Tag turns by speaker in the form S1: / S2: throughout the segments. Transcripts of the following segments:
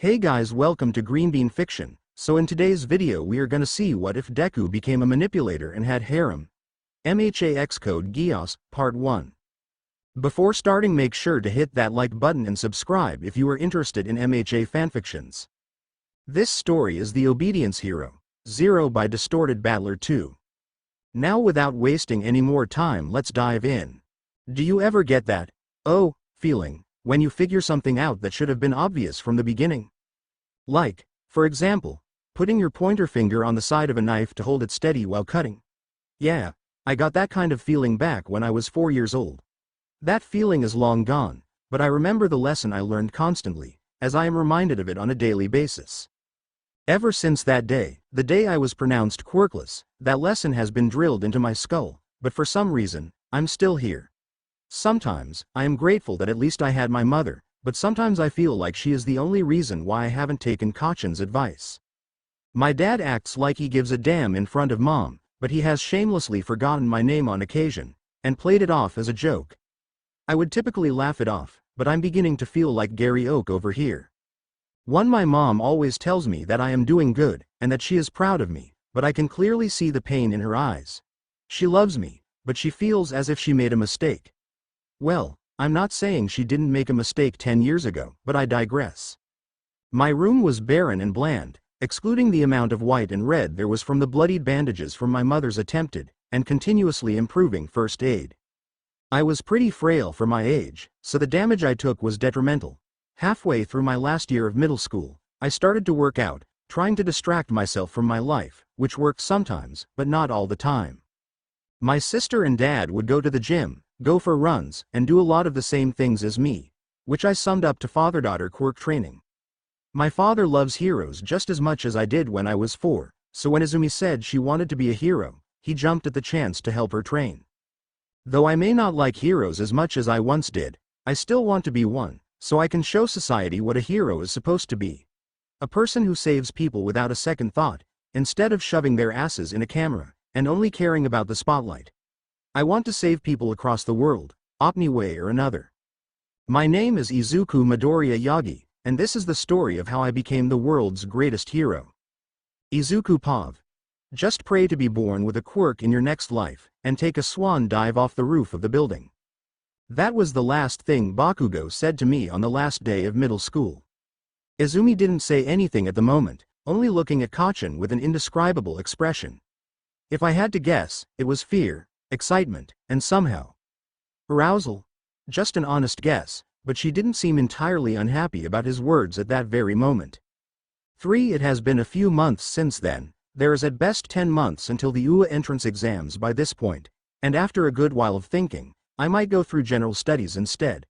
S1: Hey guys, welcome to Green Bean Fiction. So in today's video we are gonna see what if Deku became a manipulator and had harem. MHA Xcode Geass, Part 1. Before starting, make sure to hit that like button and subscribe if you are interested in MHA fanfictions. This story is The Obedience Hero, Zero by Distorted Battler 2. Now without wasting any more time, let's dive in. Do you ever get that, oh, feeling, when you figure something out that should have been obvious from the beginning? Like, for example, putting your pointer finger on the side of a knife to hold it steady while cutting. Yeah, I got that kind of feeling back when I was 4 years old. That feeling is long gone, but I remember the lesson I learned constantly, as I am reminded of it on a daily basis. Ever since that day, the day I was pronounced quirkless, that lesson has been drilled into my skull, but for some reason, I'm still here. Sometimes, I am grateful that at least I had my mother, but sometimes I feel like she is the only reason why I haven't taken Kachan's advice. My dad acts like he gives a damn in front of mom, but he has shamelessly forgotten my name on occasion, and played it off as a joke. I would typically laugh it off, but I'm beginning to feel like Gary Oak over here. My mom always tells me that I am doing good, and that she is proud of me, but I can clearly see the pain in her eyes. She loves me, but she feels as if she made a mistake. Well, I'm not saying she didn't make a mistake 10 years ago, but I digress. My room was barren and bland, excluding the amount of white and red there was from the bloodied bandages from my mother's attempted, and continuously improving first aid. I was pretty frail for my age, so the damage I took was detrimental. Halfway through my last year of middle school, I started to work out, trying to distract myself from my life, which worked sometimes, but not all the time. My sister and dad would go to the gym, go for runs, and do a lot of the same things as me, which I summed up to father-daughter quirk training. My father loves heroes just as much as I did when I was 4, so when Izumi said she wanted to be a hero, he jumped at the chance to help her train. Though I may not like heroes as much as I once did, I still want to be one, so I can show society what a hero is supposed to be. A person who saves people without a second thought, instead of shoving their asses in a camera, and only caring about the spotlight. I want to save people across the world, any way or another. My name is Izuku Midoriya Yagi, and this is the story of how I became the world's greatest hero. Izuku Pav. Just pray to be born with a quirk in your next life, and take a swan dive off the roof of the building. That was the last thing Bakugo said to me on the last day of middle school. Izumi didn't say anything at the moment, only looking at Kachan with an indescribable expression. If I had to guess, it was fear, excitement, and somehow arousal. Just an honest guess, but she didn't seem entirely unhappy about his words at that very moment. It has been a few months since then. There is at best 10 months until the UA entrance exams by this point, and after a good while of thinking, I might go through general studies instead.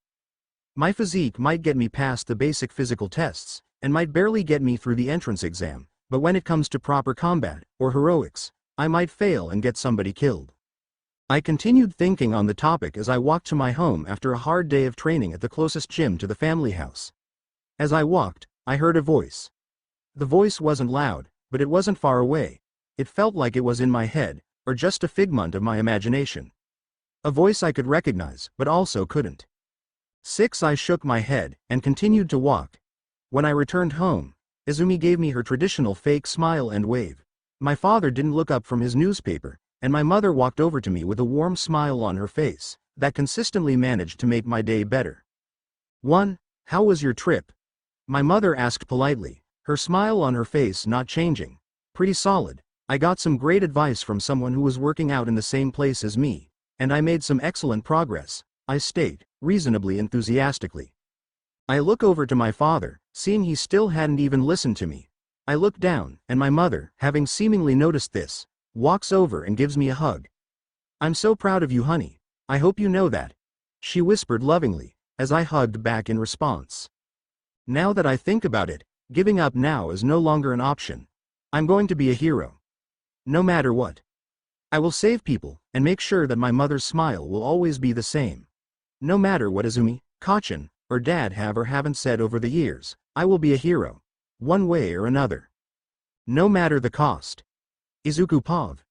S1: My physique might get me past the basic physical tests, and might barely get me through the entrance exam, but when it comes to proper combat, or heroics, I might fail and get somebody killed. I continued thinking on the topic as I walked to my home after a hard day of training at the closest gym to the family house. As I walked, I heard a voice. The voice wasn't loud, but it wasn't far away. It felt like it was in my head, or just a figment of my imagination. A voice I could recognize, but also couldn't. I shook my head, and continued to walk. When I returned home, Izumi gave me her traditional fake smile and wave. My father didn't look up from his newspaper, and my mother walked over to me with a warm smile on her face, that consistently managed to make my day better. How was your trip? My mother asked politely, her smile on her face not changing. Pretty solid. I got some great advice from someone who was working out in the same place as me, and I made some excellent progress, I state, reasonably enthusiastically. I look over to my father, seeing he still hadn't even listened to me. I look down, and my mother, having seemingly noticed this, walks over and gives me a hug. I'm so proud of you, honey. I hope you know that, she whispered lovingly, as I hugged back in response. Now that I think about it, giving up now is no longer an option. I'm going to be a hero. No matter what. I will save people, and make sure that my mother's smile will always be the same. No matter what Izumi, Kachan, or Dad have or haven't said over the years, I will be a hero. One way or another. No matter the cost. Izuku Pav.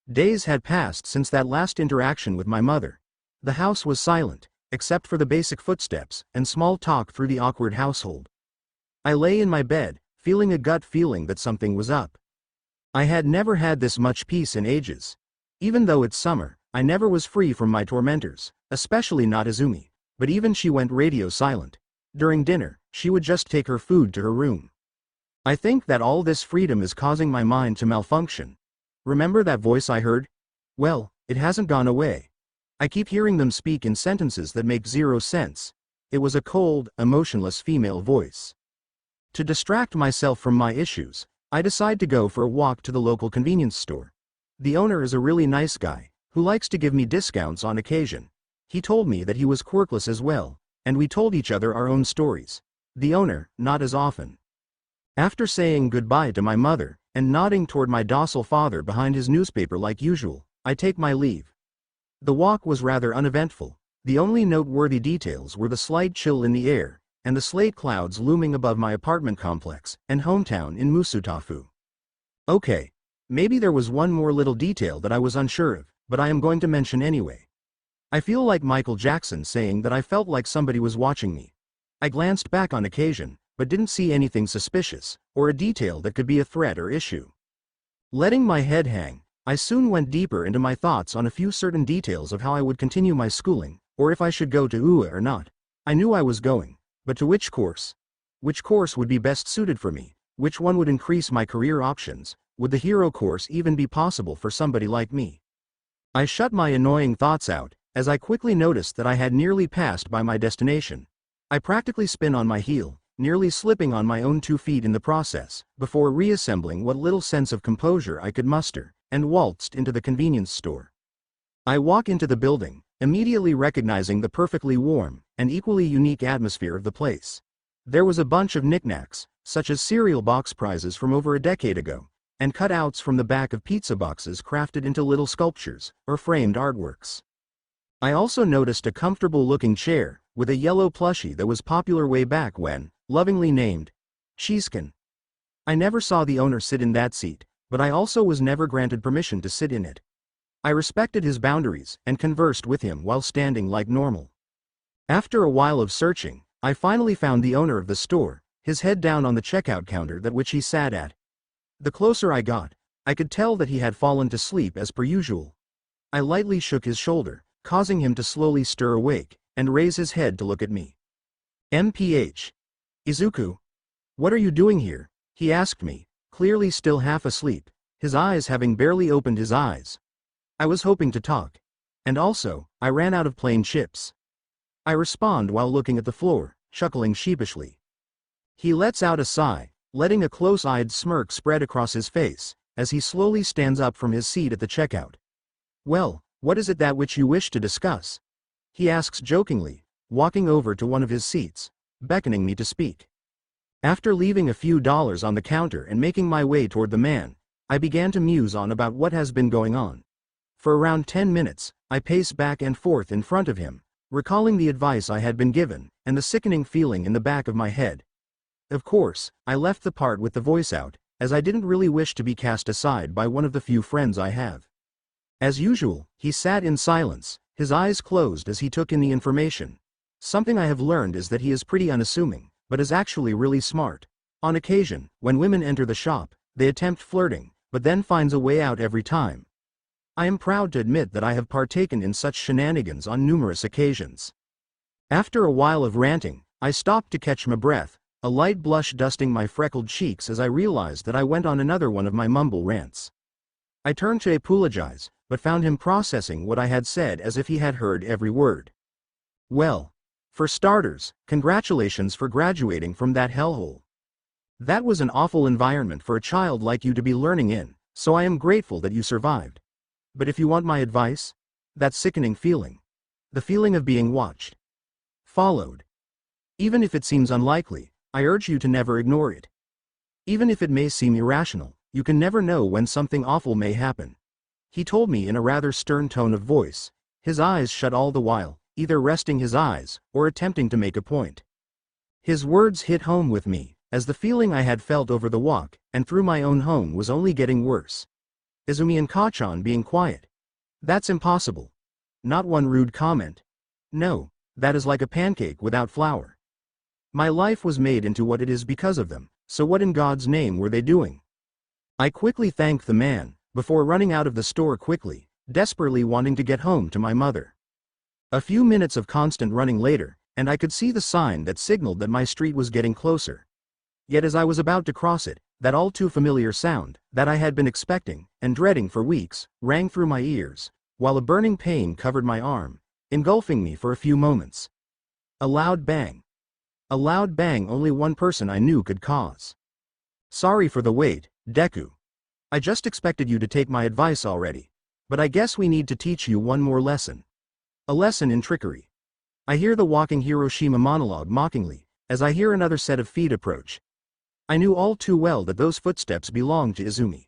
S1: Days had passed since that last interaction with my mother. The house was silent, except for the basic footsteps and small talk through the awkward household. I lay in my bed, feeling a gut feeling that something was up. I had never had this much peace in ages. Even though it's summer, I never was free from my tormentors, especially not Izumi, but even she went radio silent. During dinner, she would just take her food to her room. I think that all this freedom is causing my mind to malfunction. Remember that voice I heard? Well, it hasn't gone away. I keep hearing them speak in sentences that make zero sense. It was a cold, emotionless female voice. To distract myself from my issues, I decide to go for a walk to the local convenience store. The owner is a really nice guy, who likes to give me discounts on occasion. He told me that he was quirkless as well, and we told each other our own stories. The owner, not as often. After saying goodbye to my mother, and nodding toward my docile father behind his newspaper like usual, I take my leave. The walk was rather uneventful. The only noteworthy details were the slight chill in the air, and the slate clouds looming above my apartment complex and hometown in Musutafu. Okay, maybe there was one more little detail that I was unsure of, but I am going to mention anyway. I feel like Michael Jackson saying that I felt like somebody was watching me. I glanced back on occasion, but didn't see anything suspicious, or a detail that could be a threat or issue. Letting my head hang, I soon went deeper into my thoughts on a few certain details of how I would continue my schooling, or if I should go to UA or not. I knew I was going, but to which course? Which course would be best suited for me? Which one would increase my career options? Would the hero course even be possible for somebody like me? I shut my annoying thoughts out, as I quickly noticed that I had nearly passed by my destination. I practically spin on my heel, nearly slipping on my own 2 feet in the process, before reassembling what little sense of composure I could muster, and waltzed into the convenience store. I walk into the building, immediately recognizing the perfectly warm, and equally unique atmosphere of the place. There was a bunch of knickknacks, such as cereal box prizes from over a decade ago, and cutouts from the back of pizza boxes crafted into little sculptures, or framed artworks. I also noticed a comfortable-looking chair, with a yellow plushie that was popular way back when, lovingly named Cheesekin. I never saw the owner sit in that seat, but I also was never granted permission to sit in it. I respected his boundaries, and conversed with him while standing like normal. After a while of searching, I finally found the owner of the store, his head down on the checkout counter that which he sat at. The closer I got, I could tell that he had fallen to sleep as per usual. I lightly shook his shoulder, causing him to slowly stir awake, and raise his head to look at me. MPH. Izuku. What are you doing here? He asked me, clearly still half asleep, his eyes having barely opened his eyes. I was hoping to talk. And also, I ran out of plain chips. I respond while looking at the floor, chuckling sheepishly. He lets out a sigh, letting a close-eyed smirk spread across his face, as he slowly stands up from his seat at the checkout. Well, what is it that which you wish to discuss? He asks jokingly, walking over to one of his seats, beckoning me to speak. After leaving a few dollars on the counter and making my way toward the man, I began to muse on about what has been going on. For around 10 minutes, I paced back and forth in front of him, recalling the advice I had been given, and the sickening feeling in the back of my head. Of course, I left the part with the voice out, as I didn't really wish to be cast aside by one of the few friends I have. As usual, he sat in silence, his eyes closed as he took in the information. Something I have learned is that he is pretty unassuming, but is actually really smart. On occasion, when women enter the shop, they attempt flirting, but then finds a way out every time. I am proud to admit that I have partaken in such shenanigans on numerous occasions. After a while of ranting, I stopped to catch my breath, a light blush dusting my freckled cheeks as I realized that I went on another one of my mumble rants. I turned to apologize, but found him processing what I had said as if he had heard every word. Well, for starters, congratulations for graduating from that hellhole. That was an awful environment for a child like you to be learning in, so I am grateful that you survived. But if you want my advice, that sickening feeling, the feeling of being watched, followed. Even if it seems unlikely, I urge you to never ignore it. Even if it may seem irrational, you can never know when something awful may happen. He told me in a rather stern tone of voice, his eyes shut all the while, either resting his eyes, or attempting to make a point. His words hit home with me, as the feeling I had felt over the walk, and through my own home was only getting worse. Izumi and Kachan being quiet. That's impossible. Not one rude comment. No, that is like a pancake without flour. My life was made into what it is because of them, so what in God's name were they doing? I quickly thanked the man, before running out of the store quickly, desperately wanting to get home to my mother. A few minutes of constant running later, and I could see the sign that signaled that my street was getting closer. Yet as I was about to cross it, that all too familiar sound, that I had been expecting, and dreading for weeks, rang through my ears, while a burning pain covered my arm, engulfing me for a few moments. A loud bang. A loud bang only one person I knew could cause. Sorry for the wait, Deku. I just expected you to take my advice already. But I guess we need to teach you one more lesson. A lesson in trickery. I hear the walking Hiroshima monologue mockingly, as I hear another set of feet approach. I knew all too well that those footsteps belonged to Izumi.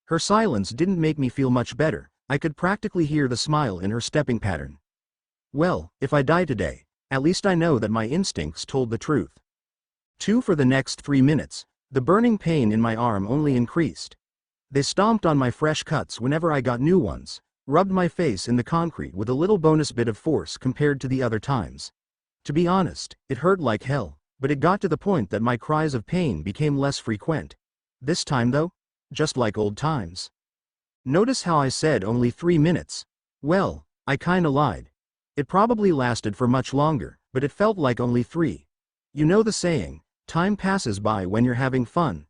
S1: Her silence didn't make me feel much better. I could practically hear the smile in her stepping pattern. Well, if I die today, at least I know that my instincts told the truth. For the next 3 minutes, the burning pain in my arm only increased. They stomped on my fresh cuts whenever I got new ones, rubbed my face in the concrete with a little bonus bit of force compared to the other times. To be honest, it hurt like hell, but it got to the point that my cries of pain became less frequent. This time though, just like old times. Notice how I said only 3 minutes. Well, I kinda lied. It probably lasted for much longer, but it felt like only 3. You know the saying, time passes by when you're having fun.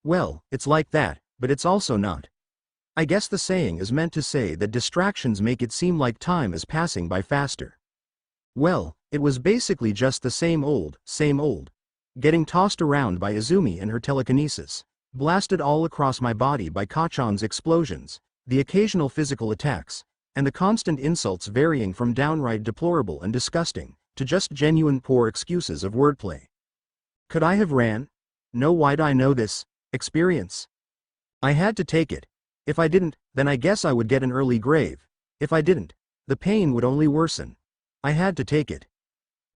S1: Well, it's like that, but it's also not. I guess the saying is meant to say that distractions make it seem like time is passing by faster. Well, it was basically just the same old. Getting tossed around by Izumi and her telekinesis, blasted all across my body by Kachan's explosions, the occasional physical attacks, and the constant insults varying from downright deplorable and disgusting, to just genuine poor excuses of wordplay. Could I have ran? No, why'd I know this? Experience. I had to take it. If I didn't, then I guess I would get an early grave. If I didn't, the pain would only worsen. I had to take it.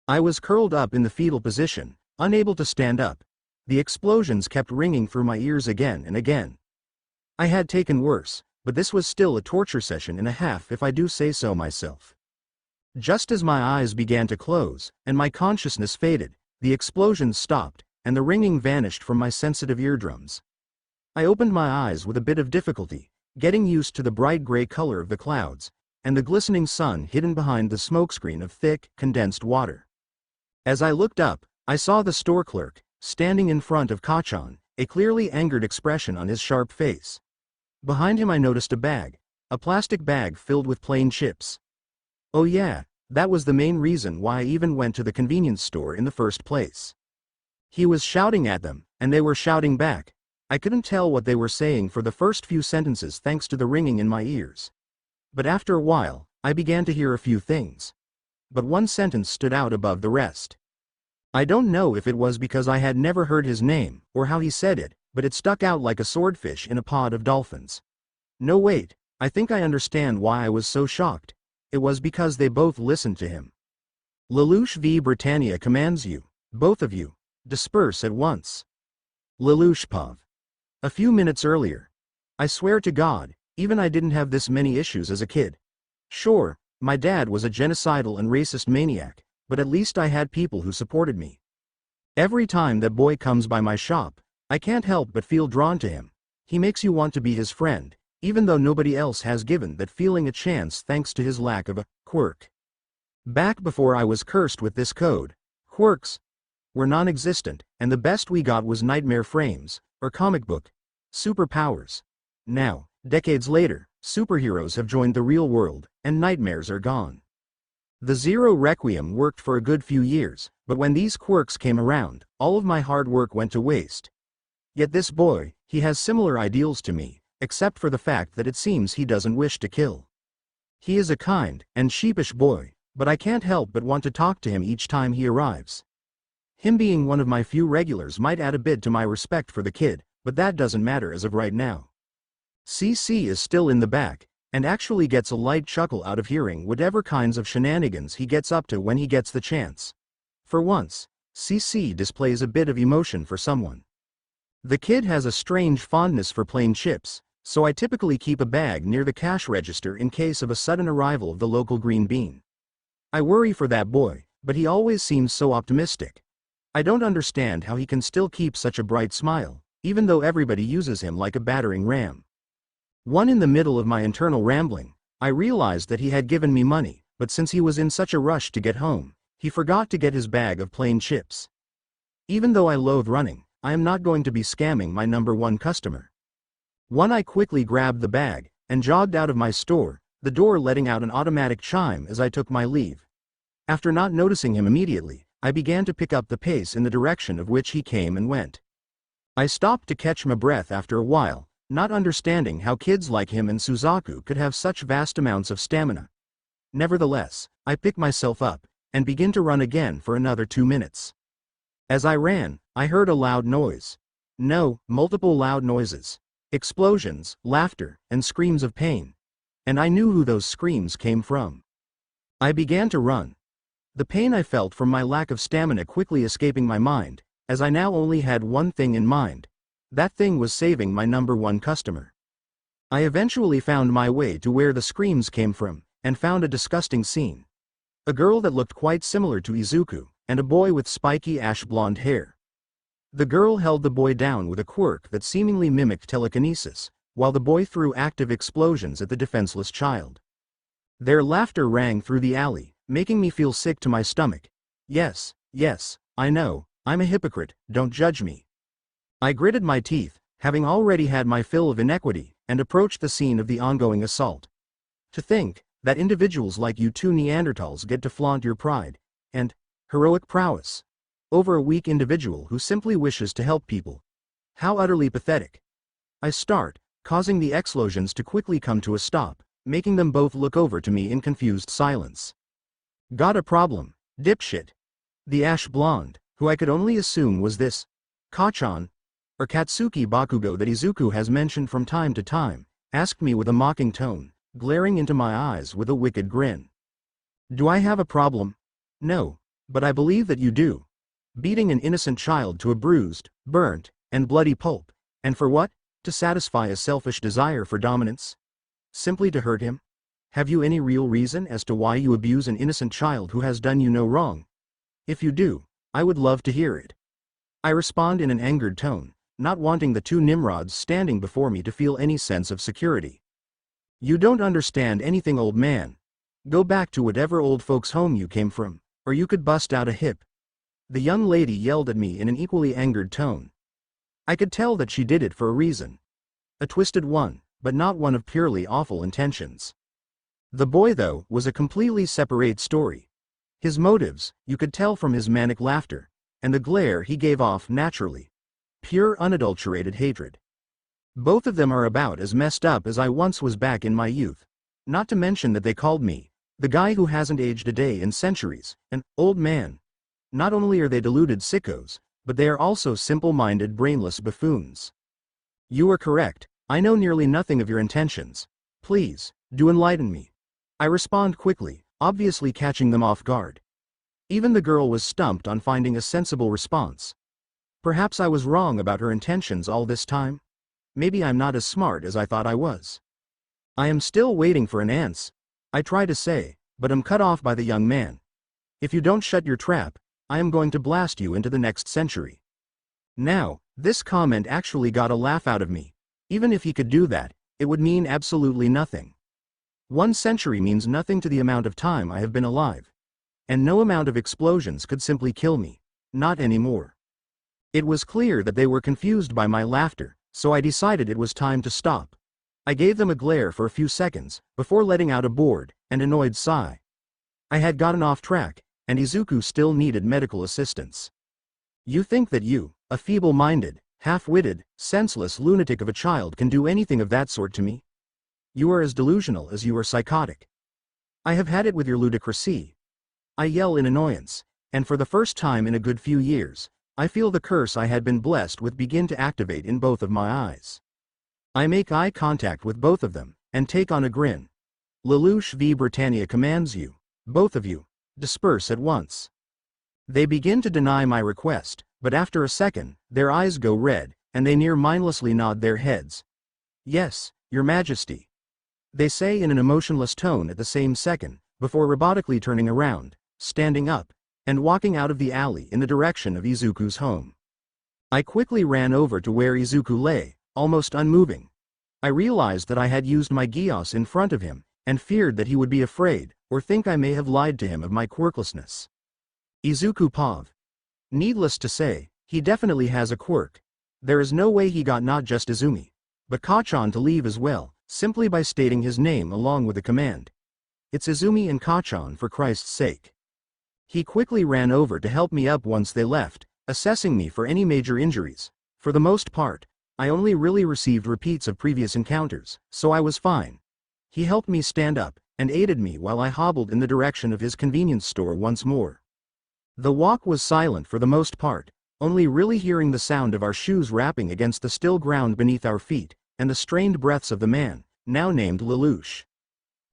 S1: I was curled up in the fetal position, unable to stand up. The explosions kept ringing through my ears again and again. I had taken worse, but this was still a torture session and a half if I do say so myself. Just as my eyes began to close, and my consciousness faded, the explosions stopped, and the ringing vanished from my sensitive eardrums. I opened my eyes with a bit of difficulty, getting used to the bright gray color of the clouds, and the glistening sun hidden behind the smokescreen of thick, condensed water. As I looked up, I saw the store clerk, standing in front of Kachan, a clearly angered expression on his sharp face. Behind him I noticed a bag, a plastic bag filled with plain chips. Oh yeah, that was the main reason why I even went to the convenience store in the first place. He was shouting at them, and they were shouting back. I couldn't tell what they were saying for the first few sentences thanks to the ringing in my ears. But after a while, I began to hear a few things. But one sentence stood out above the rest. I don't know if it was because I had never heard his name, or how he said it, but it stuck out like a swordfish in a pod of dolphins. No wait, I think I understand why I was so shocked. It was because they both listened to him. Lelouch v Britannia commands you, both of you, disperse at once. Lelouch Pav. A few minutes earlier. I swear to God, even I didn't have this many issues as a kid. Sure, my dad was a genocidal and racist maniac, but at least I had people who supported me. Every time that boy comes by my shop, I can't help but feel drawn to him. He makes you want to be his friend, even though nobody else has given that feeling a chance thanks to his lack of a quirk. Back before I was cursed with this code, quirks were non-existent, and the best we got was nightmare frames, or comic book superpowers. Now, decades later, superheroes have joined the real world, and nightmares are gone. The Zero Requiem worked for a good few years, but when these quirks came around, all of my hard work went to waste. Yet this boy, he has similar ideals to me, except for the fact that it seems he doesn't wish to kill. He is a kind and sheepish boy, but I can't help but want to talk to him each time he arrives. Him being one of my few regulars might add a bit to my respect for the kid, but that doesn't matter as of right now. CC is still in the back, and actually gets a light chuckle out of hearing whatever kinds of shenanigans he gets up to when he gets the chance. For once, CC displays a bit of emotion for someone. The kid has a strange fondness for plain chips, so I typically keep a bag near the cash register in case of a sudden arrival of the local green bean. I worry for that boy, but he always seems so optimistic. I don't understand how he can still keep such a bright smile, even though everybody uses him like a battering ram. In the middle of my internal rambling, I realized that he had given me money, but since he was in such a rush to get home, he forgot to get his bag of plain chips. Even though I loathe running, I am not going to be scamming my #1 customer. I quickly grabbed the bag and jogged out of my store, the door letting out an automatic chime as I took my leave. After not noticing him immediately, I began to pick up the pace in the direction of which he came and went. I stopped to catch my breath after a while, not understanding how kids like him and Suzaku could have such vast amounts of stamina. Nevertheless, I picked myself up and began to run again for another 2 minutes. As I ran, I heard a loud noise. No, multiple loud noises. Explosions, laughter, and screams of pain. And I knew who those screams came from. I began to run. The pain I felt from my lack of stamina quickly escaping my mind, as I now only had one thing in mind. That thing was saving my #1 customer. I eventually found my way to where the screams came from, and found a disgusting scene. A girl that looked quite similar to Izuku, and a boy with spiky ash blonde hair. The girl held the boy down with a quirk that seemingly mimicked telekinesis, while the boy threw active explosions at the defenseless child. Their laughter rang through the alley, making me feel sick to my stomach. Yes, I know, I'm a hypocrite, don't judge me. I gritted my teeth, having already had my fill of inequity, and approached the scene of the ongoing assault. To think that individuals like you two Neanderthals get to flaunt your pride and heroic prowess over a weak individual who simply wishes to help people. How utterly pathetic. I start, causing the explosions to quickly come to a stop, making them both look over to me in confused silence. Got a problem, dipshit. The ash blonde, who I could only assume was this Kachan, or Katsuki Bakugo that Izuku has mentioned from time to time, asked me with a mocking tone, glaring into my eyes with a wicked grin. Do I have a problem? No, but I believe that you do. Beating an innocent child to a bruised, burnt, and bloody pulp, and for what? To satisfy a selfish desire for dominance? Simply to hurt him? Have you any real reason as to why you abuse an innocent child who has done you no wrong? If you do, I would love to hear it. I respond in an angered tone, not wanting the two Nimrods standing before me to feel any sense of security. You don't understand anything, old man. Go back to whatever old folks' home you came from, or you could bust out a hip. The young lady yelled at me in an equally angered tone. I could tell that she did it for a reason. A twisted one, but not one of purely awful intentions. The boy, though, was a completely separate story. His motives, you could tell from his manic laughter, and the glare he gave off naturally. Pure unadulterated hatred. Both of them are about as messed up as I once was back in my youth. Not to mention that they called me the guy who hasn't aged a day in centuries, an old man. Not only are they deluded sickos, but they are also simple-minded, brainless buffoons. You are correct, I know nearly nothing of your intentions. Please, do enlighten me. I respond quickly, obviously catching them off guard. Even the girl was stumped on finding a sensible response. Perhaps I was wrong about her intentions all this time? Maybe I'm not as smart as I thought I was. I am still waiting for an answer, I try to say, but am cut off by the young man. If you don't shut your trap, I am going to blast you into the next century. Now, this comment actually got a laugh out of me. Even if he could do that, it would mean absolutely nothing. 1 century means nothing to the amount of time I have been alive. And no amount of explosions could simply kill me. Not anymore. It was clear that they were confused by my laughter, so I decided it was time to stop. I gave them a glare for a few seconds, before letting out a bored and annoyed sigh. I had gotten off track, and Izuku still needed medical assistance. You think that you, a feeble-minded, half-witted, senseless lunatic of a child, can do anything of that sort to me? You are as delusional as you are psychotic. I have had it with your ludicrousy. I yell in annoyance, and for the first time in a good few years, I feel the curse I had been blessed with begin to activate in both of my eyes. I make eye contact with both of them, and take on a grin. Lelouch v Britannia commands you, both of you, disperse at once. They begin to deny my request, but after a second, their eyes go red, and they near mindlessly nod their heads. Yes, Your Majesty. They say in an emotionless tone at the same second, before robotically turning around, standing up, and walking out of the alley in the direction of Izuku's home. I quickly ran over to where Izuku lay, almost unmoving. I realized that I had used my Geass in front of him, and feared that he would be afraid, or think I may have lied to him of my quirklessness. Izuku Pav. Needless to say, he definitely has a quirk. There is no way he got not just Izumi, but Kachan to leave as well, simply by stating his name along with a command. It's Izumi and Kachan, for Christ's sake. He quickly ran over to help me up once they left, assessing me for any major injuries. For the most part, I only really received repeats of previous encounters, so I was fine. He helped me stand up, and aided me while I hobbled in the direction of his convenience store once more. The walk was silent for the most part, only really hearing the sound of our shoes rapping against the still ground beneath our feet, and the strained breaths of the man, now named Lelouch.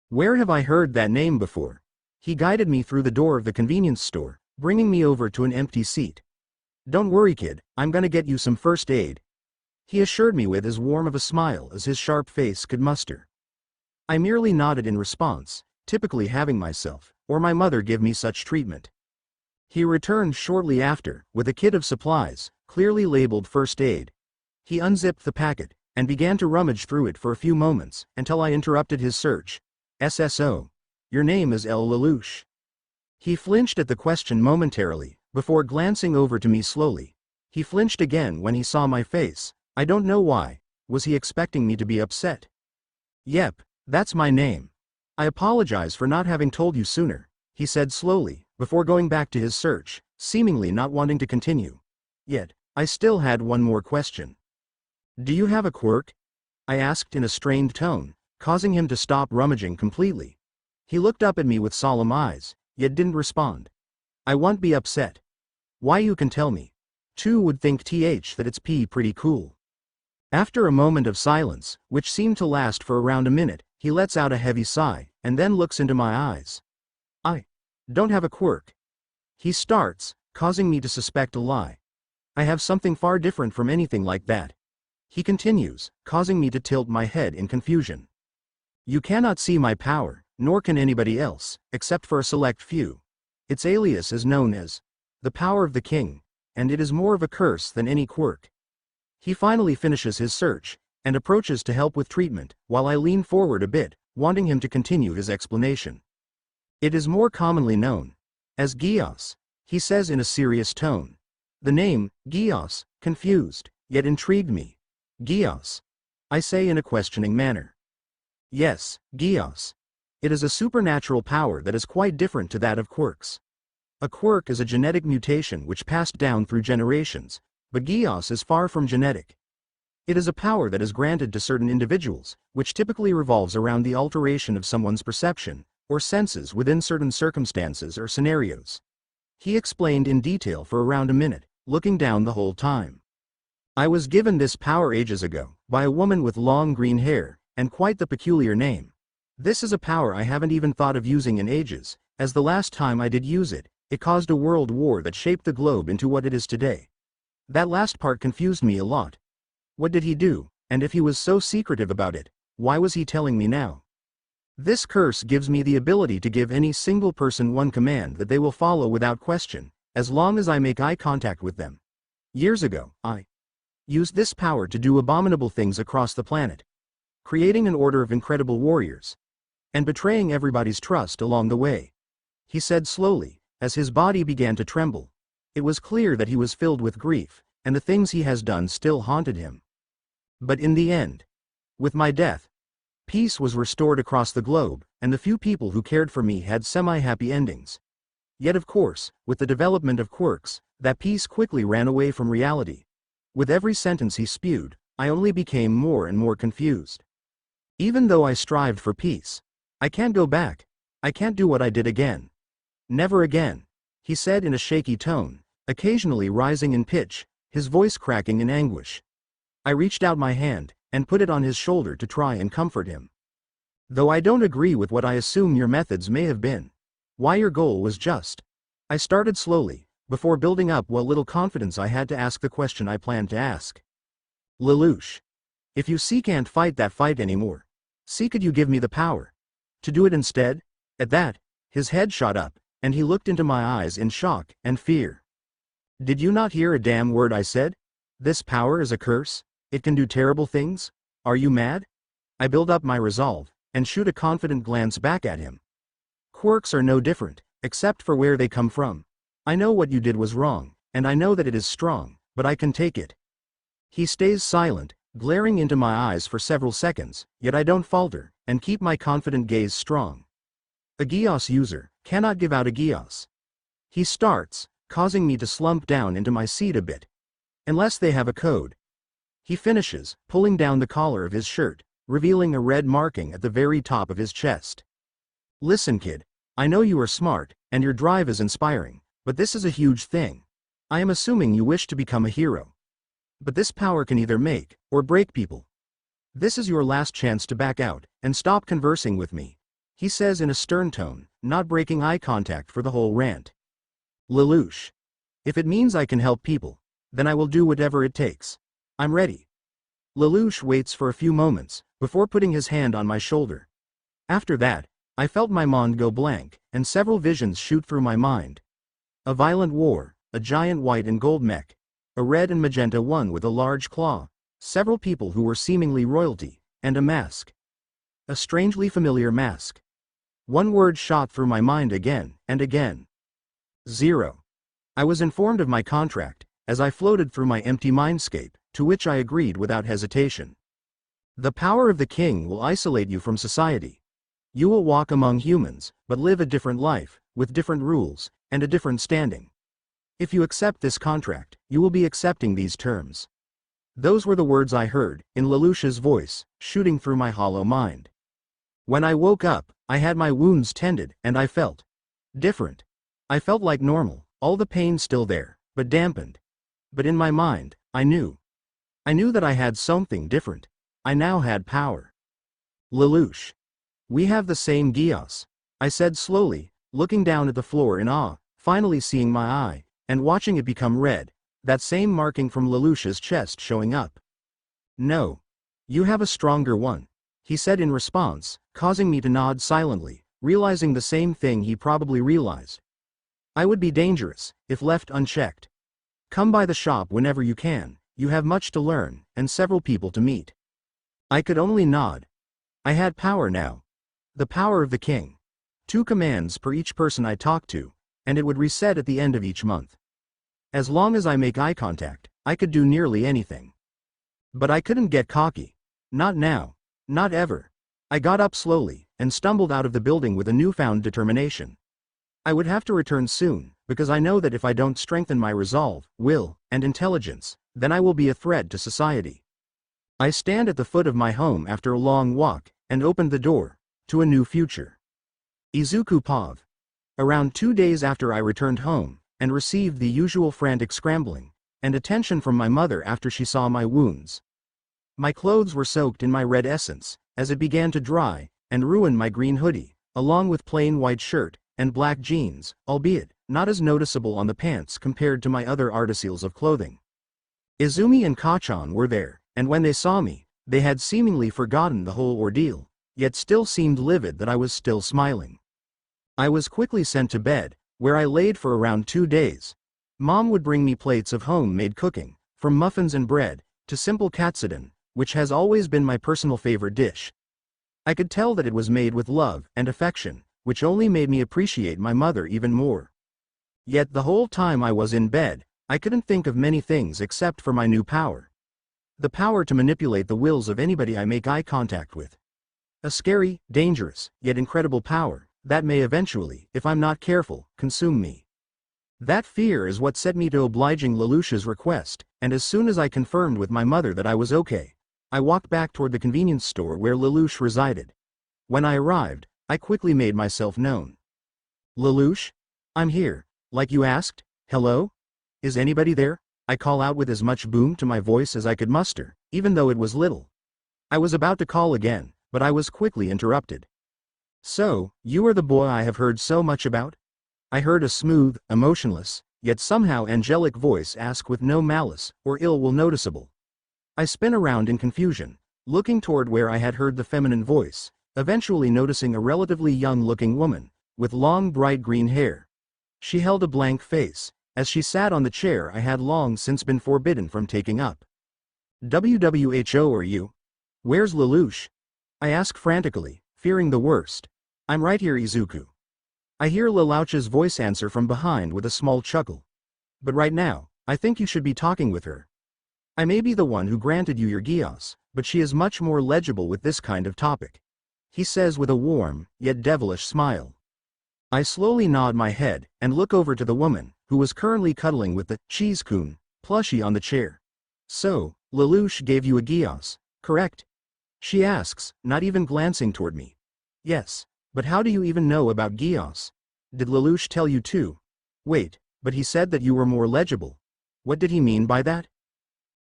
S1: Where have I heard that name before? He guided me through the door of the convenience store, bringing me over to an empty seat. Don't worry, kid, I'm gonna get you some first aid, he assured me with as warm of a smile as his sharp face could muster. I merely nodded in response, typically having myself, or my mother, give me such treatment. He returned shortly after, with a kit of supplies, clearly labeled first aid. He unzipped the packet, and began to rummage through it for a few moments, until I interrupted his search. SSO. Your name is El Lelouch. He flinched at the question momentarily, before glancing over to me slowly. He flinched again when he saw my face. I don't know why. Was he expecting me to be upset? Yep, that's my name. I apologize for not having told you sooner, he said slowly, before going back to his search, seemingly not wanting to continue. Yet, I still had one more question. Do you have a quirk? I asked in a strained tone, causing him to stop rummaging completely. He looked up at me with solemn eyes, yet didn't respond. I won't be upset. Why, you can tell me. Two would think that it's pretty cool. After a moment of silence, which seemed to last for around a minute, he lets out a heavy sigh, and then looks into my eyes. I don't have a quirk. He starts, causing me to suspect a lie. I have something far different from anything like that. He continues, causing me to tilt my head in confusion. You cannot see my power, nor can anybody else, except for a select few. Its alias is known as the power of the king, and it is more of a curse than any quirk. He finally finishes his search, and approaches to help with treatment, while I lean forward a bit, wanting him to continue his explanation. It is more commonly known as Geass, he says in a serious tone. The name, Geass, confused, yet intrigued me. Geass? I say in a questioning manner. Yes, Geass. It is a supernatural power that is quite different to that of quirks. A quirk is a genetic mutation which passed down through generations, but Geass is far from genetic. It is a power that is granted to certain individuals, which typically revolves around the alteration of someone's perception or senses within certain circumstances or scenarios. He explained in detail for around a minute, looking down the whole time. I was given this power ages ago, by a woman with long green hair, and quite the peculiar name. This is a power I haven't even thought of using in ages, as the last time I did use it, it caused a world war that shaped the globe into what it is today. That last part confused me a lot. What did he do, and if he was so secretive about it, why was he telling me now? This curse gives me the ability to give any single person one command that they will follow without question, as long as I make eye contact with them. Years ago, I used this power to do abominable things across the planet, creating an order of incredible warriors, and betraying everybody's trust along the way. He said slowly, as his body began to tremble. It was clear that he was filled with grief, and the things he has done still haunted him. But in the end, with my death, peace was restored across the globe, and the few people who cared for me had semi-happy endings. Yet of course, with the development of quirks, that peace quickly ran away from reality. With every sentence he spewed, I only became more and more confused. Even though I strived for peace, I can't go back. I can't do what I did again. Never again, he said in a shaky tone, occasionally rising in pitch, his voice cracking in anguish. I reached out my hand, and put it on his shoulder to try and comfort him. Though I don't agree with what I assume your methods may have been. Why your goal was just. I started slowly, before building up what little confidence I had to ask the question I planned to ask. Lelouch. If you can't fight that fight anymore, could you give me the power to do it instead? At that, his head shot up, and he looked into my eyes in shock and fear. "Did you not hear a damn word I said? This power is a curse? It can do terrible things? Are you mad?" I build up my resolve, and shoot a confident glance back at him. "Quirks are no different, except for where they come from. I know what you did was wrong, and I know that it is strong, but I can take it." He stays silent, glaring into my eyes for several seconds, yet I don't falter, and keep my confident gaze strong. "A Geass user cannot give out a Geass." He starts, causing me to slump down into my seat a bit. "Unless they have a code." He finishes, pulling down the collar of his shirt, revealing a red marking at the very top of his chest. "Listen, kid, I know you are smart, and your drive is inspiring, but this is a huge thing. I am assuming you wish to become a hero. But this power can either make or break people. This is your last chance to back out and stop conversing with me," he says in a stern tone, not breaking eye contact for the whole rant. "Lelouch. If it means I can help people, then I will do whatever it takes. I'm ready." Lelouch waits for a few moments before putting his hand on my shoulder. After that, I felt my mind go blank, and several visions shoot through my mind. A violent war, a giant white and gold mech, a red and magenta one with a large claw, several people who were seemingly royalty, and a mask. A strangely familiar mask. One word shot through my mind again and again. Zero. I was informed of my contract, as I floated through my empty mindscape, to which I agreed without hesitation. "The power of the king will isolate you from society. You will walk among humans, but live a different life, with different rules, and a different standing. If you accept this contract, you will be accepting these terms." Those were the words I heard, in Lelouch's voice, shooting through my hollow mind. When I woke up, I had my wounds tended, and I felt different. I felt like normal, all the pain still there, but dampened. But in my mind, I knew. I knew that I had something different. I now had power. "Lelouch. We have the same Geass," I said slowly, looking down at the floor in awe, finally seeing my eye, and watching it become red, that same marking from Lelouch's chest showing up. "No. You have a stronger one," he said in response, causing me to nod silently, realizing the same thing he probably realized. "I would be dangerous, if left unchecked. Come by the shop whenever you can, you have much to learn, and several people to meet." I could only nod. I had power now. The power of the king. 2 commands per each person I talked to, and it would reset at the end of each month. As long as I make eye contact, I could do nearly anything. But I couldn't get cocky. Not now. Not ever. I got up slowly, and stumbled out of the building with a newfound determination. I would have to return soon, because I know that if I don't strengthen my resolve, will, and intelligence, then I will be a threat to society. I stand at the foot of my home after a long walk, and opened the door to a new future. Izuku Pav. Around 2 days after I returned home, and received the usual frantic scrambling and attention from my mother after she saw my wounds. My clothes were soaked in my red essence, as it began to dry, and ruin my green hoodie, along with plain white shirt, and black jeans, albeit not as noticeable on the pants compared to my other articles of clothing. Izumi and Kachan were there, and when they saw me, they had seemingly forgotten the whole ordeal, yet still seemed livid that I was still smiling. I was quickly sent to bed, where I laid for around 2 days. Mom would bring me plates of home-made cooking, from muffins and bread, to simple katsudon, which has always been my personal favorite dish. I could tell that it was made with love and affection, which only made me appreciate my mother even more. Yet the whole time I was in bed, I couldn't think of many things except for my new power. The power to manipulate the wills of anybody I make eye contact with. A scary, dangerous, yet incredible power, that may eventually, if I'm not careful, consume me. That fear is what set me to obliging Lelouch's request, and as soon as I confirmed with my mother that I was okay, I walked back toward the convenience store where Lelouch resided. When I arrived, I quickly made myself known. "Lelouch? I'm here, like you asked. Hello? Is anybody there?" I call out with as much boom to my voice as I could muster, even though it was little. I was about to call again, but I was quickly interrupted. "So, you are the boy I have heard so much about?" I heard a smooth, emotionless, yet somehow angelic voice ask with no malice or ill will noticeable. I spin around in confusion, looking toward where I had heard the feminine voice, eventually noticing a relatively young-looking woman, with long bright green hair, She held a blank face, as she sat on the chair I had long since been forbidden from taking up. WWHO are you? Where's Lelouch? I ask frantically, fearing the worst. I'm right here, Izuku. I hear Lelouch's voice answer from behind with a small chuckle. But right now, I think you should be talking with her. I may be the one who granted you your Geass, but she is much more legible with this kind of topic. He says with a warm, yet devilish smile. I slowly nod my head and look over to the woman, who was currently cuddling with the Cheese-kun plushie on the chair. So, Lelouch gave you a Geass, correct? She asks, not even glancing toward me. Yes, but how do you even know about Geass? Did Lelouch tell you too? Wait, but he said that you were more legible. What did he mean by that?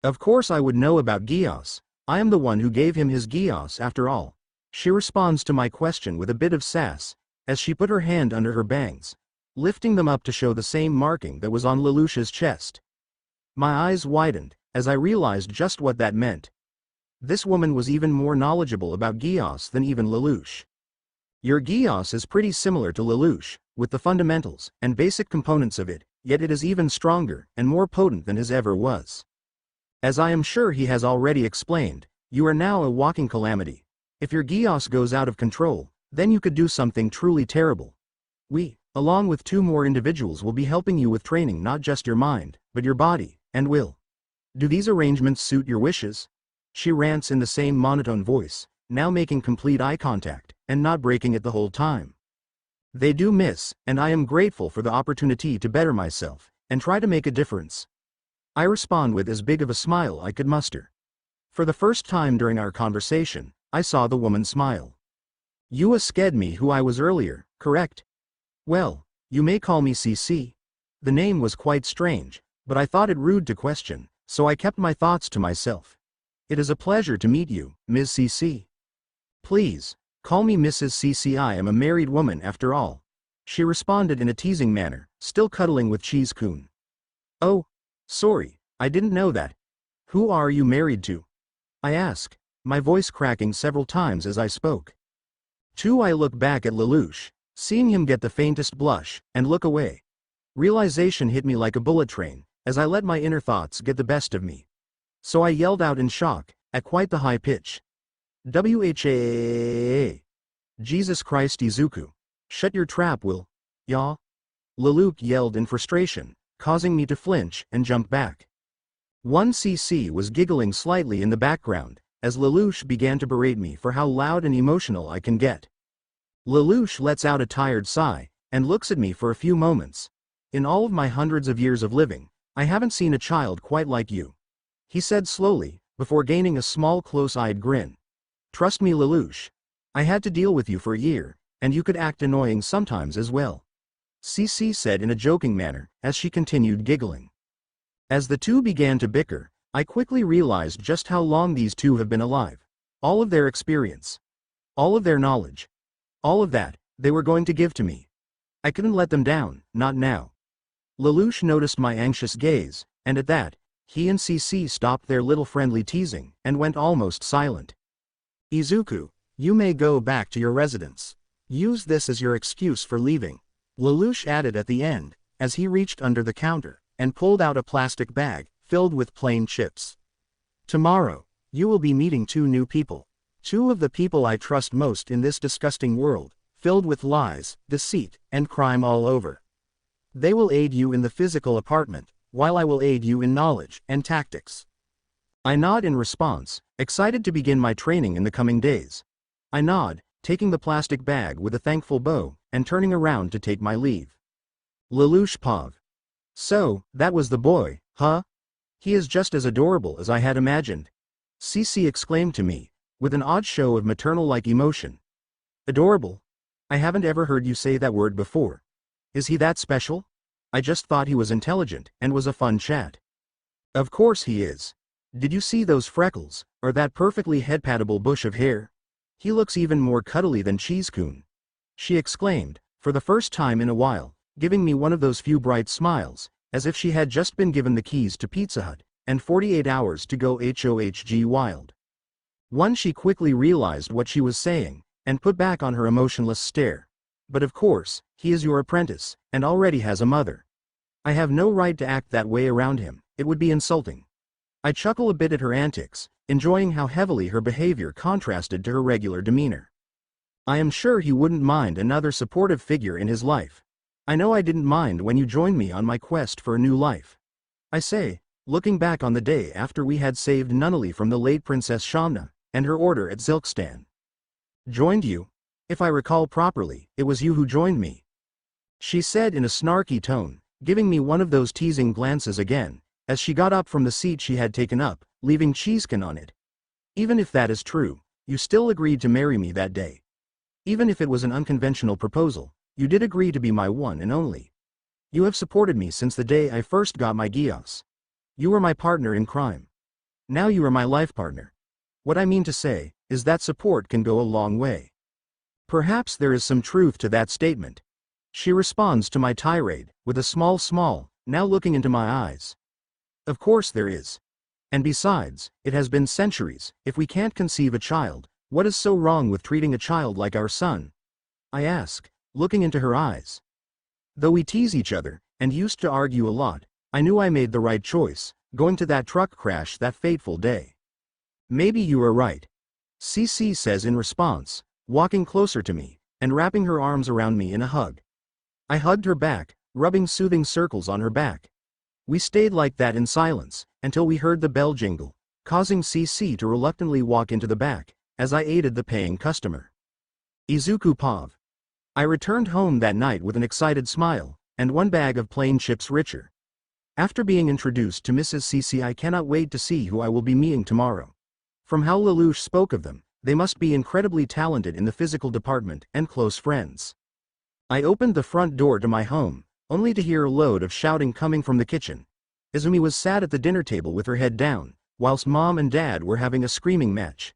S1: Of course I would know about Geass. I am the one who gave him his Geass after all. She responds to my question with a bit of sass, as she put her hand under her bangs, lifting them up to show the same marking that was on Lelouch's chest. My eyes widened, as I realized just what that meant. This woman was even more knowledgeable about Geass than even Lelouch. Your Geass is pretty similar to Lelouch, with the fundamentals and basic components of it, yet it is even stronger and more potent than his ever was. As I am sure he has already explained, you are now a walking calamity. If your Geass goes out of control, then you could do something truly terrible. We, along with 2 more individuals, will be helping you with training not just your mind, but your body and will. Do these arrangements suit your wishes? She rants in the same monotone voice, now making complete eye contact, and not breaking it the whole time. They do, miss, and I am grateful for the opportunity to better myself, and try to make a difference. I respond with as big of a smile I could muster. For the first time during our conversation, I saw the woman smile. You asked me who I was earlier, correct? Well, you may call me CC. The name was quite strange, but I thought it rude to question, so I kept my thoughts to myself. It is a pleasure to meet you, Ms. CC. Please, call me Mrs. CC. I am a married woman after all. She responded in a teasing manner, still cuddling with Cheese-kun. Oh, sorry, I didn't know that. Who are you married to? I ask, my voice cracking several times as I spoke. I look back at Lelouch, seeing him get the faintest blush, and look away. Realization hit me like a bullet train, as I let my inner thoughts get the best of me. So I yelled out in shock, at quite the high pitch. WHA! Jesus Christ, Izuku. Shut your trap, will ya? Lelouch yelled in frustration, causing me to flinch and jump back. 1cc was giggling slightly in the background, as Lelouch began to berate me for how loud and emotional I can get. Lelouch lets out a tired sigh, and looks at me for a few moments. In all of my hundreds of years of living, I haven't seen a child quite like you. He said slowly, before gaining a small close-eyed grin. Trust me, Lelouch. I had to deal with you for a year, and you could act annoying sometimes as well. CC said in a joking manner, as she continued giggling. As the two began to bicker, I quickly realized just how long these two have been alive. All of their experience. All of their knowledge. All of that, they were going to give to me. I couldn't let them down, not now. Lelouch noticed my anxious gaze, and at that, he and CC stopped their little friendly teasing, and went almost silent. Izuku, you may go back to your residence. Use this as your excuse for leaving. Lelouch added at the end, as he reached under the counter, and pulled out a plastic bag, filled with plain chips. Tomorrow, you will be meeting 2 new people. 2 of the people I trust most in this disgusting world, filled with lies, deceit, and crime all over. They will aid you in the physical apartment, while I will aid you in knowledge and tactics. I nod in response, excited to begin my training in the coming days. I nod, taking the plastic bag with a thankful bow, and turning around to take my leave. Lelouch Pov. So, that was the boy, huh? He is just as adorable as I had imagined. CC exclaimed to me, with an odd show of maternal-like emotion. Adorable? I haven't ever heard you say that word before. Is he that special? I just thought he was intelligent, and was a fun chat. Of course he is. Did you see those freckles, or that perfectly head-patable bush of hair? He looks even more cuddly than Cheese-kun. She exclaimed, for the first time in a while, giving me one of those few bright smiles, as if she had just been given the keys to Pizza Hut, and 48 hours to go HOHG wild. She quickly realized what she was saying, and put back on her emotionless stare. But of course, he is your apprentice, and already has a mother. I have no right to act that way around him, it would be insulting. I chuckle a bit at her antics, enjoying how heavily her behavior contrasted to her regular demeanor. I am sure he wouldn't mind another supportive figure in his life. I know I didn't mind when you joined me on my quest for a new life. I say, looking back on the day after we had saved Nunnally from the late Princess Shamna, and her order at Zilkstan. Joined you? If I recall properly, it was you who joined me. She said in a snarky tone, giving me one of those teasing glances again, as she got up from the seat she had taken up, leaving cheesecake on it. Even if that is true, you still agreed to marry me that day. Even if it was an unconventional proposal, you did agree to be my one and only. You have supported me since the day I first got my Geass. You were my partner in crime. Now you are my life partner. What I mean to say, is that support can go a long way. Perhaps there is some truth to that statement. She responds to my tirade, with a smile, now looking into my eyes. Of course there is. And besides, it has been centuries. If we can't conceive a child, what is so wrong with treating a child like our son? I ask, looking into her eyes. Though we tease each other, and used to argue a lot, I knew I made the right choice, going to that truck crash that fateful day. Maybe you are right. CC says in response, walking closer to me, and wrapping her arms around me in a hug. I hugged her back, rubbing soothing circles on her back. We stayed like that in silence, until we heard the bell jingle, causing CC to reluctantly walk into the back, as I aided the paying customer. Izuku Pav. I returned home that night with an excited smile, and one bag of plain chips richer. After being introduced to Mrs. CC, I cannot wait to see who I will be meeting tomorrow. From how Lelouch spoke of them, they must be incredibly talented in the physical department and close friends. I opened the front door to my home, only to hear a load of shouting coming from the kitchen. Izumi was sat at the dinner table with her head down, whilst Mom and Dad were having a screaming match.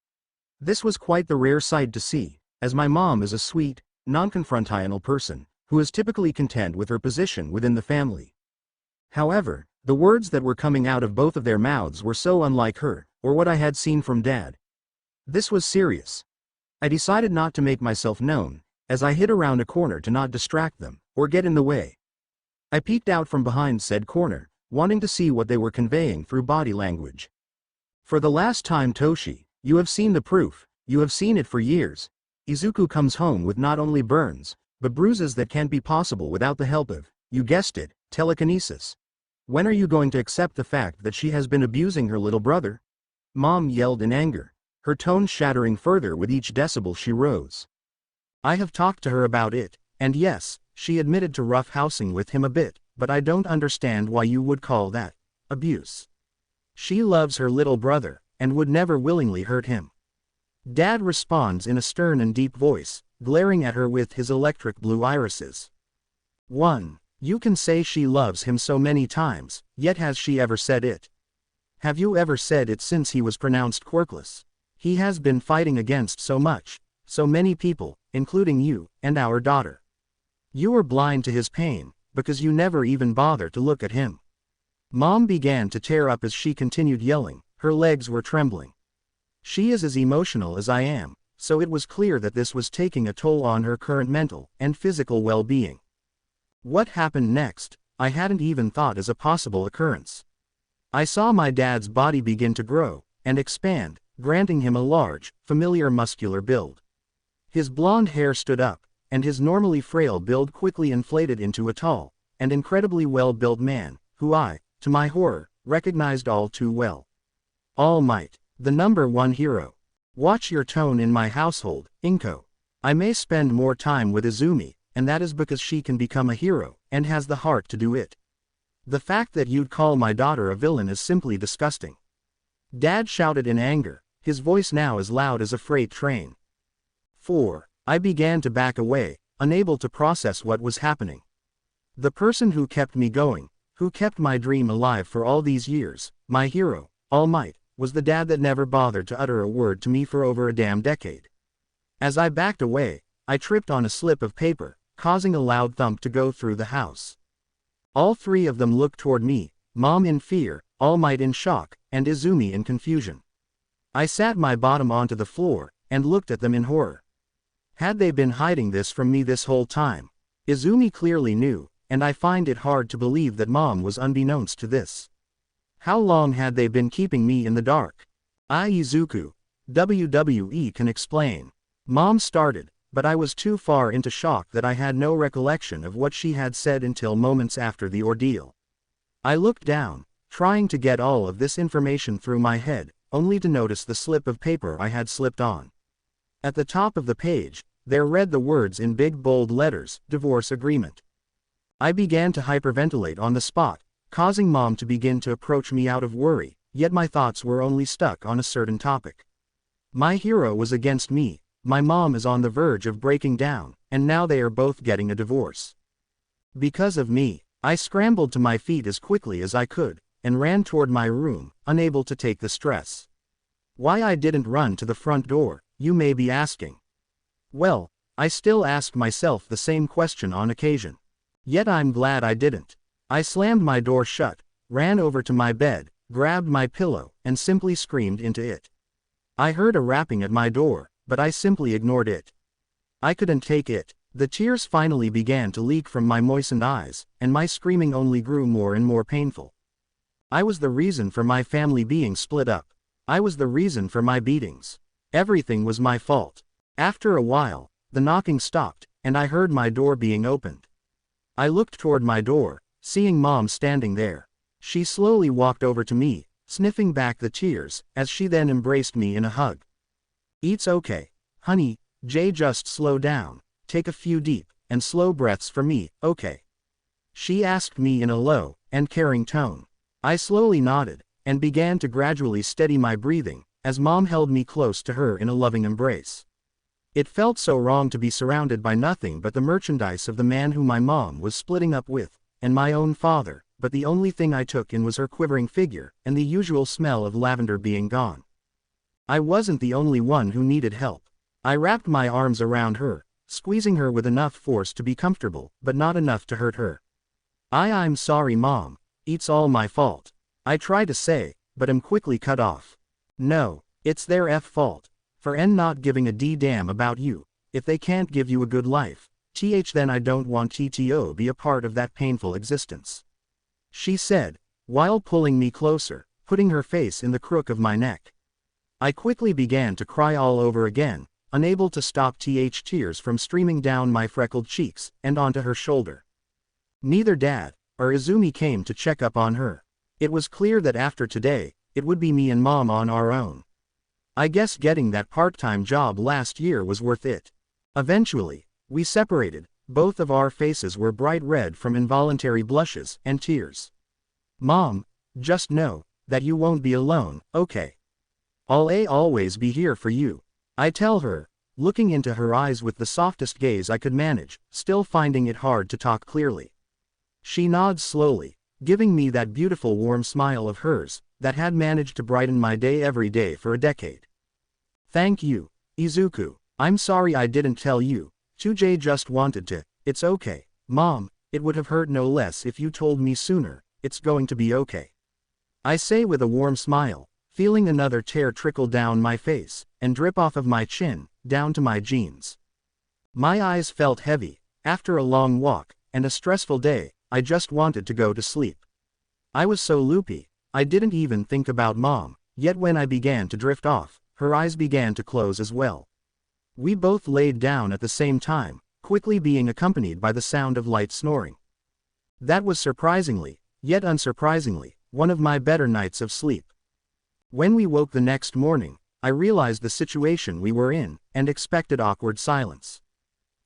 S1: This was quite the rare sight to see, as my mom is a sweet, non-confrontational person, who is typically content with her position within the family. However, the words that were coming out of both of their mouths were so unlike her, or what I had seen from Dad. This was serious. I decided not to make myself known, as I hid around a corner to not distract them, or get in the way. I peeked out from behind said corner, wanting to see what they were conveying through body language. For the last time, Toshi, you have seen the proof, you have seen it for years. Izuku comes home with not only burns, but bruises that can't be possible without the help of, you guessed it, telekinesis. When are you going to accept the fact that she has been abusing her little brother? Mom yelled in anger, her tone shattering further with each decibel she rose. I have talked to her about it, and yes, she admitted to roughhousing with him a bit, but I don't understand why you would call that abuse. She loves her little brother, and would never willingly hurt him. Dad responds in a stern and deep voice, glaring at her with his electric blue irises. 1. You can say she loves him so many times, yet has she ever said it? Have you ever said it since he was pronounced quirkless? He has been fighting against so many people, including you, and our daughter. You are blind to his pain, because you never even bother to look at him. Mom began to tear up as she continued yelling, her legs were trembling. She is as emotional as I am, so it was clear that this was taking a toll on her current mental and physical well-being. What happened next, I hadn't even thought as a possible occurrence. I saw my dad's body begin to grow and expand, granting him a large, familiar muscular build. His blonde hair stood up, and his normally frail build quickly inflated into a tall and incredibly well-built man, who I, to my horror, recognized all too well. All Might, the #1 hero. Watch your tone in my household, Inko. I may spend more time with Izumi, and that is because she can become a hero, and has the heart to do it. The fact that you'd call my daughter a villain is simply disgusting. Dad shouted in anger, his voice now as loud as a freight train. 4. I began to back away, unable to process what was happening. The person who kept me going, who kept my dream alive for all these years, my hero, All Might, was the dad that never bothered to utter a word to me for over a damn decade. As I backed away, I tripped on a slip of paper, causing a loud thump to go through the house. All three of them looked toward me, Mom in fear, All Might in shock, and Izumi in confusion. I sat my bottom onto the floor, and looked at them in horror. Had they been hiding this from me this whole time? Izumi clearly knew, and I find it hard to believe that Mom was unbeknownst to this. How long had they been keeping me in the dark? Izuku. WWE can explain. Mom started, but I was too far into shock that I had no recollection of what she had said until moments after the ordeal. I looked down, trying to get all of this information through my head, only to notice the slip of paper I had slipped on. At the top of the page, there read the words in big bold letters, "Divorce Agreement." I began to hyperventilate on the spot, causing Mom to begin to approach me out of worry, yet my thoughts were only stuck on a certain topic. My hero was against me, my mom is on the verge of breaking down, and now they are both getting a divorce. Because of me, I scrambled to my feet as quickly as I could, and ran toward my room, unable to take the stress. Why I didn't run to the front door, you may be asking. Well, I still ask myself the same question on occasion. Yet I'm glad I didn't. I slammed my door shut, ran over to my bed, grabbed my pillow, and simply screamed into it. I heard a rapping at my door, but I simply ignored it. I couldn't take it. The tears finally began to leak from my moistened eyes, and my screaming only grew more and more painful. I was the reason for my family being split up. I was the reason for my beatings. Everything was my fault. After a while, the knocking stopped, and I heard my door being opened. I looked toward my door, seeing Mom standing there. She slowly walked over to me, sniffing back the tears, as she then embraced me in a hug. "It's okay, honey, just slow down, take a few deep, and slow breaths for me, okay?" She asked me in a low and caring tone. I slowly nodded, and began to gradually steady my breathing, as Mom held me close to her in a loving embrace. It felt so wrong to be surrounded by nothing but the merchandise of the man whom my mom was splitting up with, and my own father, but the only thing I took in was her quivering figure, and the usual smell of lavender being gone. I wasn't the only one who needed help. I wrapped my arms around her, squeezing her with enough force to be comfortable, but not enough to hurt her. I'm sorry Mom, it's all my fault. I try to say, but am quickly cut off. No, it's their fault. For not giving a damn about you. If they can't give you a good life, then I don't want to be a part of that painful existence. She said, while pulling me closer, putting her face in the crook of my neck. I quickly began to cry all over again, unable to stop tears from streaming down my freckled cheeks, and onto her shoulder. Neither Dad or Izumi came to check up on her. It was clear that after today, it would be me and Mom on our own. I guess getting that part-time job last year was worth it. Eventually, we separated, both of our faces were bright red from involuntary blushes and tears. "Mom, just know that you won't be alone, okay? I'll always be here for you," I tell her, looking into her eyes with the softest gaze I could manage, still finding it hard to talk clearly. She nods slowly, giving me that beautiful warm smile of hers, that had managed to brighten my day every day for a decade. "Thank you, Izuku. I'm sorry I didn't tell you. Just wanted to. It's okay, Mom, it would have hurt no less if you told me sooner. It's going to be okay," I say with a warm smile, feeling another tear trickle down my face, and drip off of my chin, down to my jeans. My eyes felt heavy. After a long walk, and a stressful day, I just wanted to go to sleep. I was so loopy, I didn't even think about Mom, yet when I began to drift off, her eyes began to close as well. We both laid down at the same time, quickly being accompanied by the sound of light snoring. That was surprisingly, yet unsurprisingly, one of my better nights of sleep. When we woke the next morning, I realized the situation we were in, and expected awkward silence.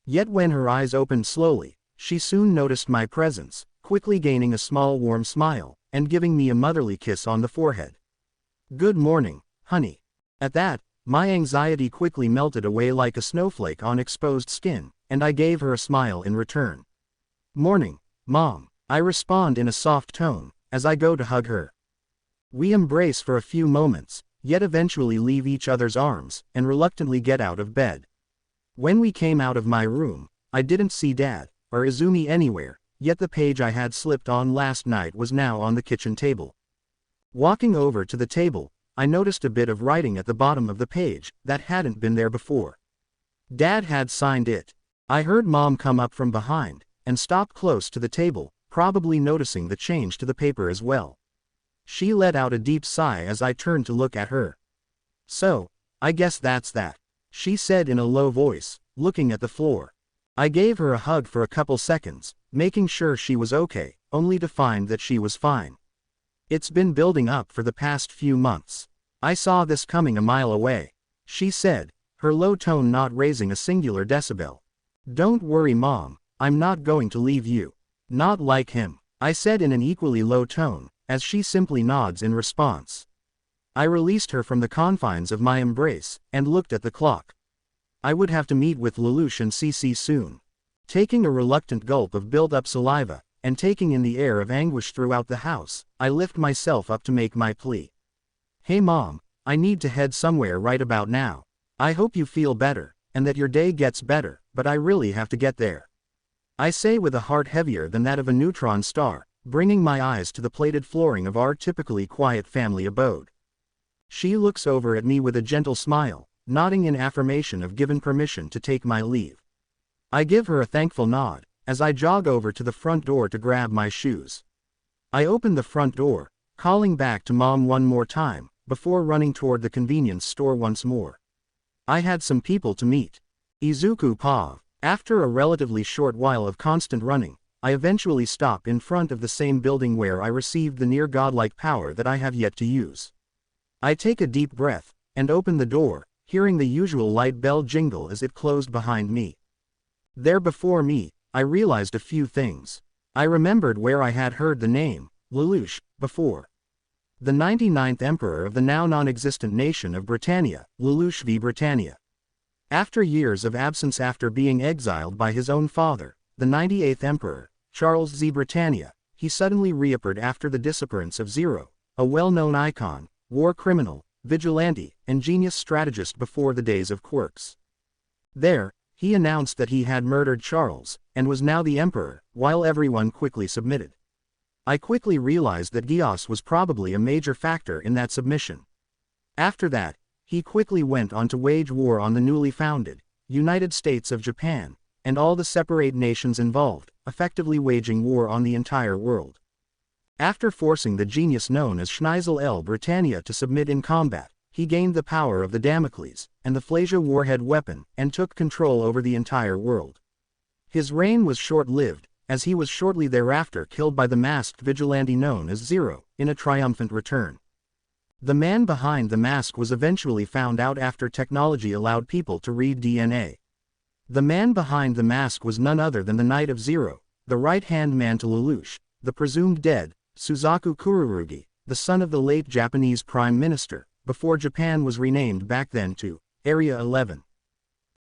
S1: Yet when her eyes opened slowly, she soon noticed my presence, quickly gaining a small warm smile, and giving me a motherly kiss on the forehead. "Good morning, honey." At that, my anxiety quickly melted away like a snowflake on exposed skin, and I gave her a smile in return. "Morning, Mom," I respond in a soft tone, as I go to hug her. We embrace for a few moments, yet eventually leave each other's arms, and reluctantly get out of bed. When we came out of my room, I didn't see Dad or Izumi anywhere, yet the page I had slipped on last night was now on the kitchen table. Walking over to the table, I noticed a bit of writing at the bottom of the page that hadn't been there before. Dad had signed it. I heard Mom come up from behind, and stop close to the table, probably noticing the change to the paper as well. She let out a deep sigh as I turned to look at her. "So, I guess that's that," she said in a low voice, looking at the floor. I gave her a hug for a couple seconds, making sure she was okay, only to find that she was fine. "It's been building up for the past few months. I saw this coming a mile away," she said, her low tone not raising a singular decibel. "Don't worry, Mom, I'm not going to leave you. Not like him," I said in an equally low tone, as she simply nods in response. I released her from the confines of my embrace, and looked at the clock. I would have to meet with Lelouch and Cece soon. Taking a reluctant gulp of built-up saliva, and taking in the air of anguish throughout the house, I lift myself up to make my plea. "Hey Mom, I need to head somewhere right about now. I hope you feel better, and that your day gets better, but I really have to get there," I say with a heart heavier than that of a neutron star, bringing my eyes to the plated flooring of our typically quiet family abode. She looks over at me with a gentle smile, nodding in affirmation of given permission to take my leave. I give her a thankful nod, as I jog over to the front door to grab my shoes. I open the front door, calling back to Mom one more time, before running toward the convenience store once more. I had some people to meet. Izuku Pav. After a relatively short while of constant running, I eventually stop in front of the same building where I received the near godlike power that I have yet to use. I take a deep breath, and open the door, hearing the usual light bell jingle as it closed behind me. There before me, I realized a few things. I remembered where I had heard the name, Lelouch, before. The 99th Emperor of the now non-existent nation of Britannia, Lelouch v Britannia. After years of absence after being exiled by his own father, the 98th Emperor, Charles Z. Britannia, he suddenly reappeared after the disappearance of Zero, a well-known icon, war criminal, vigilante, and genius strategist before the days of quirks. There, he announced that he had murdered Charles, and was now the emperor, while everyone quickly submitted. I quickly realized that Geass was probably a major factor in that submission. After that, he quickly went on to wage war on the newly founded United States of Japan, and all the separate nations involved, effectively waging war on the entire world. After forcing the genius known as Schneisel L. Britannia to submit in combat, he gained the power of the Damocles, and the Flasia warhead weapon, and took control over the entire world. His reign was short-lived, as he was shortly thereafter killed by the masked vigilante known as Zero, in a triumphant return. The man behind the mask was eventually found out after technology allowed people to read DNA. The man behind the mask was none other than the Knight of Zero, the right-hand man to Lelouch, the presumed dead, Suzaku Kururugi, the son of the late Japanese Prime Minister, before Japan was renamed back then to Area 11.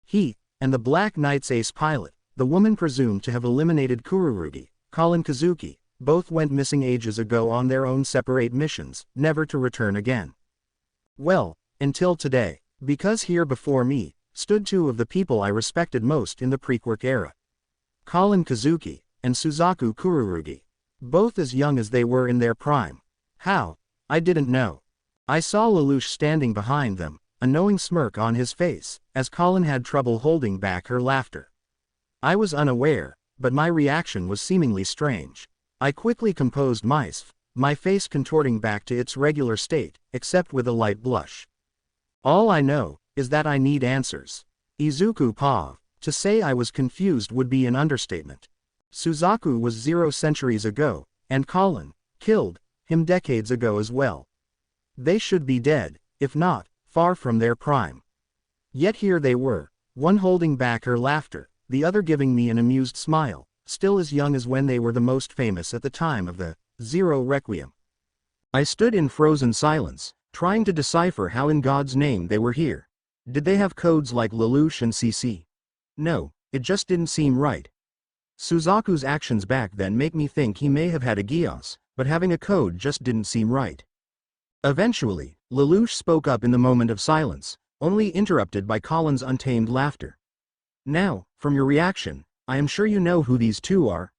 S1: He, and the Black Knight's ace pilot, the woman presumed to have eliminated Kururugi, Colin Kazuki, both went missing ages ago on their own separate missions, never to return again. Well, until today, because here before me, stood two of the people I respected most in the pre-quirk era. Colin Kazuki, and Suzaku Kururugi. Both as young as they were in their prime. How? I didn't know. I saw Lelouch standing behind them, a knowing smirk on his face, as Colin had trouble holding back her laughter. I was unaware, but my reaction was seemingly strange. I quickly composed myself, my face contorting back to its regular state, except with a light blush. All I know is that I need answers. Izuku Pav. To say I was confused would be an understatement. Suzaku was 0 centuries ago, and Colin killed him decades ago as well. They should be dead, if not, far from their prime. Yet here they were, one holding back her laughter, the other giving me an amused smile, still as young as when they were the most famous at the time of the Zero Requiem. I stood in frozen silence, trying to decipher how in God's name they were here. Did they have codes like Lelouch and CC? No, it just didn't seem right. Suzaku's actions back then make me think he may have had a Geass, but having a code just didn't seem right. Eventually, Lelouch spoke up in the moment of silence, only interrupted by Colin's untamed laughter. Now, from your reaction, I am sure you know who these two are.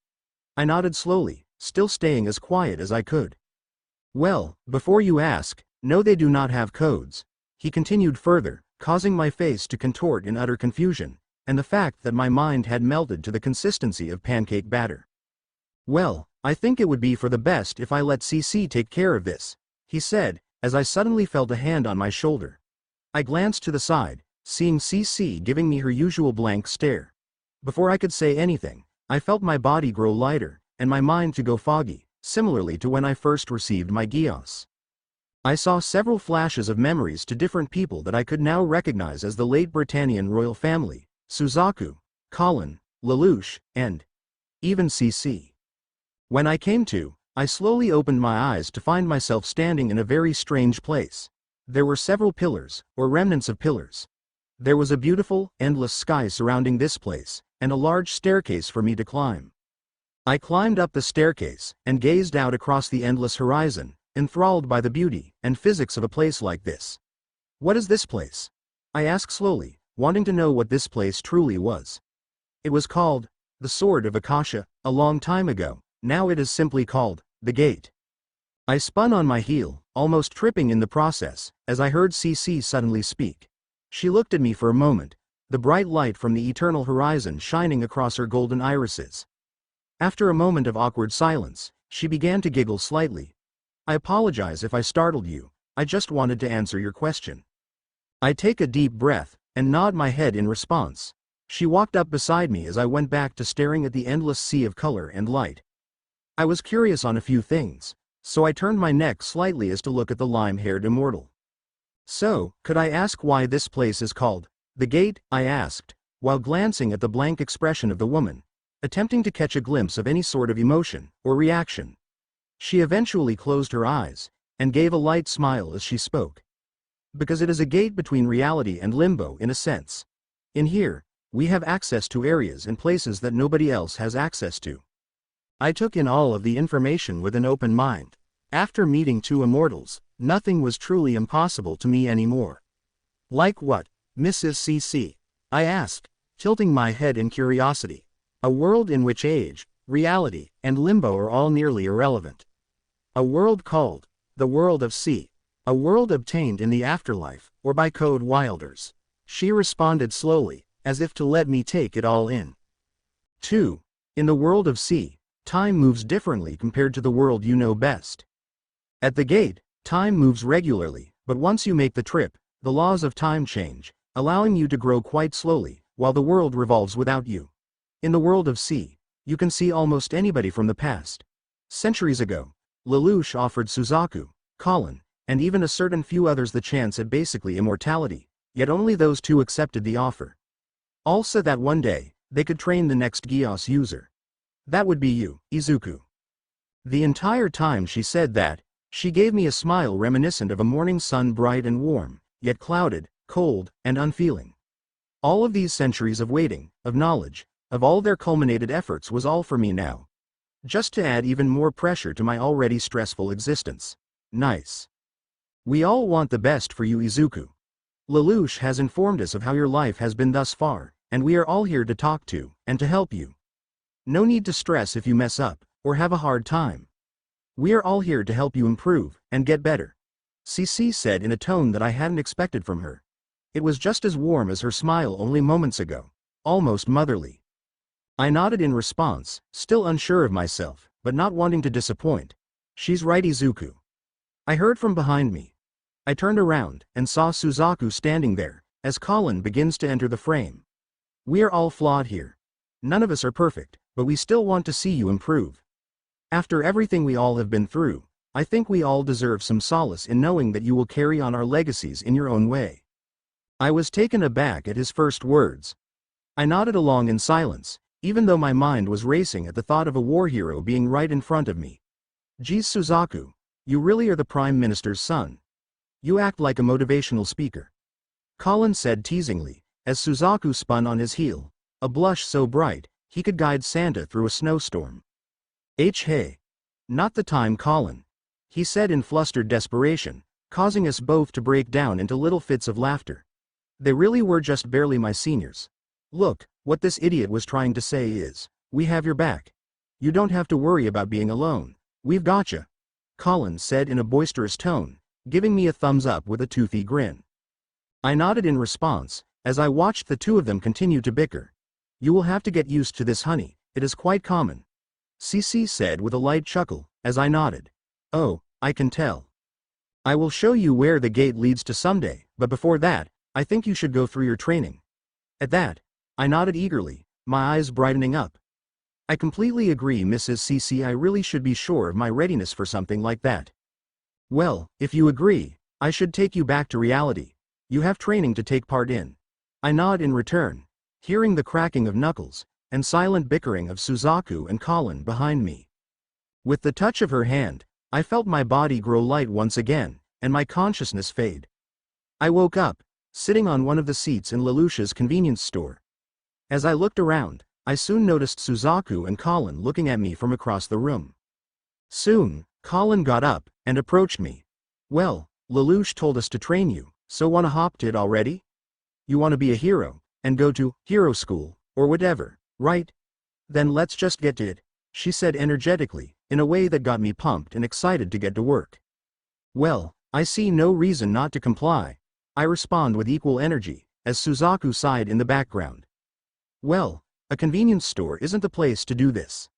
S1: I nodded slowly, still staying as quiet as I could. Well, before you ask, no, they do not have codes. He continued further, causing my face to contort in utter confusion, and the fact that my mind had melted to the consistency of pancake batter. "Well, I think it would be for the best if I let CC take care of this," he said, as I suddenly felt a hand on my shoulder. I glanced to the side, seeing CC giving me her usual blank stare. Before I could say anything, I felt my body grow lighter, and my mind to go foggy, similarly to when I first received my Geass. I saw several flashes of memories to different people that I could now recognize as the late Britannian royal family, Suzaku, Colin, Lelouch, and even CC. When I came to, I slowly opened my eyes to find myself standing in a very strange place. There were several pillars, or remnants of pillars. There was a beautiful, endless sky surrounding this place, and a large staircase for me to climb. I climbed up the staircase, and gazed out across the endless horizon, enthralled by the beauty and physics of a place like this. "What is this place?" I asked slowly, wanting to know what this place truly was. "It was called the Sword of Akasha a long time ago. Now it is simply called the Gate." I spun on my heel, almost tripping in the process, as I heard CC suddenly speak. She looked at me for a moment, the bright light from the eternal horizon shining across her golden irises. After a moment of awkward silence, she began to giggle slightly. "I apologize if I startled you, I just wanted to answer your question." I take a deep breath, and nod my head in response. She walked up beside me as I went back to staring at the endless sea of color and light. I was curious on a few things, so I turned my neck slightly as to look at the lime-haired immortal. "So, could I ask why this place is called the Gate?" I asked, while glancing at the blank expression of the woman, attempting to catch a glimpse of any sort of emotion or reaction. She eventually closed her eyes, and gave a light smile as she spoke. "Because it is a gate between reality and limbo in a sense. In here, we have access to areas and places that nobody else has access to." I took in all of the information with an open mind. After meeting two immortals, nothing was truly impossible to me anymore. "Like what, Mrs. CC?" I asked, tilting my head in curiosity. "A world in which age, reality, and limbo are all nearly irrelevant. A world called the World of C. A world obtained in the afterlife, or by code Wilders." She responded slowly, as if to let me take it all in. 2. In the world of C, time moves differently compared to the world you know best. At the Gate, time moves regularly, but once you make the trip, the laws of time change, allowing you to grow quite slowly, while the world revolves without you. In the world of C, you can see almost anybody from the past. Centuries ago, Lelouch offered Suzaku, Colin, and even a certain few others the chance at basically immortality, yet only those two accepted the offer. All said that one day, they could train the next Geass user. That would be you, Izuku. The entire time she said that, she gave me a smile reminiscent of a morning sun, bright and warm, yet clouded, cold, and unfeeling. All of these centuries of waiting, of knowledge, of all their culminated efforts was all for me now. Just to add even more pressure to my already stressful existence. Nice. "We all want the best for you, Izuku. Lelouch has informed us of how your life has been thus far, and we are all here to talk to, and to help you. No need to stress if you mess up, or have a hard time. We are all here to help you improve, and get better," CC said in a tone that I hadn't expected from her. It was just as warm as her smile only moments ago, almost motherly. I nodded in response, still unsure of myself, but not wanting to disappoint. "She's right, Izuku." I heard from behind me. I turned around, and saw Suzaku standing there, as Colin begins to enter the frame. "We are all flawed here. None of us are perfect, but we still want to see you improve. After everything we all have been through, I think we all deserve some solace in knowing that you will carry on our legacies in your own way." I was taken aback at his first words. I nodded along in silence, even though my mind was racing at the thought of a war hero being right in front of me. "Geez, Suzaku, you really are the Prime Minister's son. You act like a motivational speaker," Colin said teasingly, as Suzaku spun on his heel, a blush so bright, he could guide Santa through a snowstorm. "Hey. Not the time, Colin," he said in flustered desperation, causing us both to break down into little fits of laughter. They really were just barely my seniors. "Look, what this idiot was trying to say is, we have your back. You don't have to worry about being alone. We've gotcha," Colin said in a boisterous tone, giving me a thumbs up with a toothy grin. I nodded in response, as I watched the two of them continue to bicker. You will have to get used to this, honey, it is quite common. CC said with a light chuckle, as I nodded. Oh, I can tell. I will show you where the gate leads to someday, but before that, I think you should go through your training. At that, I nodded eagerly, my eyes brightening up. I completely agree, Mrs. CC. I really should be sure of my readiness for something like that. Well, if you agree, I should take you back to reality. You have training to take part in. I nod in return, hearing the cracking of knuckles, and silent bickering of Suzaku and Colin behind me. With the touch of her hand, I felt my body grow light once again, and my consciousness fade. I woke up, sitting on one of the seats in Lelouch's convenience store. As I looked around, I soon noticed Suzaku and Colin looking at me from across the room. Soon, Colin got up and approached me. Well, Lelouch told us to train you, so wanna hop to it already? You wanna be a hero, and go to hero school, or whatever, right? Then let's just get to it, she said energetically, in a way that got me pumped and excited to get to work. Well, I see no reason not to comply, I respond with equal energy, as Suzaku sighed in the background. Well, a convenience store isn't the place to do this.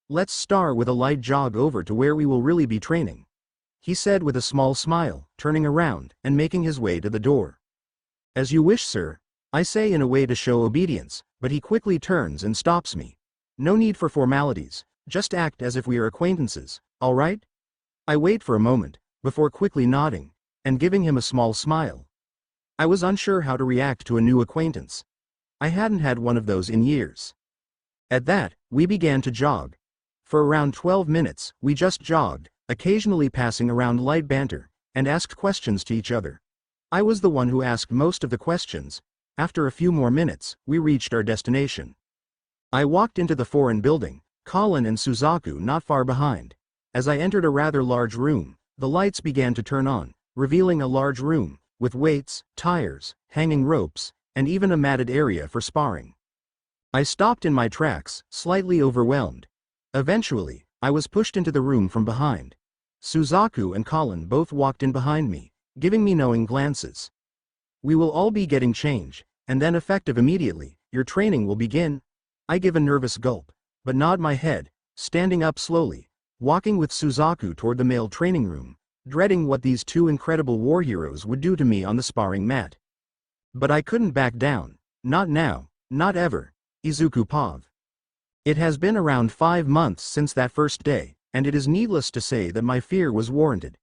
S1: Let's start with a light jog over to where we will really be training, he said with a small smile, turning around and making his way to the door. As you wish, sir, I say in a way to show obedience, but he quickly turns and stops me. No need for formalities, just act as if we are acquaintances, all right? I wait for a moment, before quickly nodding, and giving him a small smile. I was unsure how to react to a new acquaintance. I hadn't had one of those in years. At that, we began to jog. For around 12 minutes, we just jogged, occasionally passing around light banter, and asked questions to each other. I was the one who asked most of the questions. After a few more minutes, we reached our destination. I walked into the foreign building, Colin and Suzaku not far behind. As I entered a rather large room, the lights began to turn on, revealing a large room, with weights, tires, hanging ropes, and even a matted area for sparring. I stopped in my tracks, slightly overwhelmed. Eventually, I was pushed into the room from behind. Suzaku and Colin both walked in behind me, giving me knowing glances. We will all be getting change, and then effective immediately, your training will begin. I give a nervous gulp, but nod my head, standing up slowly, walking with Suzaku toward the male training room, dreading what these two incredible war heroes would do to me on the sparring mat. But I couldn't back down, not now, not ever, Izuku Pav. It has been around 5 months since that first day, and it is needless to say that my fear was warranted.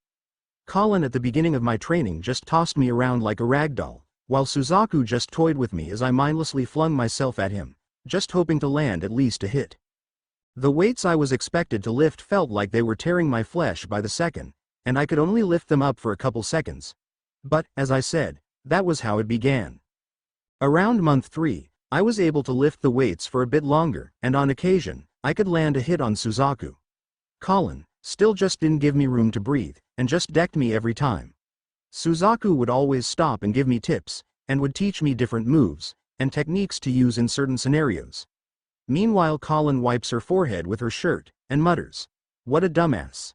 S1: Colin at the beginning of my training just tossed me around like a rag doll, while Suzaku just toyed with me as I mindlessly flung myself at him, just hoping to land at least a hit. The weights I was expected to lift felt like they were tearing my flesh by the second, and I could only lift them up for a couple seconds. But, as I said, that was how it began. Around month 3, I was able to lift the weights for a bit longer, and on occasion, I could land a hit on Suzaku. Colin still just didn't give me room to breathe, and just decked me every time. Suzaku would always stop and give me tips, and would teach me different moves, and techniques to use in certain scenarios. Meanwhile, Colin wipes her forehead with her shirt, and mutters, "What a dumbass."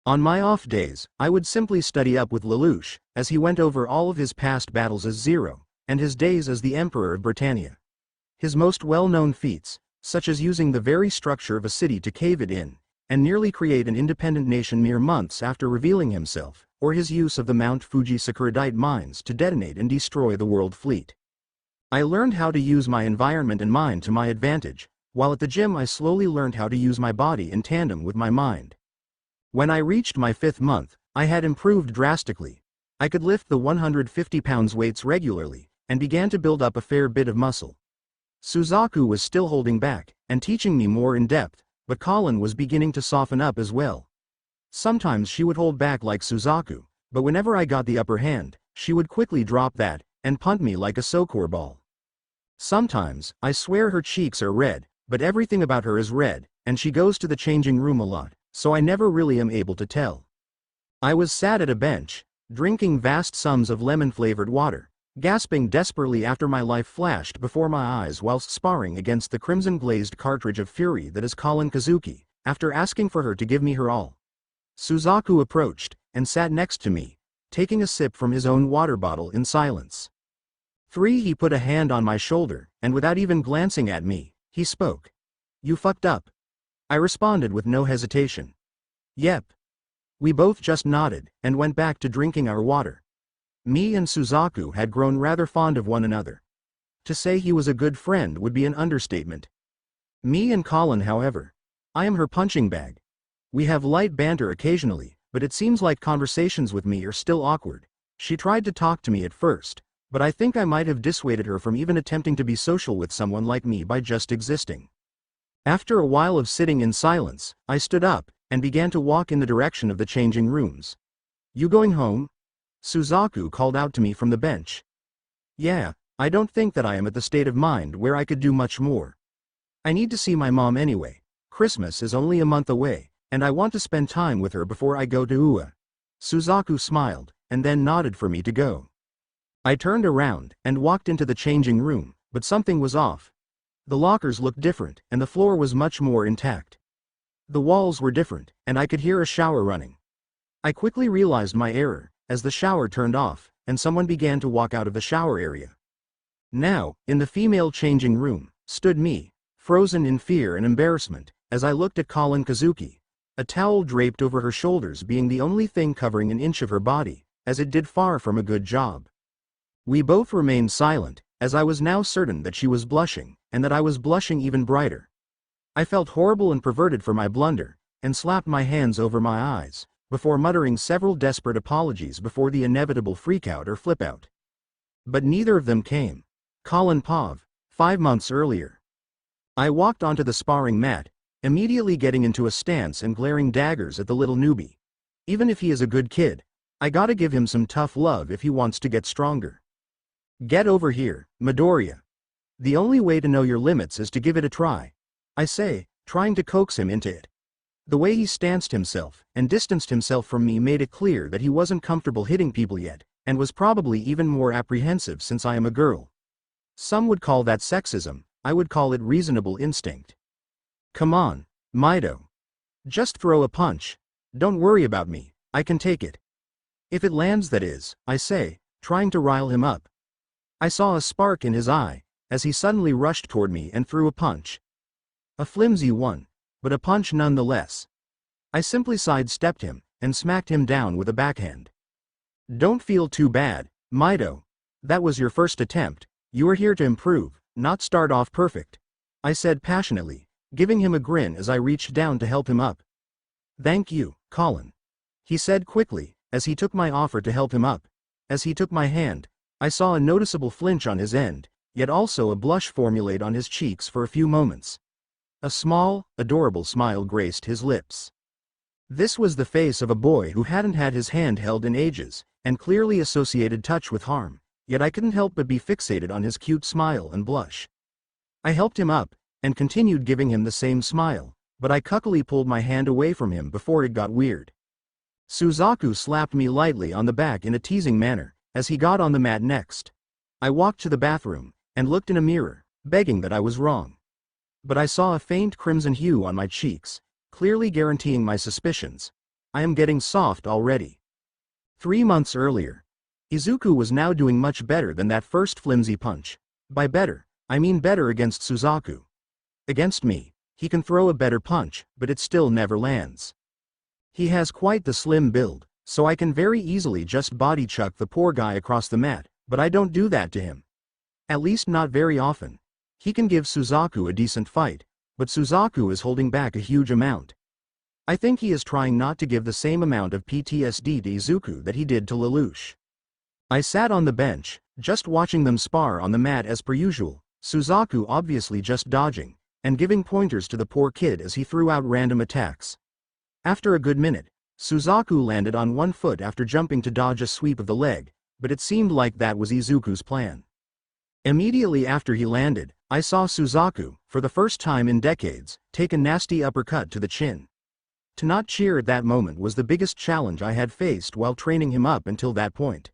S1: On my off days, I would simply study up with Lelouch, as he went over all of his past battles as Zero, and his days as the Emperor of Britannia. His most well-known feats, such as using the very structure of a city to cave it in, and nearly create an independent nation mere months after revealing himself, or his use of the Mount Fuji Sakuradite mines to detonate and destroy the world fleet. I learned how to use my environment and mind to my advantage, while at the gym I slowly learned how to use my body in tandem with my mind. When I reached my 5th month, I had improved drastically. I could lift the 150 pounds weights regularly, and began to build up a fair bit of muscle. Suzaku was still holding back, and teaching me more in depth, but Colin was beginning to soften up as well. Sometimes she would hold back like Suzaku, but whenever I got the upper hand, she would quickly drop that, and punt me like a soccer ball. Sometimes, I swear her cheeks are red, but everything about her is red, and she goes to the changing room a lot, so I never really am able to tell. I was sat at a bench, drinking vast sums of lemon-flavored water, gasping desperately after my life flashed before my eyes whilst sparring against the crimson-glazed cartridge of fury that is Colin Kazuki, after asking for her to give me her all. Suzaku approached, and sat next to me, taking a sip from his own water bottle in silence. 3. He put a hand on my shoulder, and without even glancing at me, he spoke. You fucked up. I responded with no hesitation. Yep. We both just nodded, and went back to drinking our water. Me and Suzaku had grown rather fond of one another. To say he was a good friend would be an understatement. Me and Colin, however. I am her punching bag. We have light banter occasionally, but it seems like conversations with me are still awkward. She tried to talk to me at first, but I think I might have dissuaded her from even attempting to be social with someone like me by just existing. After a while of sitting in silence, I stood up, and began to walk in the direction of the changing rooms. You going home? Suzaku called out to me from the bench. Yeah, I don't think that I am at the state of mind where I could do much more. I need to see my mom anyway. Christmas is only a month away, and I want to spend time with her before I go to UA. Suzaku smiled, and then nodded for me to go. I turned around, and walked into the changing room, but something was off. The lockers looked different, and the floor was much more intact. The walls were different, and I could hear a shower running. I quickly realized my error, as the shower turned off, and someone began to walk out of the shower area. Now, in the female changing room, stood me, frozen in fear and embarrassment, as I looked at Colin Kazuki, a towel draped over her shoulders being the only thing covering an inch of her body, as it did far from a good job. We both remained silent, as I was now certain that she was blushing, and that I was blushing even brighter. I felt horrible and perverted for my blunder, and slapped my hands over my eyes, before muttering several desperate apologies before the inevitable freakout or flipout. But neither of them came. Colin Pav, 5 months earlier. I walked onto the sparring mat, immediately getting into a stance and glaring daggers at the little newbie. Even if he is a good kid, I gotta give him some tough love if he wants to get stronger. Get over here, Midoriya. The only way to know your limits is to give it a try. I say, trying to coax him into it. The way he stanced himself, and distanced himself from me made it clear that he wasn't comfortable hitting people yet, and was probably even more apprehensive since I am a girl. Some would call that sexism, I would call it reasonable instinct. Come on, Mido. Just throw a punch. Don't worry about me, I can take it. If it lands, that is, I say, trying to rile him up. I saw a spark in his eye, as he suddenly rushed toward me and threw a punch. A flimsy one, but a punch nonetheless. I simply sidestepped him, and smacked him down with a backhand. Don't feel too bad, Mido. That was your first attempt. You are here to improve, not start off perfect, I said passionately, giving him a grin as I reached down to help him up. Thank you, Colin, he said quickly, as he took my offer to help him up. As he took my hand, I saw a noticeable flinch on his end, yet also a blush formulate on his cheeks for a few moments. A small, adorable smile graced his lips. This was the face of a boy who hadn't had his hand held in ages, and clearly associated touch with harm, yet I couldn't help but be fixated on his cute smile and blush. I helped him up, and continued giving him the same smile, but I cuckily pulled my hand away from him before it got weird. Suzaku slapped me lightly on the back in a teasing manner, as he got on the mat next. I walked to the bathroom, and looked in a mirror, begging that I was wrong. But I saw a faint crimson hue on my cheeks, clearly guaranteeing my suspicions. I am getting soft already. 3 months earlier, Izuku was now doing much better than that first flimsy punch. By better, I mean better against Suzaku. Against me, he can throw a better punch, but it still never lands. He has quite the slim build, so I can very easily just body chuck the poor guy across the mat, but I don't do that to him. At least not very often. He can give Suzaku a decent fight, but Suzaku is holding back a huge amount. I think he is trying not to give the same amount of PTSD to Izuku that he did to Lelouch. I sat on the bench, just watching them spar on the mat as per usual, Suzaku obviously just dodging, and giving pointers to the poor kid as he threw out random attacks. After a good minute, Suzaku landed on one foot after jumping to dodge a sweep of the leg, but it seemed like that was Izuku's plan. Immediately after he landed, I saw Suzaku, for the first time in decades, take a nasty uppercut to the chin. To not cheer at that moment was the biggest challenge I had faced while training him up until that point.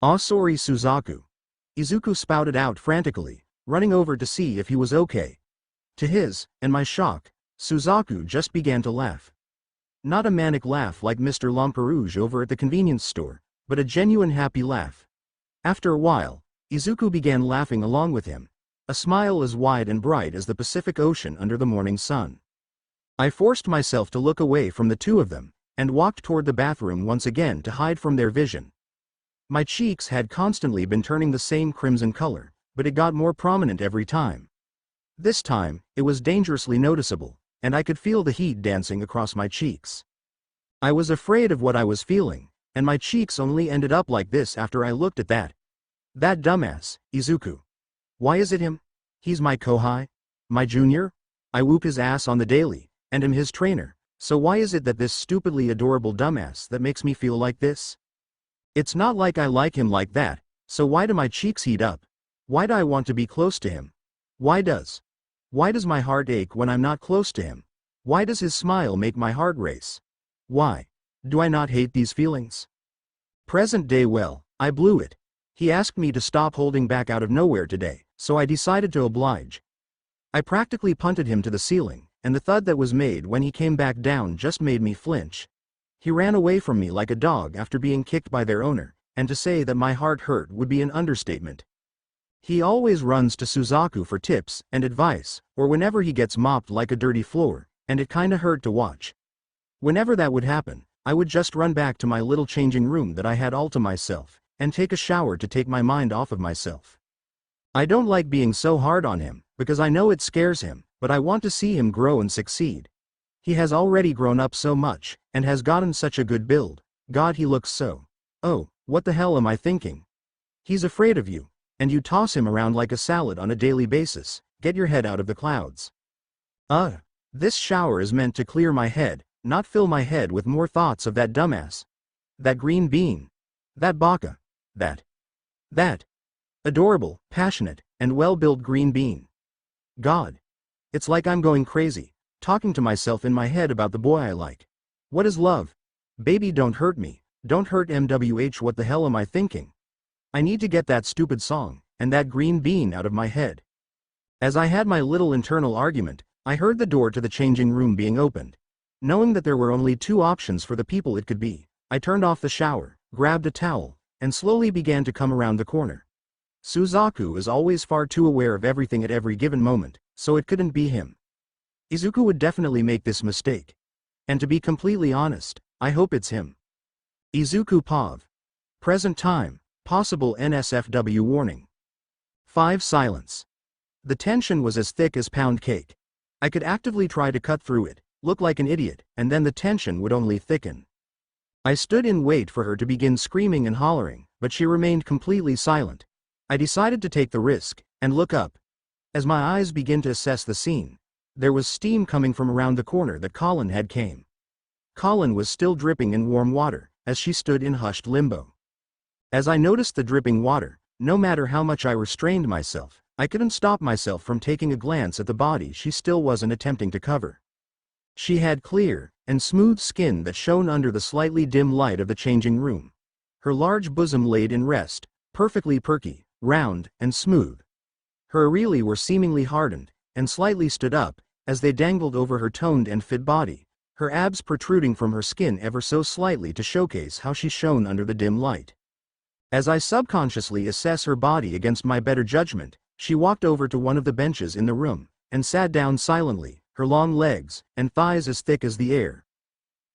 S1: "Aw, sorry, Suzaku," Izuku spouted out frantically, running over to see if he was okay. To his, and my shock, Suzaku just began to laugh. Not a manic laugh like Mr. Lamperouge over at the convenience store, but a genuine happy laugh. After a while, Izuku began laughing along with him, a smile as wide and bright as the Pacific Ocean under the morning sun. I forced myself to look away from the two of them, and walked toward the bathroom once again to hide from their vision. My cheeks had constantly been turning the same crimson color, but it got more prominent every time. This time, it was dangerously noticeable, and I could feel the heat dancing across my cheeks. I was afraid of what I was feeling, and my cheeks only ended up like this after I looked at that dumbass, Izuku. Why is it him? He's my kohai? My junior? I whoop his ass on the daily, and am his trainer, so why is it that this stupidly adorable dumbass that makes me feel like this? It's not like I like him like that, so why do my cheeks heat up? Why do I want to be close to him? Why does my heart ache when I'm not close to him? Why does his smile make my heart race? Why do I not hate these feelings? Present day, well, I blew it. He asked me to stop holding back out of nowhere today, so I decided to oblige. I practically punted him to the ceiling, and the thud that was made when he came back down just made me flinch. He ran away from me like a dog after being kicked by their owner, and to say that my heart hurt would be an understatement. He always runs to Suzaku for tips and advice, or whenever he gets mopped like a dirty floor, and it kinda hurt to watch. Whenever that would happen, I would just run back to my little changing room that I had all to myself, and take a shower to take my mind off of myself. I don't like being so hard on him, because I know it scares him, but I want to see him grow and succeed. He has already grown up so much, and has gotten such a good build. God, he looks so. Oh, what the hell am I thinking? He's afraid of you, and you toss him around like a salad on a daily basis. Get your head out of the clouds. This shower is meant to clear my head, not fill my head with more thoughts of that dumbass. That green bean. That baka. That adorable, passionate, and well-built green bean. God. It's like I'm going crazy, talking to myself in my head about the boy I like. What is love? Baby, don't hurt me. Don't hurt MWH. What the hell am I thinking? I need to get that stupid song, and that green bean out of my head. As I had my little internal argument, I heard the door to the changing room being opened. Knowing that there were only two options for the people it could be, I turned off the shower, grabbed a towel, and slowly began to come around the corner. Suzaku is always far too aware of everything at every given moment, so it couldn't be him. Izuku would definitely make this mistake. And to be completely honest, I hope it's him. Izuku Pav. Present time, possible NSFW warning. 5 Silence. The tension was as thick as pound cake. I could actively try to cut through it, look like an idiot, and then the tension would only thicken. I stood in wait for her to begin screaming and hollering, but she remained completely silent. I decided to take the risk, and look up. As my eyes began to assess the scene, there was steam coming from around the corner that Colin had came. Colin was still dripping in warm water, as she stood in hushed limbo. As I noticed the dripping water, no matter how much I restrained myself, I couldn't stop myself from taking a glance at the body she still wasn't attempting to cover. She had clear and smooth skin that shone under the slightly dim light of the changing room. Her large bosom laid in rest, perfectly perky, round, and smooth. Her areola were seemingly hardened, and slightly stood up, as they dangled over her toned and fit body, her abs protruding from her skin ever so slightly to showcase how she shone under the dim light. As I subconsciously assess her body against my better judgment, she walked over to one of the benches in the room, and sat down silently, her long legs and thighs as thick as the air.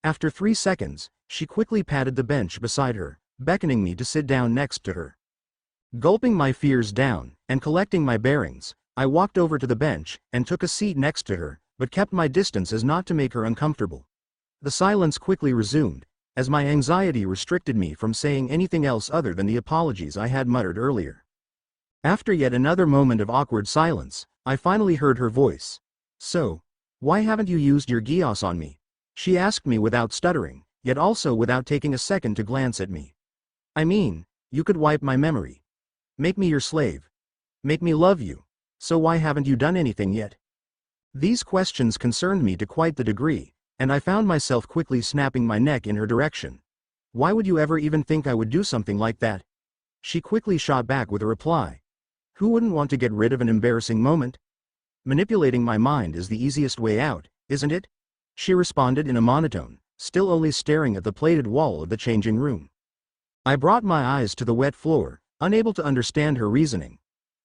S1: After 3 seconds, she quickly patted the bench beside her, beckoning me to sit down next to her. Gulping my fears down, and collecting my bearings, I walked over to the bench, and took a seat next to her, but kept my distance as not to make her uncomfortable. The silence quickly resumed, as my anxiety restricted me from saying anything else other than the apologies I had muttered earlier. After yet another moment of awkward silence, I finally heard her voice. So, why haven't you used your Geass on me? She asked me without stuttering, yet also without taking a second to glance at me. I mean, you could wipe my memory. Make me your slave. Make me love you. So why haven't you done anything yet? These questions concerned me to quite the degree, and I found myself quickly snapping my neck in her direction. Why would you ever even think I would do something like that? She quickly shot back with a reply. Who wouldn't want to get rid of an embarrassing moment? Manipulating my mind is the easiest way out, isn't it? She responded in a monotone, still only staring at the plated wall of the changing room. I brought my eyes to the wet floor, unable to understand her reasoning.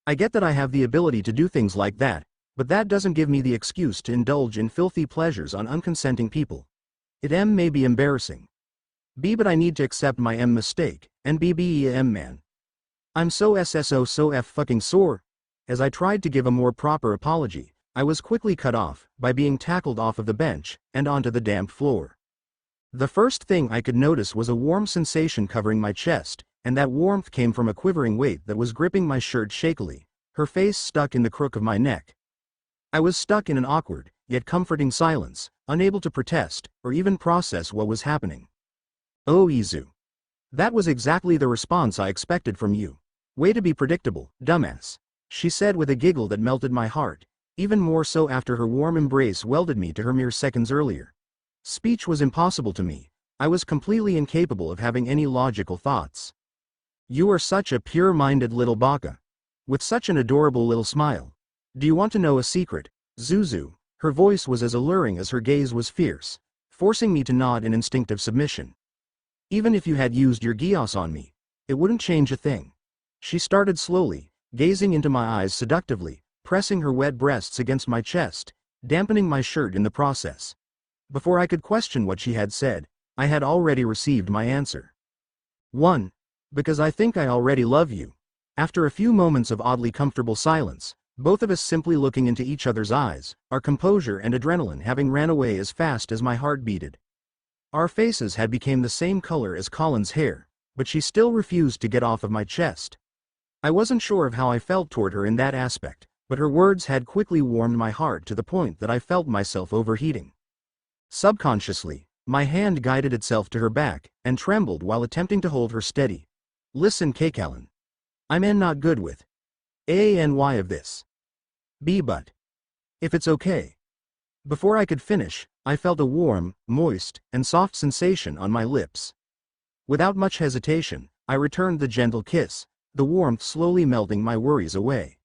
S1: I get that I have the ability to do things like that, but that doesn't give me the excuse to indulge in filthy pleasures on unconsenting people. It may be embarrassing. But I need to accept my mistake, and man. I'm so fucking sore. As I tried to give a more proper apology, I was quickly cut off by being tackled off of the bench and onto the damp floor. The first thing I could notice was a warm sensation covering my chest, and that warmth came from a quivering weight that was gripping my shirt shakily, her face stuck in the crook of my neck. I was stuck in an awkward, yet comforting silence, unable to protest, or even process what was happening. "Oh Izu. That was exactly the response I expected from you. Way to be predictable, dumbass," she said with a giggle that melted my heart, even more so after her warm embrace welded me to her mere seconds earlier. Speech was impossible to me. I was completely incapable of having any logical thoughts. "You are such a pure-minded little baka. With such an adorable little smile. Do you want to know a secret, Zuzu?" Her voice was as alluring as her gaze was fierce, forcing me to nod in instinctive submission. "Even if you had used your Geass on me, it wouldn't change a thing." She started slowly, gazing into my eyes seductively, pressing her wet breasts against my chest, dampening my shirt in the process. Before I could question what she had said, I had already received my answer. 1. Because I think I already love you. After a few moments of oddly comfortable silence, both of us simply looking into each other's eyes, our composure and adrenaline having ran away as fast as my heart beated. Our faces had become the same color as Colin's hair, but she still refused to get off of my chest. I wasn't sure of how I felt toward her in that aspect, but her words had quickly warmed my heart to the point that I felt myself overheating. Subconsciously, my hand guided itself to her back, and trembled while attempting to hold her steady. "Listen, Kakalin. I'm not good with ANY of this. But if it's okay." Before I could finish, I felt a warm, moist, and soft sensation on my lips. Without much hesitation, I returned the gentle kiss, the warmth slowly melting my worries away.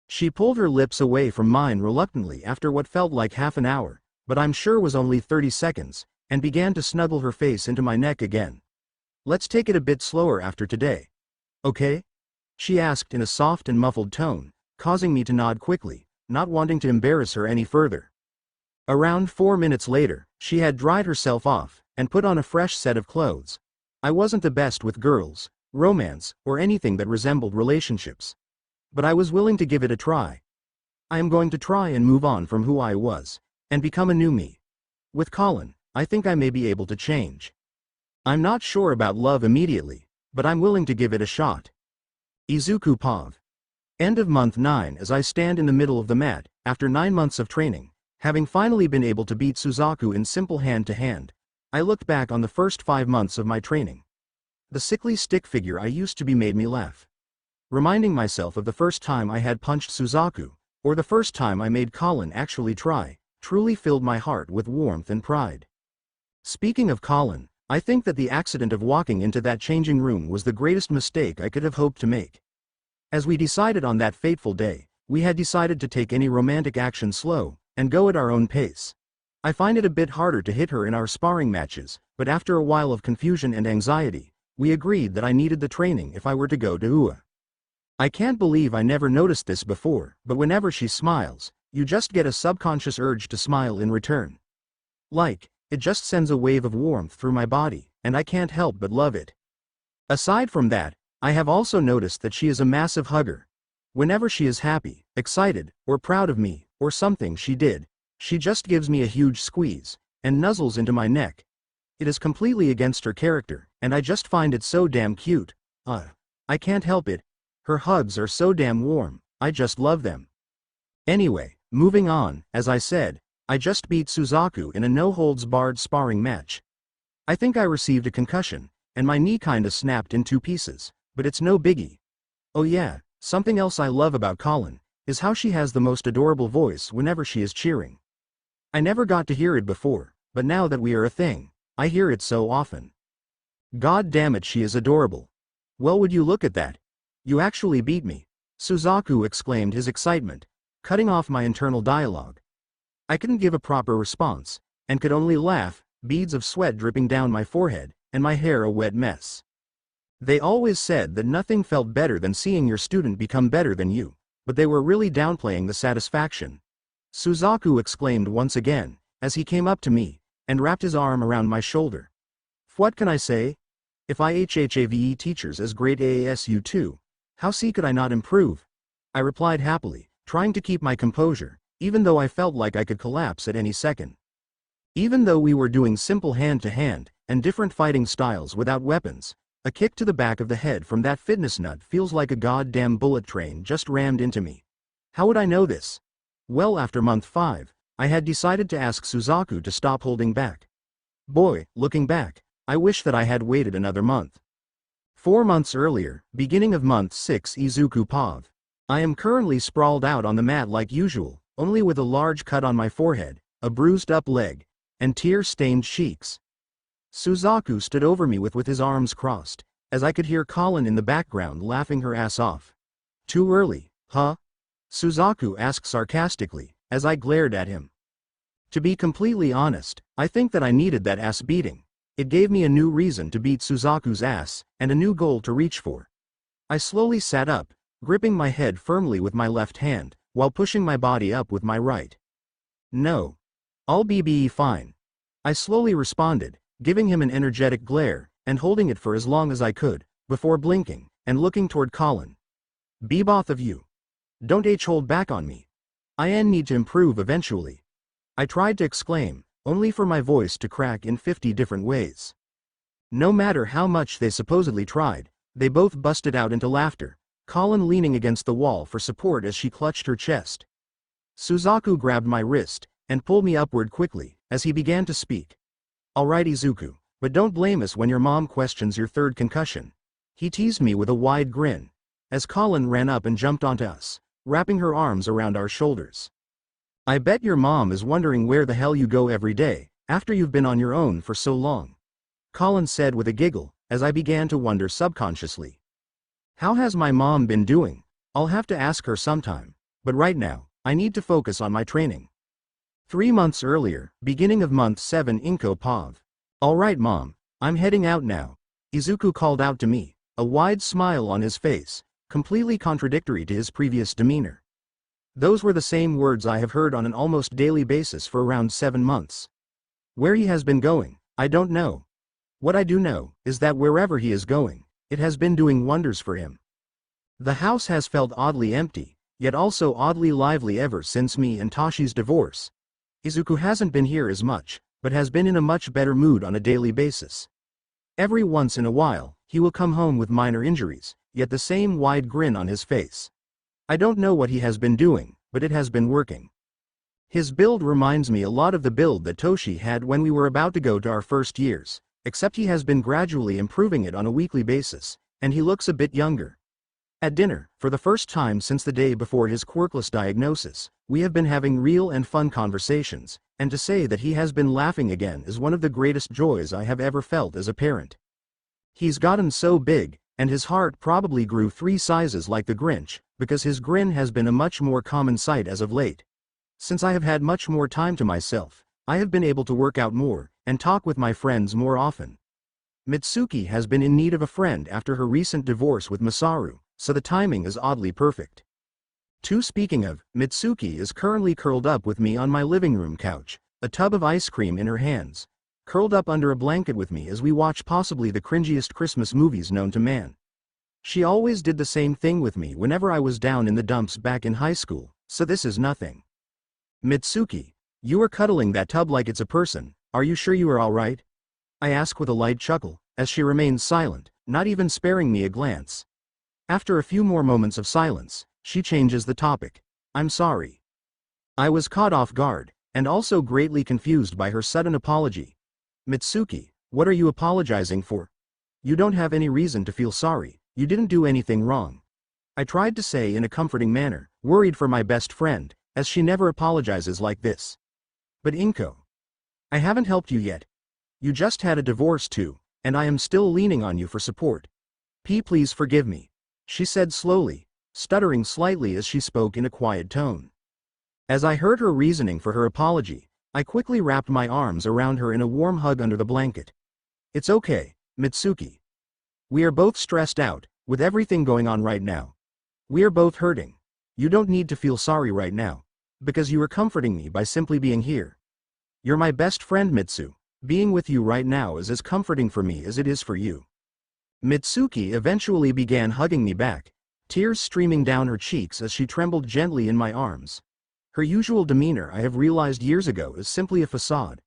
S1: She pulled her lips away from mine reluctantly after what felt like half an hour, but I'm sure was only 30 seconds, and began to snuggle her face into my neck again. "Let's take it a bit slower after today. Okay?" she asked in a soft and muffled tone, causing me to nod quickly, not wanting to embarrass her any further. Around 4 minutes later, she had dried herself off, and put on a fresh set of clothes. I wasn't the best with girls, romance, or anything that resembled relationships. But I was willing to give it a try. I am going to try and move on from who I was, and become a new me. With Colin, I think I may be able to change. I'm not sure about love immediately, but I'm willing to give it a shot. Izuku Pav. End of month 9. As I stand in the middle of the mat, after 9 months of training, having finally been able to beat Suzaku in simple hand-to-hand, I looked back on the first 5 months of my training. The sickly stick figure I used to be made me laugh. Reminding myself of the first time I had punched Suzaku, or the first time I made Colin actually try, truly filled my heart with warmth and pride. Speaking of Colin, I think that the accident of walking into that changing room was the greatest mistake I could have hoped to make. As we decided on that fateful day, we had decided to take any romantic action slow, and go at our own pace. I find it a bit harder to hit her in our sparring matches, but after a while of confusion and anxiety, we agreed that I needed the training if I were to go to UA. I can't believe I never noticed this before, but whenever she smiles, you just get a subconscious urge to smile in return. It just sends a wave of warmth through my body, and I can't help but love it. Aside from that, I have also noticed that she is a massive hugger. Whenever she is happy, excited, or proud of me, or something she did, she just gives me a huge squeeze, and nuzzles into my neck. It is completely against her character, and I just find it so damn cute. I can't help it. Her hugs are so damn warm, I just love them. Anyway, moving on, as I said, I just beat Suzaku in a no-holds-barred sparring match. I think I received a concussion, and my knee kinda snapped in 2 pieces, but it's no biggie. Oh yeah, something else I love about Colin is how she has the most adorable voice whenever she is cheering. I never got to hear it before, but now that we are a thing, I hear it so often. God damn it, she is adorable. Well, would you look at that? You actually beat me, Suzaku exclaimed his excitement, cutting off my internal dialogue. I couldn't give a proper response, and could only laugh, beads of sweat dripping down my forehead, and my hair a wet mess. They always said that nothing felt better than seeing your student become better than you, but they were really downplaying the satisfaction. Suzaku exclaimed once again, as he came up to me, and wrapped his arm around my shoulder. What can I say? If IHHAVE teachers as great as you too, how could I not improve? I replied happily, trying to keep my composure, even though I felt like I could collapse at any second. Even though we were doing simple hand-to-hand, and different fighting styles without weapons, a kick to the back of the head from that fitness nut feels like a goddamn bullet train just rammed into me. How would I know this? Well, after month 5, I had decided to ask Suzaku to stop holding back. Boy, looking back, I wish that I had waited another month. 4 months earlier, beginning of month 6 Izuku Pav. I am currently sprawled out on the mat like usual, only with a large cut on my forehead, a bruised up leg, and tear-stained cheeks. Suzaku stood over me with his arms crossed, as I could hear Colin in the background laughing her ass off. Too early, huh? Suzaku asked sarcastically, as I glared at him. To be completely honest, I think that I needed that ass beating. It gave me a new reason to beat Suzaku's ass, and a new goal to reach for. I slowly sat up, gripping my head firmly with my left hand, while pushing my body up with my right. No. I'll be fine. I slowly responded, giving him an energetic glare, and holding it for as long as I could, before blinking, and looking toward Colin. Be both of you. Don't hold back on me. I need to improve eventually. I tried to exclaim, only for my voice to crack in 50 different ways. No matter how much they supposedly tried, they both busted out into laughter, Colin leaning against the wall for support as she clutched her chest. Suzaku grabbed my wrist, and pulled me upward quickly, as he began to speak. Alright Izuku, but don't blame us when your mom questions your third concussion. He teased me with a wide grin, as Colin ran up and jumped onto us, wrapping her arms around our shoulders. I bet your mom is wondering where the hell you go every day, after you've been on your own for so long. Colin said with a giggle, as I began to wonder subconsciously. How has my mom been doing? I'll have to ask her sometime, but right now, I need to focus on my training. 3 months earlier, beginning of month 7 Inko Pav. Alright mom, I'm heading out now. Izuku called out to me, a wide smile on his face, completely contradictory to his previous demeanor. Those were the same words I have heard on an almost daily basis for around 7 months. Where he has been going, I don't know. What I do know, is that wherever he is going, it has been doing wonders for him. The house has felt oddly empty, yet also oddly lively ever since me and Tashi's divorce. Izuku hasn't been here as much, but has been in a much better mood on a daily basis. Every once in a while, he will come home with minor injuries, yet the same wide grin on his face. I don't know what he has been doing, but it has been working. His build reminds me a lot of the build that Toshi had when we were about to go to our first years, except he has been gradually improving it on a weekly basis, and he looks a bit younger. At dinner, for the first time since the day before his quirkless diagnosis, we have been having real and fun conversations, and to say that he has been laughing again is one of the greatest joys I have ever felt as a parent. He's gotten so big, and his heart probably grew 3 sizes like the Grinch, because his grin has been a much more common sight as of late. Since I have had much more time to myself, I have been able to work out more, and talk with my friends more often. Mitsuki has been in need of a friend after her recent divorce with Masaru, so the timing is oddly perfect. Speaking of, Mitsuki is currently curled up with me on my living room couch, a tub of ice cream in her hands, curled up under a blanket with me as we watch possibly the cringiest Christmas movies known to man. She always did the same thing with me whenever I was down in the dumps back in high school, so this is nothing. Mitsuki, you are cuddling that tub like it's a person, are you sure you are alright? I ask with a light chuckle, as she remains silent, not even sparing me a glance. After a few more moments of silence, she changes the topic. I'm sorry. I was caught off guard, and also greatly confused by her sudden apology. Mitsuki, what are you apologizing for? You don't have any reason to feel sorry, you didn't do anything wrong. I tried to say in a comforting manner, worried for my best friend, as she never apologizes like this. But Inko, I haven't helped you yet. You just had a divorce too, and I am still leaning on you for support. Please forgive me, she said slowly, stuttering slightly as she spoke in a quiet tone. As I heard her reasoning for her apology, I quickly wrapped my arms around her in a warm hug under the blanket. It's okay, Mitsuki. We are both stressed out, with everything going on right now. We are both hurting. You don't need to feel sorry right now, because you are comforting me by simply being here. You're my best friend, Mitsu. Being with you right now is as comforting for me as it is for you. Mitsuki eventually began hugging me back, tears streaming down her cheeks as she trembled gently in my arms. Her usual demeanor, I have realized years ago, is simply a facade.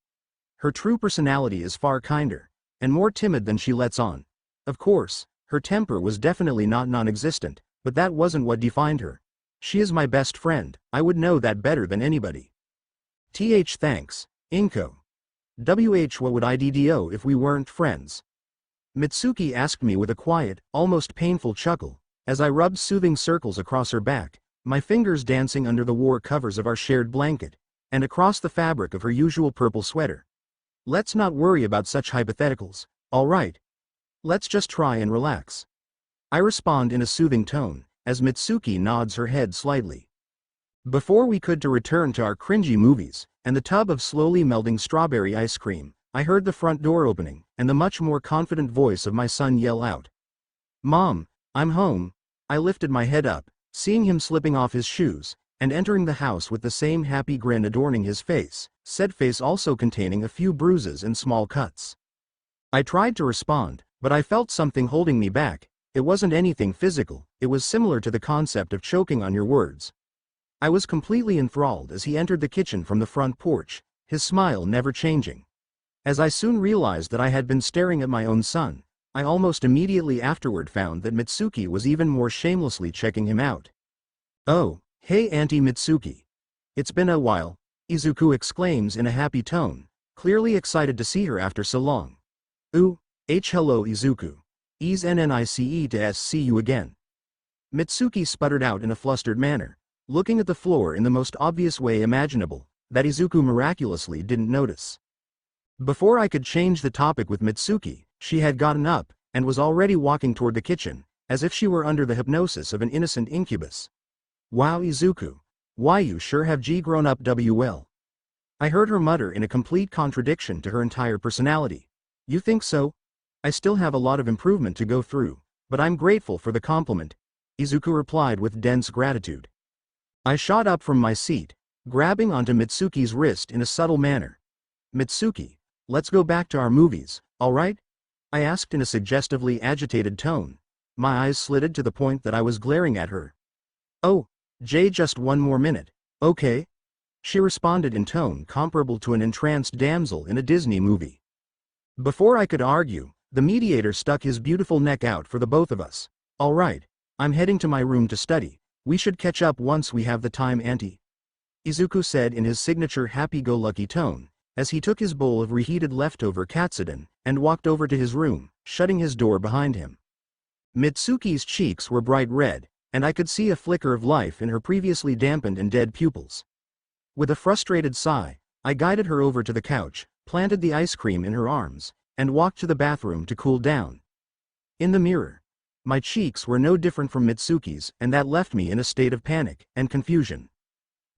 S1: Her true personality is far kinder and more timid than she lets on. Of course, her temper was definitely not non-existent, but that wasn't what defined her. She is my best friend. I would know that better than anybody. Thanks, Inko. What would I do if we weren't friends? Mitsuki asked me with a quiet, almost painful chuckle, as I rubbed soothing circles across her back, my fingers dancing under the war covers of our shared blanket, and across the fabric of her usual purple sweater. Let's not worry about such hypotheticals, alright? Let's just try and relax. I respond in a soothing tone, as Mitsuki nods her head slightly. Before we could return to our cringy movies, and the tub of slowly melting strawberry ice cream, I heard the front door opening, and the much more confident voice of my son yell out, "Mom, I'm home." I lifted my head up, seeing him slipping off his shoes, and entering the house with the same happy grin adorning his face, said face also containing a few bruises and small cuts. I tried to respond, but I felt something holding me back. It wasn't anything physical, it was similar to the concept of choking on your words. I was completely enthralled as he entered the kitchen from the front porch, his smile never changing. As I soon realized that I had been staring at my own son, I almost immediately afterward found that Mitsuki was even more shamelessly checking him out. "Oh, hey Auntie Mitsuki. It's been a while," Izuku exclaims in a happy tone, clearly excited to see her after so long. Hello Izuku. Ease nice to see you again." Mitsuki sputtered out in a flustered manner, looking at the floor in the most obvious way imaginable, that Izuku miraculously didn't notice. Before I could change the topic with Mitsuki, she had gotten up, and was already walking toward the kitchen, as if she were under the hypnosis of an innocent incubus. "Wow Izuku. Why you sure have grown up well." I heard her mutter in a complete contradiction to her entire personality. "You think so? I still have a lot of improvement to go through, but I'm grateful for the compliment," Izuku replied with dense gratitude. I shot up from my seat, grabbing onto Mitsuki's wrist in a subtle manner. "Mitsuki, let's go back to our movies, alright?" I asked in a suggestively agitated tone. My eyes slitted to the point that I was glaring at her. "Oh, just one more minute, okay?" She responded in tone comparable to an entranced damsel in a Disney movie. Before I could argue, the mediator stuck his beautiful neck out for the both of us. "Alright, I'm heading to my room to study. We should catch up once we have the time, Auntie," Izuku said in his signature happy-go-lucky tone, as he took his bowl of reheated leftover katsudon, and walked over to his room, shutting his door behind him. Mitsuki's cheeks were bright red, and I could see a flicker of life in her previously dampened and dead pupils. With a frustrated sigh, I guided her over to the couch, planted the ice cream in her arms, and walked to the bathroom to cool down. In the mirror, my cheeks were no different from Mitsuki's, and that left me in a state of panic and confusion.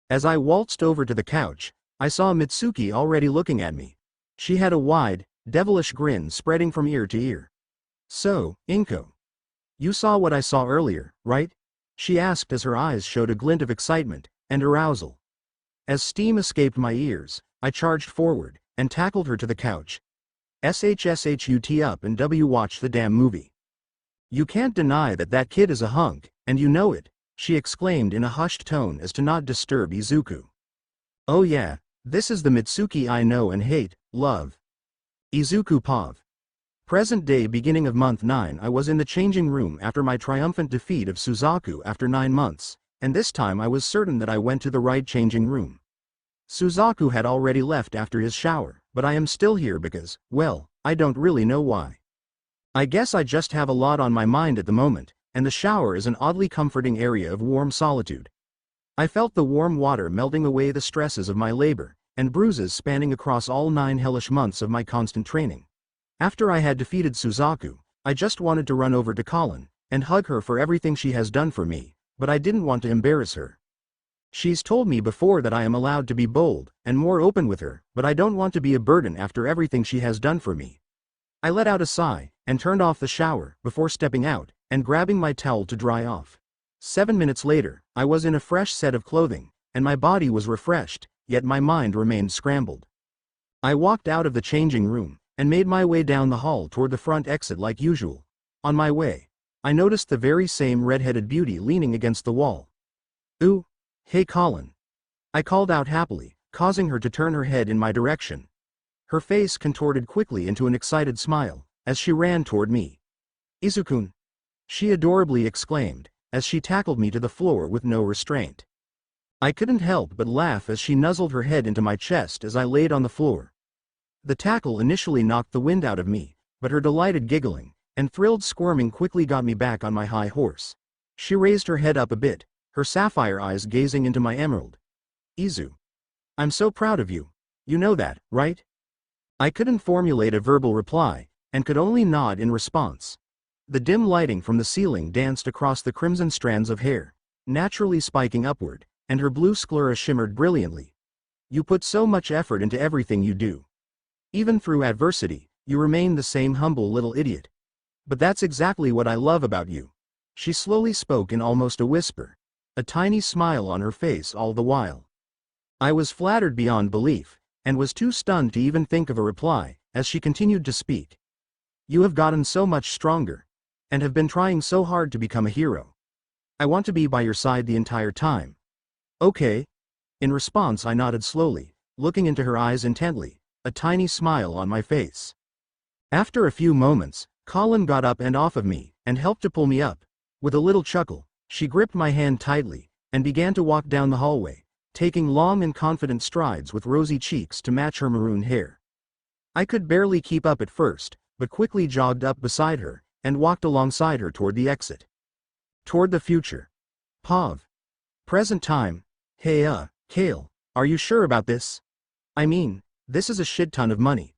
S1: As I waltzed over to the couch, I saw Mitsuki already looking at me. She had a wide, devilish grin spreading from ear to ear. "So, Inko, you saw what I saw earlier, right?" she asked as her eyes showed a glint of excitement and arousal. As steam escaped my ears, I charged forward and tackled her to the couch. "Shut up and watch the damn movie. You can't deny that kid is a hunk, and you know it," she exclaimed in a hushed tone as to not disturb Izuku. "Oh yeah, this is the Mitsuki I know and hate, love." Izuku Pav. Present day beginning of month 9. I was in the changing room after my triumphant defeat of Suzaku after 9 months, and this time I was certain that I went to the right changing room. Suzaku had already left after his shower, but I am still here because, well, I don't really know why. I guess I just have a lot on my mind at the moment, and the shower is an oddly comforting area of warm solitude. I felt the warm water melting away the stresses of my labor, and bruises spanning across all 9 hellish months of my constant training. After I had defeated Suzaku, I just wanted to run over to Colin, and hug her for everything she has done for me, but I didn't want to embarrass her. She's told me before that I am allowed to be bold and more open with her, but I don't want to be a burden after everything she has done for me. I let out a sigh, and turned off the shower before stepping out and grabbing my towel to dry off. 7 minutes later, I was in a fresh set of clothing, and my body was refreshed, yet my mind remained scrambled. I walked out of the changing room and made my way down the hall toward the front exit like usual. On my way, I noticed the very same red-headed beauty leaning against the wall. "Ooh, hey Colin," I called out happily, causing her to turn her head in my direction. Her face contorted quickly into an excited smile as she ran toward me. "Izukun," she adorably exclaimed, as she tackled me to the floor with no restraint. I couldn't help but laugh as she nuzzled her head into my chest as I laid on the floor. The tackle initially knocked the wind out of me, but her delighted giggling and thrilled squirming quickly got me back on my high horse. She raised her head up a bit, her sapphire eyes gazing into my emerald. "Izu, I'm so proud of you. You know that, right?" I couldn't formulate a verbal reply, and could only nod in response. The dim lighting from the ceiling danced across the crimson strands of hair, naturally spiking upward, and her blue sclera shimmered brilliantly. "You put so much effort into everything you do. Even through adversity, you remain the same humble little idiot. But that's exactly what I love about you." She slowly spoke in almost a whisper, a tiny smile on her face all the while. I was flattered beyond belief, and was too stunned to even think of a reply, as she continued to speak. "You have gotten so much stronger, and have been trying so hard to become a hero. I want to be by your side the entire time." "Okay." In response I nodded slowly, looking into her eyes intently, a tiny smile on my face. After a few moments, Colin got up and off of me, and helped to pull me up. With a little chuckle, she gripped my hand tightly, and began to walk down the hallway, taking long and confident strides with rosy cheeks to match her maroon hair. I could barely keep up at first, but quickly jogged up beside her, and walked alongside her toward the exit. Toward the future. Pav. Present time. "Hey Kale, are you sure about this? I mean, this is a shit ton of money.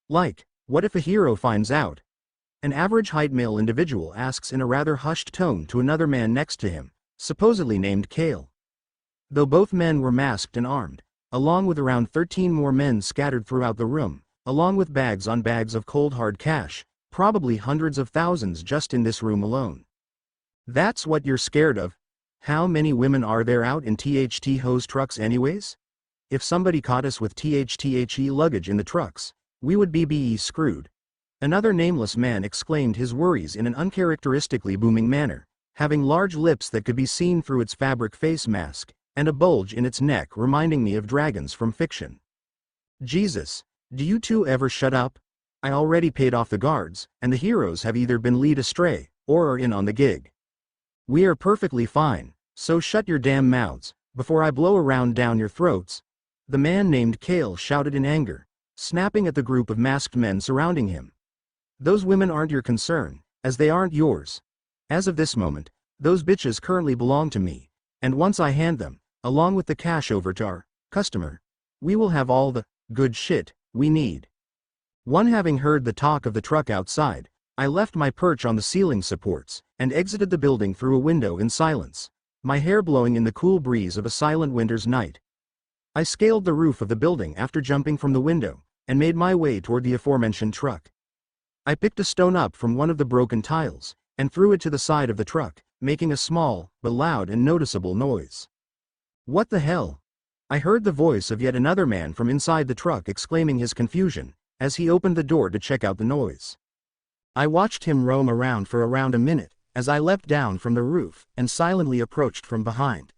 S1: Like, what if a hero finds out?" An average-height male individual asks in a rather hushed tone to another man next to him, supposedly named Kale. Though both men were masked and armed, along with around 13 more men scattered throughout the room, along with bags on bags of cold hard cash, probably hundreds of thousands just in this room alone. "That's what you're scared of? How many women are there out in THT hose trucks anyways? If somebody caught us with THTHE luggage in the trucks, we would be screwed." Another nameless man exclaimed his worries in an uncharacteristically booming manner, having large lips that could be seen through its fabric face mask, and a bulge in its neck reminding me of dragons from fiction. "Jesus, do you two ever shut up? I already paid off the guards, and the heroes have either been led astray, or are in on the gig. We are perfectly fine, so shut your damn mouths, before I blow around down your throats," the man named Kale shouted in anger, snapping at the group of masked men surrounding him. "Those women aren't your concern, as they aren't yours. As of this moment, those bitches currently belong to me, and once I hand them, along with the cash over to our customer, we will have all the good shit we need." Having heard the talk of the truck outside, I left my perch on the ceiling supports, and exited the building through a window in silence, my hair blowing in the cool breeze of a silent winter's night. I scaled the roof of the building after jumping from the window, and made my way toward the aforementioned truck. I picked a stone up from one of the broken tiles, and threw it to the side of the truck, making a small, but loud and noticeable noise. "What the hell?" I heard the voice of yet another man from inside the truck exclaiming his confusion, as he opened the door to check out the noise. I watched him roam around for around a minute, as I leapt down from the roof, and silently approached from behind.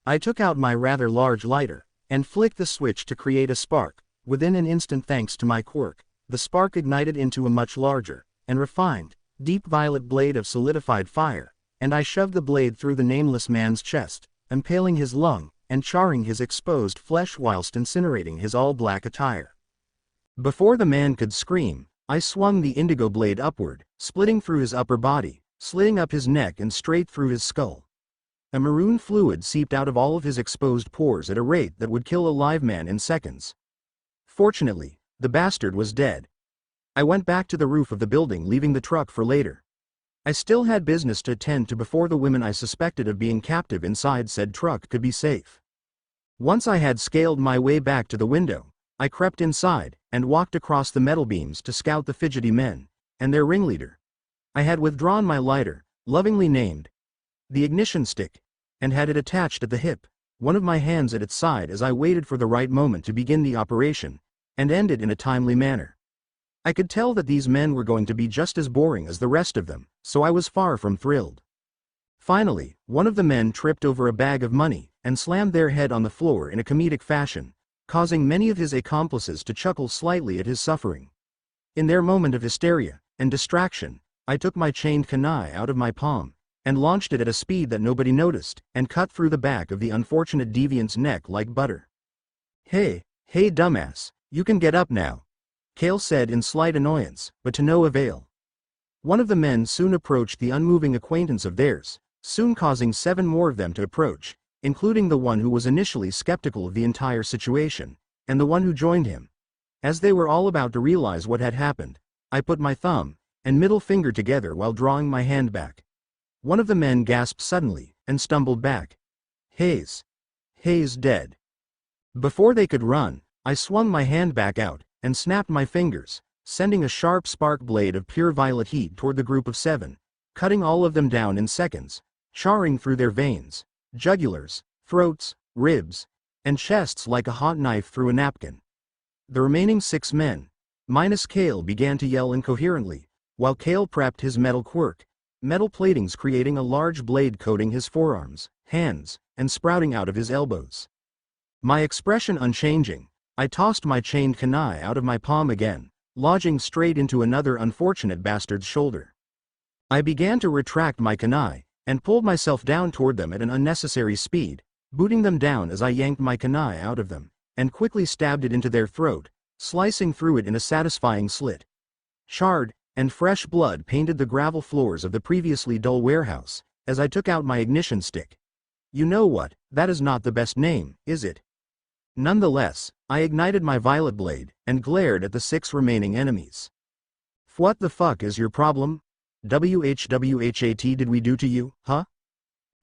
S1: I took out my rather large lighter, and flicked the switch to create a spark. Within an instant, thanks to my quirk, the spark ignited into a much larger, and refined, deep violet blade of solidified fire, and I shoved the blade through the nameless man's chest, impaling his lung, and charring his exposed flesh whilst incinerating his all-black attire. Before the man could scream, I swung the indigo blade upward, splitting through his upper body, slitting up his neck and straight through his skull. A maroon fluid seeped out of all of his exposed pores at a rate that would kill a live man in seconds. Fortunately, the bastard was dead. I went back to the roof of the building, leaving the truck for later. I still had business to attend to before the women I suspected of being captive inside said truck could be safe. Once I had scaled my way back to the window, I crept inside, and walked across the metal beams to scout the fidgety men, and their ringleader. I had withdrawn my lighter, lovingly named the ignition stick, and had it attached at the hip, one of my hands at its side as I waited for the right moment to begin the operation, and end it in a timely manner. I could tell that these men were going to be just as boring as the rest of them, so I was far from thrilled. Finally, one of the men tripped over a bag of money, and slammed their head on the floor in a comedic fashion, causing many of his accomplices to chuckle slightly at his suffering. In their moment of hysteria and distraction, I took my chained kunai out of my palm, and launched it at a speed that nobody noticed, and cut through the back of the unfortunate deviant's neck like butter. Hey dumbass, you can get up now," Kale said in slight annoyance, but to no avail. One of the men soon approached the unmoving acquaintance of theirs, soon causing 7 more of them to approach, including the one who was initially skeptical of the entire situation, and the one who joined him. As they were all about to realize what had happened, I put my thumb and middle finger together while drawing my hand back. One of the men gasped suddenly, and stumbled back. Hayes dead. Before they could run, I swung my hand back out, and snapped my fingers, sending a sharp spark blade of pure violet heat toward the group of 7, cutting all of them down in seconds, charring through their veins, jugulars, throats, ribs, and chests like a hot knife through a napkin. The remaining 6 men, minus Kale, began to yell incoherently, while Kale prepped his metal quirk, metal platings creating a large blade coating his forearms, hands, and sprouting out of his elbows. My expression unchanging, I tossed my chained kunai out of my palm again, lodging straight into another unfortunate bastard's shoulder. I began to retract my kunai, and pulled myself down toward them at an unnecessary speed, booting them down as I yanked my kunai out of them, and quickly stabbed it into their throat, slicing through it in a satisfying slit. Charred and fresh blood painted the gravel floors of the previously dull warehouse, as I took out my ignition stick. You know what, that is not the best name, is it? Nonetheless, I ignited my violet blade, and glared at the 6 remaining enemies. What the fuck is your problem? WHWHAT did we do to you, huh?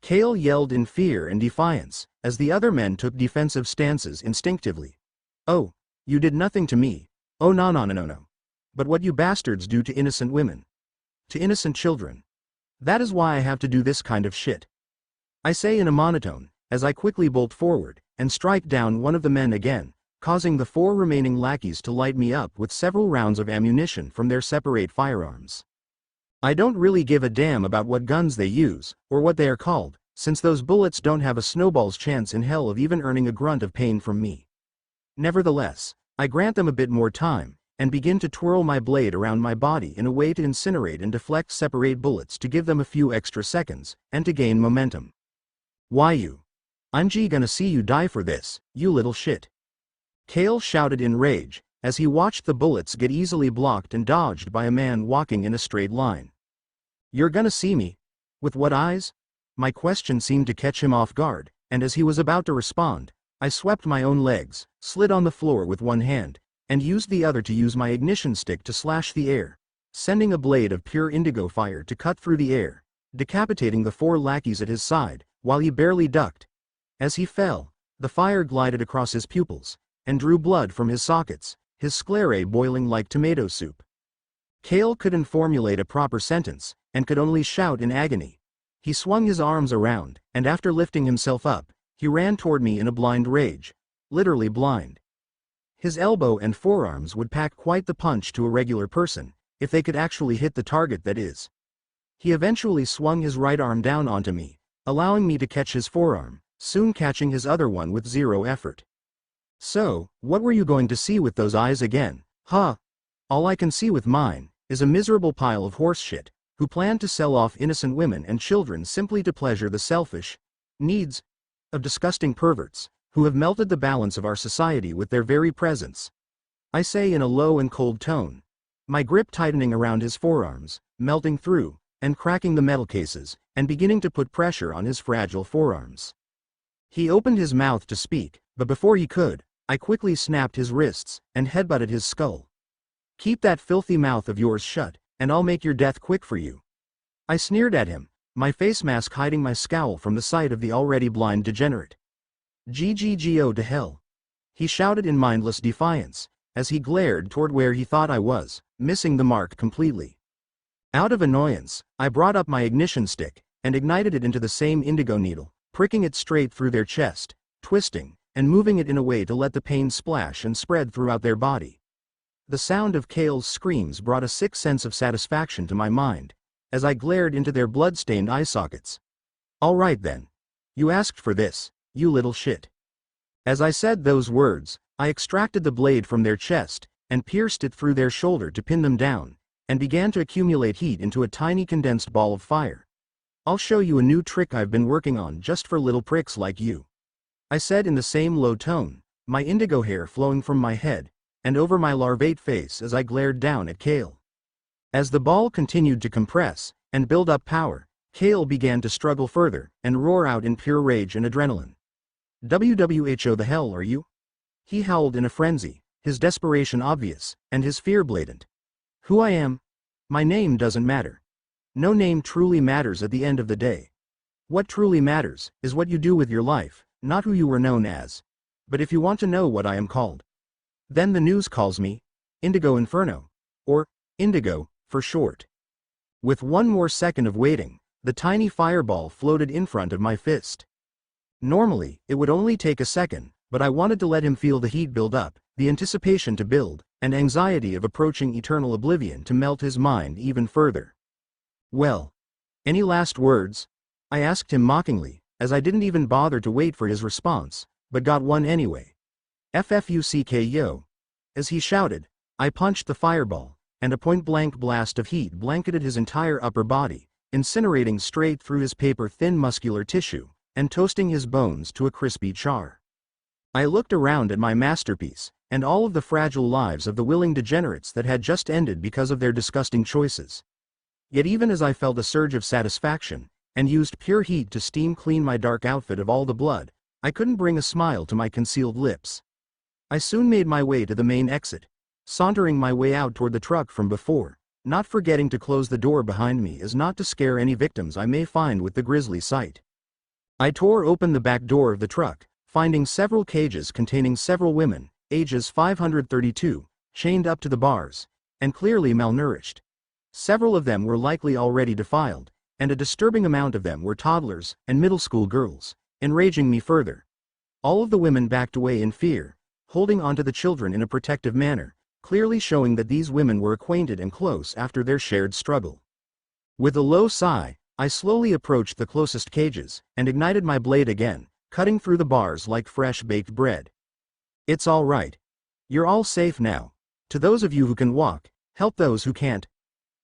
S1: Kale yelled in fear and defiance, as the other men took defensive stances instinctively. Oh, you did nothing to me. Oh no. But what you bastards do to innocent women. To innocent children. That is why I have to do this kind of shit. I say in a monotone, as I quickly bolt forward, and strike down one of the men again, causing the 4 remaining lackeys to light me up with several rounds of ammunition from their separate firearms. I don't really give a damn about what guns they use, or what they are called, since those bullets don't have a snowball's chance in hell of even earning a grunt of pain from me. Nevertheless, I grant them a bit more time, and begin to twirl my blade around my body in a way to incinerate and deflect separate bullets to give them a few extra seconds, and to gain momentum. Why you? I'm gonna see you die for this, you little shit. Kale shouted in rage, as he watched the bullets get easily blocked and dodged by a man walking in a straight line. You're gonna see me? With what eyes? My question seemed to catch him off guard, and as he was about to respond, I swept my own legs, slid on the floor with one hand, and used the other to use my ignition stick to slash the air, sending a blade of pure indigo fire to cut through the air, decapitating the 4 lackeys at his side, while he barely ducked. As he fell, the fire glided across his pupils, and drew blood from his sockets, his sclerae boiling like tomato soup. Kale couldn't formulate a proper sentence, and could only shout in agony. He swung his arms around, and after lifting himself up, he ran toward me in a blind rage. Literally blind. His elbow and forearms would pack quite the punch to a regular person, if they could actually hit the target, that is. He eventually swung his right arm down onto me, allowing me to catch his forearm, soon catching his other one with 0 effort. So, what were you going to see with those eyes again, huh? All I can see with mine is a miserable pile of horse shit, who plan to sell off innocent women and children simply to pleasure the selfish needs of disgusting perverts, who have melted the balance of our society with their very presence. I say in a low and cold tone, my grip tightening around his forearms, melting through, and cracking the metal cases, and beginning to put pressure on his fragile forearms. He opened his mouth to speak, but before he could, I quickly snapped his wrists, and headbutted his skull. Keep that filthy mouth of yours shut, and I'll make your death quick for you. I sneered at him, my face mask hiding my scowl from the sight of the already blind degenerate. GGGO to hell. He shouted in mindless defiance, as he glared toward where he thought I was, missing the mark completely. Out of annoyance, I brought up my ignition stick, and ignited it into the same indigo needle, pricking it straight through their chest, twisting, and moving it in a way to let the pain splash and spread throughout their body. The sound of Kale's screams brought a sick sense of satisfaction to my mind, as I glared into their blood-stained eye sockets. All right then. You asked for this, you little shit. As I said those words, I extracted the blade from their chest, and pierced it through their shoulder to pin them down, and began to accumulate heat into a tiny condensed ball of fire. I'll show you a new trick I've been working on just for little pricks like you, I said in the same low tone, my indigo hair flowing from my head, and over my larvate face as I glared down at Kale. As the ball continued to compress, and build up power, Kale began to struggle further, and roar out in pure rage and adrenaline. "WWHO the hell are you?" He howled in a frenzy, his desperation obvious, and his fear blatant. "Who I am? My name doesn't matter. No name truly matters at the end of the day. What truly matters, is what you do with your life, not who you were known as. But if you want to know what I am called, then the news calls me Indigo Inferno, or Indigo, for short." With one more second of waiting, the tiny fireball floated in front of my fist. Normally, it would only take a second, but I wanted to let him feel the heat build up, the anticipation to build, and anxiety of approaching eternal oblivion to melt his mind even further. "Well, any last words?" I asked him mockingly, as I didn't even bother to wait for his response, but got one anyway. "FFUCK yo." As he shouted, I punched the fireball, and a point-blank blast of heat blanketed his entire upper body, incinerating straight through his paper-thin muscular tissue, and toasting his bones to a crispy char. I looked around at my masterpiece, and all of the fragile lives of the willing degenerates that had just ended because of their disgusting choices. Yet even as I felt a surge of satisfaction, and used pure heat to steam clean my dark outfit of all the blood, I couldn't bring a smile to my concealed lips. I soon made my way to the main exit, sauntering my way out toward the truck from before, not forgetting to close the door behind me as not to scare any victims I may find with the grisly sight. I tore open the back door of the truck, finding several cages containing several women, ages 532, chained up to the bars, and clearly malnourished. Several of them were likely already defiled, and a disturbing amount of them were toddlers and middle school girls, enraging me further. All of the women backed away in fear, holding onto the children in a protective manner, clearly showing that these women were acquainted and close after their shared struggle. With a low sigh, I slowly approached the closest cages, and ignited my blade again, cutting through the bars like fresh baked bread. "It's all right. You're all safe now. To those of you who can walk, help those who can't.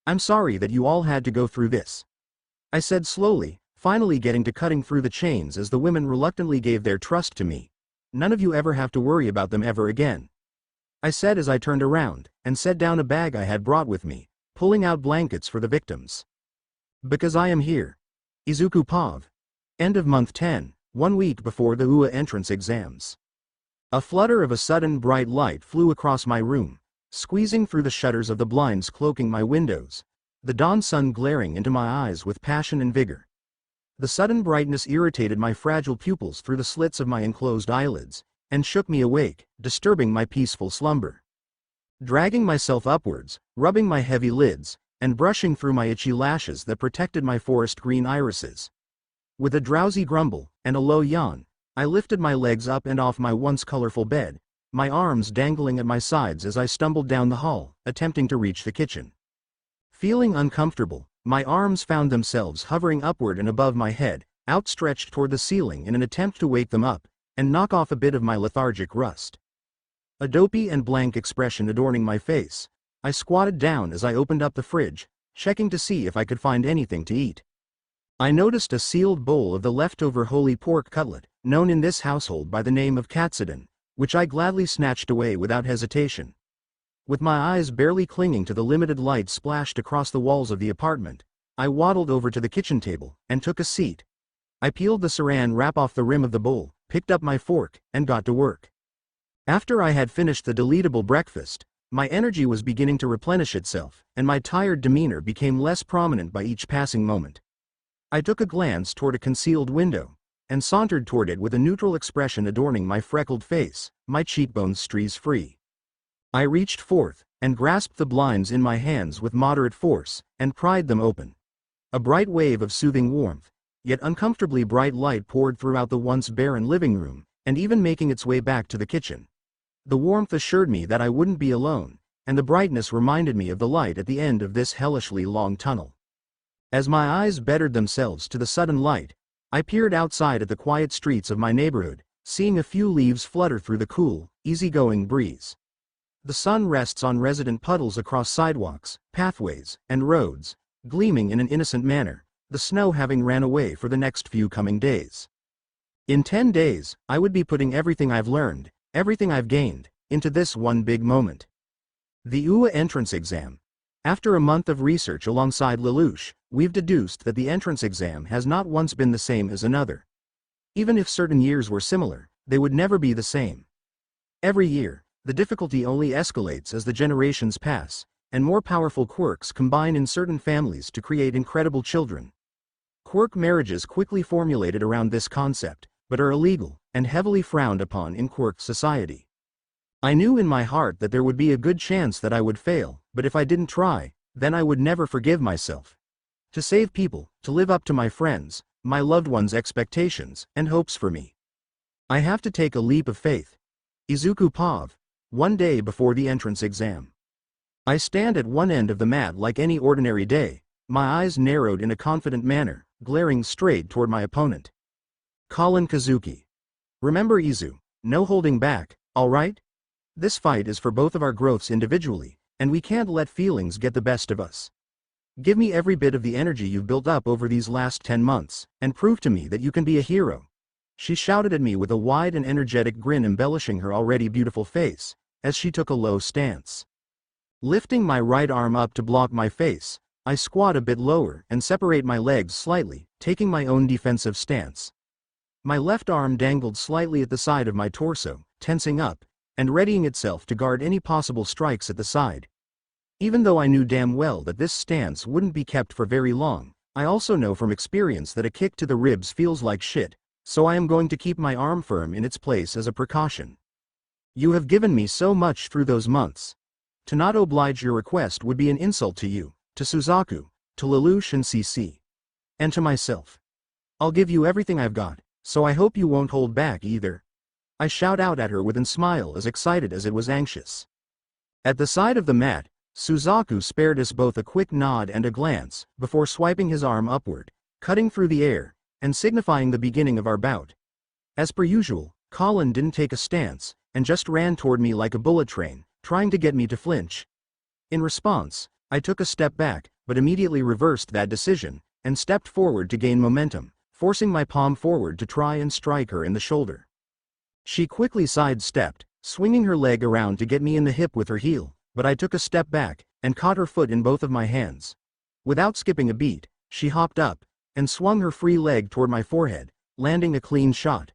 S1: I'm sorry that you all had to go through this," I said slowly, finally getting to cutting through the chains as the women reluctantly gave their trust to me. "None of you ever have to worry about them ever again," I said as I turned around, and set down a bag I had brought with me, pulling out blankets for the victims. "Because I am here. Izuku Pav. End of month 10, 1 week before the UA entrance exams." A flutter of a sudden bright light flew across my room, squeezing through the shutters of the blinds cloaking my windows, the dawn sun glaring into my eyes with passion and vigor. The sudden brightness irritated my fragile pupils through the slits of my enclosed eyelids, and shook me awake, disturbing my peaceful slumber. Dragging myself upwards, rubbing my heavy lids, and brushing through my itchy lashes that protected my forest green irises. With a drowsy grumble, and a low yawn, I lifted my legs up and off my once colorful bed, my arms dangling at my sides as I stumbled down the hall, attempting to reach the kitchen. Feeling uncomfortable, my arms found themselves hovering upward and above my head, outstretched toward the ceiling in an attempt to wake them up, and knock off a bit of my lethargic rust. A dopey and blank expression adorning my face, I squatted down as I opened up the fridge, checking to see if I could find anything to eat. I noticed a sealed bowl of the leftover holy pork cutlet, known in this household by the name of katsudon, which I gladly snatched away without hesitation. With my eyes barely clinging to the limited light splashed across the walls of the apartment, I waddled over to the kitchen table, and took a seat. I peeled the saran wrap off the rim of the bowl, picked up my fork, and got to work. After I had finished the deletable breakfast, my energy was beginning to replenish itself, and my tired demeanor became less prominent by each passing moment. I took a glance toward a concealed window, and sauntered toward it with a neutral expression adorning my freckled face, my cheekbones streaks free. I reached forth, and grasped the blinds in my hands with moderate force, and pried them open. A bright wave of soothing warmth, yet uncomfortably bright light poured throughout the once barren living room, and even making its way back to the kitchen. The warmth assured me that I wouldn't be alone, and the brightness reminded me of the light at the end of this hellishly long tunnel. As my eyes bettered themselves to the sudden light, I peered outside at the quiet streets of my neighborhood, seeing a few leaves flutter through the cool, easygoing breeze. The sun rests on resident puddles across sidewalks, pathways, and roads, gleaming in an innocent manner, the snow having ran away for the next few coming days. In 10 days, I would be putting everything I've learned, everything I've gained, into this one big moment. The UA entrance exam. After a month of research alongside Lelouch, we've deduced that the entrance exam has not once been the same as another. Even if certain years were similar, they would never be the same. Every year, the difficulty only escalates as the generations pass, and more powerful quirks combine in certain families to create incredible children. Quirk marriages quickly formulated around this concept, but are illegal, and heavily frowned upon in quirk society. I knew in my heart that there would be a good chance that I would fail, but if I didn't try, then I would never forgive myself. To save people, to live up to my friends, my loved ones' expectations, and hopes for me. I have to take a leap of faith. Izuku Pav. One day before the entrance exam. I stand at one end of the mat like any ordinary day, my eyes narrowed in a confident manner, glaring straight toward my opponent. Colin Kazuki. Remember Izu, no holding back, alright? This fight is for both of our growths individually, and we can't let feelings get the best of us. Give me every bit of the energy you've built up over these last 10 months, and prove to me that you can be a hero. She shouted at me with a wide and energetic grin embellishing her already beautiful face, as she took a low stance. Lifting my right arm up to block my face, I squat a bit lower and separate my legs slightly, taking my own defensive stance. My left arm dangled slightly at the side of my torso, tensing up, and readying itself to guard any possible strikes at the side. Even though I knew damn well that this stance wouldn't be kept for very long, I also know from experience that a kick to the ribs feels like shit, so I am going to keep my arm firm in its place as a precaution. You have given me so much through those months. To not oblige your request would be an insult to you, to Suzaku, to Lelouch and CC. And to myself. I'll give you everything I've got, so I hope you won't hold back either. I shout out at her with a smile as excited as it was anxious. At the side of the mat, Suzaku spared us both a quick nod and a glance, before swiping his arm upward, cutting through the air, and signifying the beginning of our bout. As per usual, Colin didn't take a stance, and just ran toward me like a bullet train, trying to get me to flinch. In response, I took a step back, but immediately reversed that decision, and stepped forward to gain momentum, forcing my palm forward to try and strike her in the shoulder. She quickly sidestepped, swinging her leg around to get me in the hip with her heel, but I took a step back, and caught her foot in both of my hands. Without skipping a beat, she hopped up, and swung her free leg toward my forehead, landing a clean shot.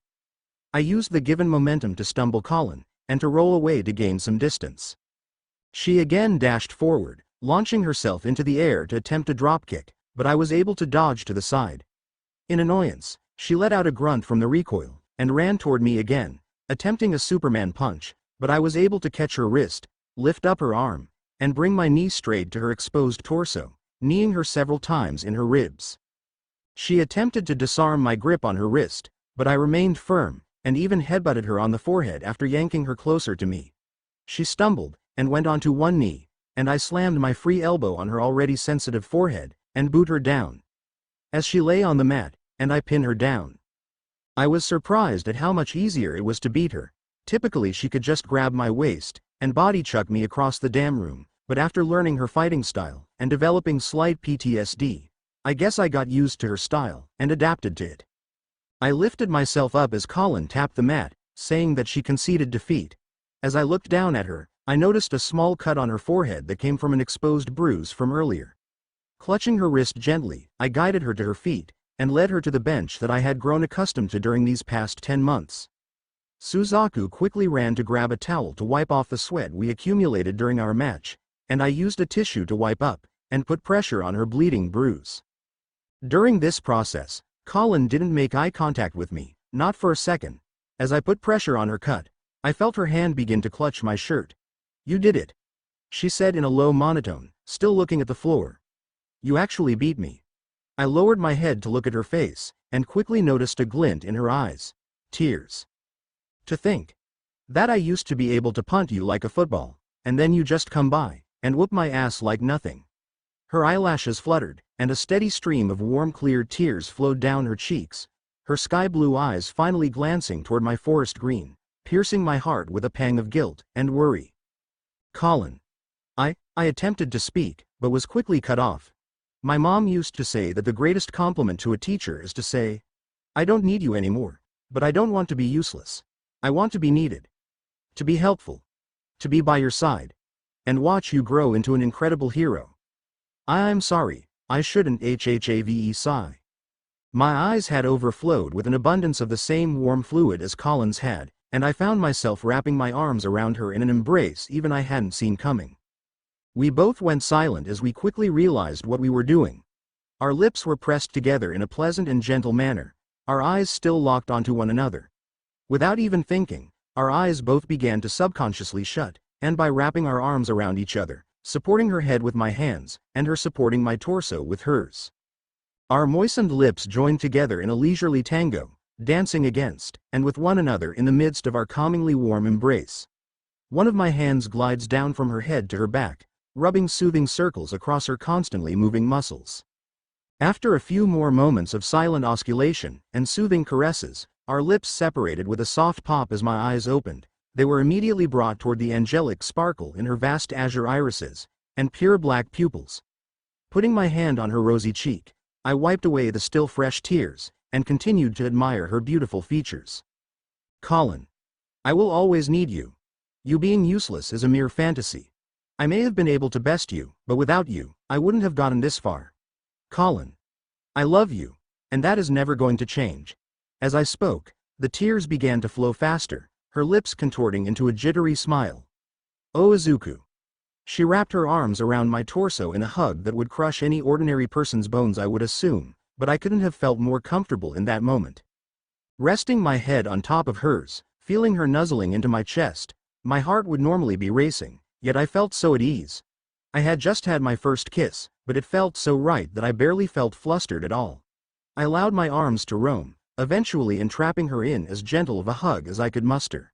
S1: I used the given momentum to stumble Colin, and to roll away to gain some distance. She again dashed forward, launching herself into the air to attempt a dropkick, but I was able to dodge to the side. In annoyance, she let out a grunt from the recoil, and ran toward me again, attempting a Superman punch, but I was able to catch her wrist, lift up her arm, and bring my knee straight to her exposed torso, kneeing her several times in her ribs. She attempted to disarm my grip on her wrist, but I remained firm, and even headbutted her on the forehead after yanking her closer to me. She stumbled, and went onto one knee, and I slammed my free elbow on her already sensitive forehead, and booted her down. As she lay on the mat, and I pinned her down. I was surprised at how much easier it was to beat her. Typically she could just grab my waist, and body chuck me across the damn room, but after learning her fighting style, and developing slight PTSD, I guess I got used to her style, and adapted to it. I lifted myself up as Colin tapped the mat, saying that she conceded defeat. As I looked down at her, I noticed a small cut on her forehead that came from an exposed bruise from earlier. Clutching her wrist gently, I guided her to her feet, and led her to the bench that I had grown accustomed to during these past 10 months. Suzaku quickly ran to grab a towel to wipe off the sweat we accumulated during our match, and I used a tissue to wipe up, and put pressure on her bleeding bruise. During this process, Colin didn't make eye contact with me, not for a second. As I put pressure on her cut, I felt her hand begin to clutch my shirt. "You did it." she said in a low monotone, still looking at the floor. You actually beat me. I lowered my head to look at her face, and quickly noticed a glint in her eyes. Tears. To think that I used to be able to punt you like a football, and then you just come by and whoop my ass like nothing. Her eyelashes fluttered, and a steady stream of warm clear tears flowed down her cheeks, her sky-blue eyes finally glancing toward my forest green, piercing my heart with a pang of guilt and worry. Colin. I attempted to speak, but was quickly cut off. My mom used to say that the greatest compliment to a teacher is to say, I don't need you anymore, but I don't want to be useless. I want to be needed. To be helpful. To be by your side. And watch you grow into an incredible hero. I'm sorry, I shouldn't sigh. My eyes had overflowed with an abundance of the same warm fluid as Colin's had, and I found myself wrapping my arms around her in an embrace even I hadn't seen coming. We both went silent as we quickly realized what we were doing. Our lips were pressed together in a pleasant and gentle manner, our eyes still locked onto one another. Without even thinking, our eyes both began to subconsciously shut, and by wrapping our arms around each other, supporting her head with my hands, and her supporting my torso with hers. Our moistened lips joined together in a leisurely tango, dancing against, and with one another in the midst of our calmingly warm embrace. One of my hands glides down from her head to her back, rubbing soothing circles across her constantly moving muscles. After a few more moments of silent osculation and soothing caresses, our lips separated with a soft pop as my eyes opened. They were immediately brought toward the angelic sparkle in her vast azure irises and pure black pupils. Putting my hand on her rosy cheek, I wiped away the still fresh tears and continued to admire her beautiful features. Colin. I will always need you. You being useless is a mere fantasy. I may have been able to best you, but without you, I wouldn't have gotten this far. Colin. I love you, and that is never going to change. As I spoke, the tears began to flow faster, her lips contorting into a jittery smile. Oh Izuku. She wrapped her arms around my torso in a hug that would crush any ordinary person's bones, I would assume, but I couldn't have felt more comfortable in that moment. Resting my head on top of hers, feeling her nuzzling into my chest, my heart would normally be racing, yet I felt so at ease. I had just had my first kiss, but it felt so right that I barely felt flustered at all. I allowed my arms to roam, eventually entrapping her in as gentle of a hug as I could muster.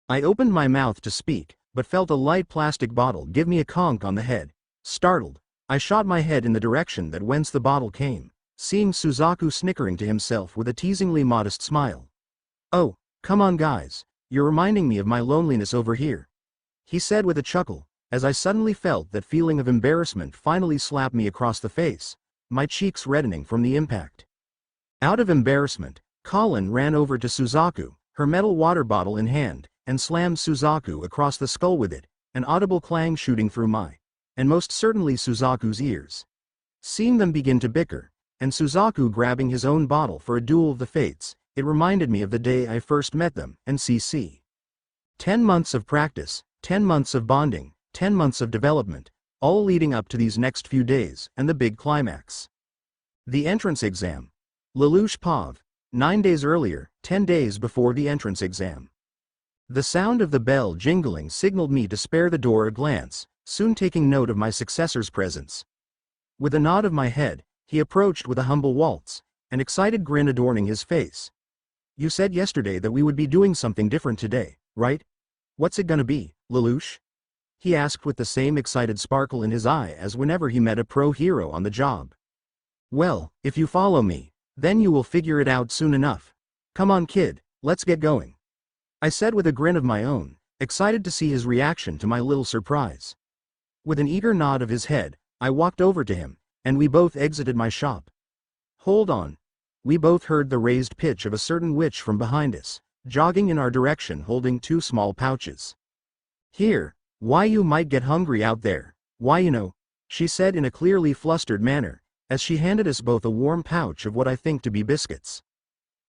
S1: I opened my mouth to speak, but felt a light plastic bottle give me a conk on the head. Startled, I shot my head in the direction that whence the bottle came, seeing Suzaku snickering to himself with a teasingly modest smile. Oh, come on guys, you're reminding me of my loneliness over here, he said with a chuckle, as I suddenly felt that feeling of embarrassment finally slap me across the face, my cheeks reddening from the impact. Out of embarrassment, Colin ran over to Suzaku, her metal water bottle in hand, and slammed Suzaku across the skull with it, an audible clang shooting through my, and most certainly Suzaku's ears. Seeing them begin to bicker, and Suzaku grabbing his own bottle for a duel of the fates, it reminded me of the day I first met them, and CC. 10 months of practice, 10 months of bonding, 10 months of development, all leading up to these next few days, and the big climax. The entrance exam. Lelouch Pav. 9 days earlier, 10 days before the entrance exam. The sound of the bell jingling signaled me to spare the door a glance, soon taking note of my successor's presence. With a nod of my head, he approached with a humble waltz, an excited grin adorning his face. You said yesterday that we would be doing something different today, right? What's it gonna be, Lelouch? He asked with the same excited sparkle in his eye as whenever he met a pro hero on the job. Well, if you follow me, then you will figure it out soon enough. Come on kid, let's get going. I said with a grin of my own, excited to see his reaction to my little surprise. With an eager nod of his head, I walked over to him, and we both exited my shop. Hold on. We both heard the raised pitch of a certain witch from behind us, jogging in our direction holding 2 small pouches. Here, why you might get hungry out there, why you know, she said in a clearly flustered manner, as she handed us both a warm pouch of what I think to be biscuits.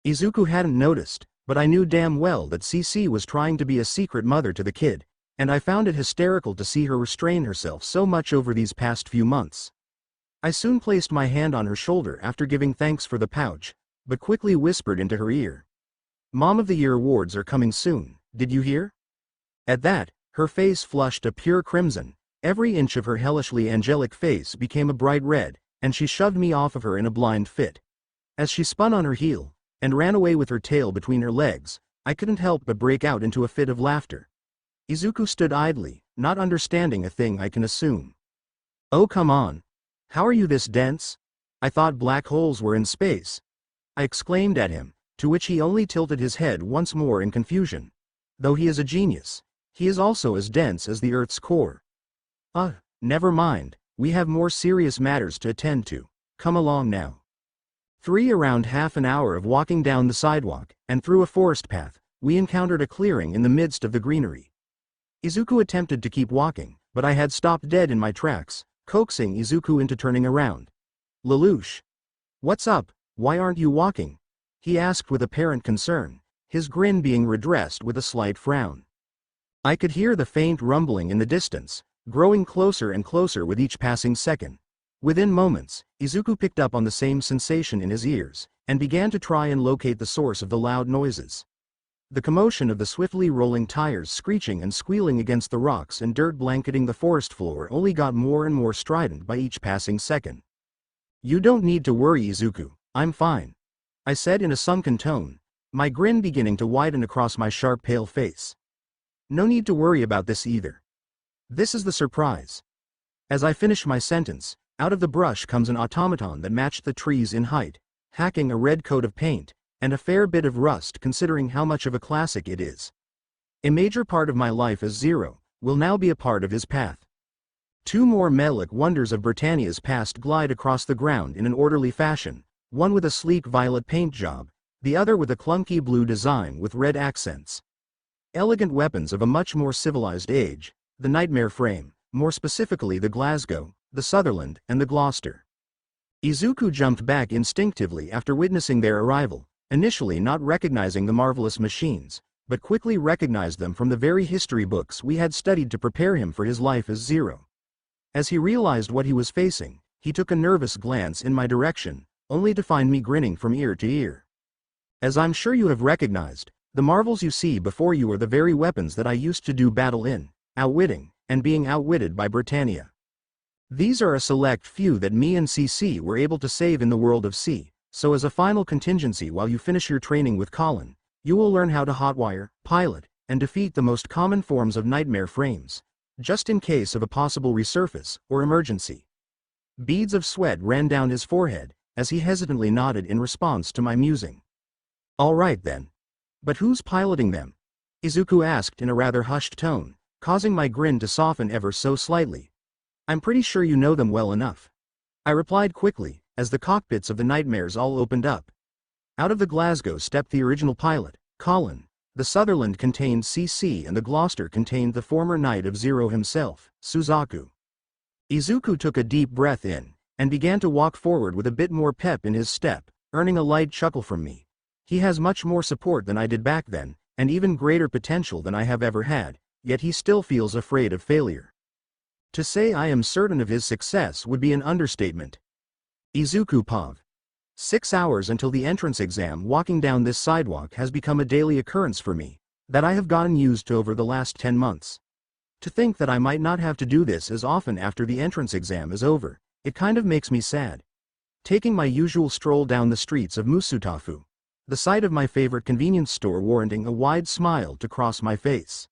S1: Izuku hadn't noticed, but I knew damn well that CC was trying to be a secret mother to the kid, and I found it hysterical to see her restrain herself so much over these past few months. I soon placed my hand on her shoulder after giving thanks for the pouch, but quickly whispered into her ear. Mom of the Year awards are coming soon, did you hear? At that, her face flushed a pure crimson, Every inch of her hellishly angelic face became a bright red, and she shoved me off of her in a blind fit. As she spun on her heel, and ran away with her tail between her legs, I couldn't help but break out into a fit of laughter. Izuku stood idly, not understanding a thing I can assume. "Oh come on. How are you this dense? I thought black holes were in space," I exclaimed at him, to which he only tilted his head once more in confusion. Though he is a genius, he is also as dense as the Earth's core. Never mind, we have more serious matters to attend to. Come along now." Around half an hour of walking down the sidewalk, and through a forest path, we encountered a clearing in the midst of the greenery. Izuku attempted to keep walking, but I had stopped dead in my tracks, coaxing Izuku into turning around. "Lelouch. What's up, why aren't you walking?" he asked with apparent concern, his grin being redressed with a slight frown. I could hear the faint rumbling in the distance, growing closer and closer with each passing second. Within moments, Izuku picked up on the same sensation in his ears, and began to try and locate the source of the loud noises. The commotion of the swiftly rolling tires screeching and squealing against the rocks and dirt blanketing the forest floor only got more and more strident by each passing second. "You don't need to worry, Izuku, I'm fine," I said in a sunken tone, my grin beginning to widen across my sharp pale face. "No need to worry about this either. This is the surprise." As I finish my sentence, out of the brush comes an automaton that matched the trees in height, hacking a red coat of paint, and a fair bit of rust considering how much of a classic it is. A major part of my life as Zero will now be a part of his path. Two more metallic wonders of Britannia's past glide across the ground in an orderly fashion, one with a sleek violet paint job, the other with a clunky blue design with red accents. Elegant weapons of a much more civilized age, the Nightmare frame, more specifically the Glasgow, the Sutherland, and the Gloucester. Izuku jumped back instinctively after witnessing their arrival, initially not recognizing the marvelous machines, but quickly recognized them from the very history books we had studied to prepare him for his life as Zero. As he realized what he was facing, he took a nervous glance in my direction, only to find me grinning from ear to ear. "As I'm sure you have recognized, the marvels you see before you are the very weapons that I used to do battle in, outwitting, and being outwitted by Britannia. These are a select few that me and CC were able to save in the world of C. So as a final contingency while you finish your training with Colin, you will learn how to hotwire, pilot, and defeat the most common forms of Nightmare frames, just in case of a possible resurface or emergency." Beads of sweat ran down his forehead, as he hesitantly nodded in response to my musing. "All right then. But who's piloting them?" Izuku asked in a rather hushed tone, causing my grin to soften ever so slightly. "I'm pretty sure you know them well enough," I replied quickly, as the cockpits of the Nightmares all opened up. Out of the Glasgow stepped the original pilot, Colin, the Sutherland contained CC, and the Gloucester contained the former Knight of Zero himself, Suzaku. Izuku took a deep breath in, and began to walk forward with a bit more pep in his step, earning a light chuckle from me. He has much more support than I did back then, and even greater potential than I have ever had, yet he still feels afraid of failure. To say I am certain of his success would be an understatement. Izuku Pov. 6 hours until the entrance exam. Walking down this sidewalk has become a daily occurrence for me, that I have gotten used to over the last 10 months. To think that I might not have to do this as often after the entrance exam is over, it kind of makes me sad. Taking my usual stroll down the streets of Musutafu, the sight of my favorite convenience store warranting a wide smile to cross my face.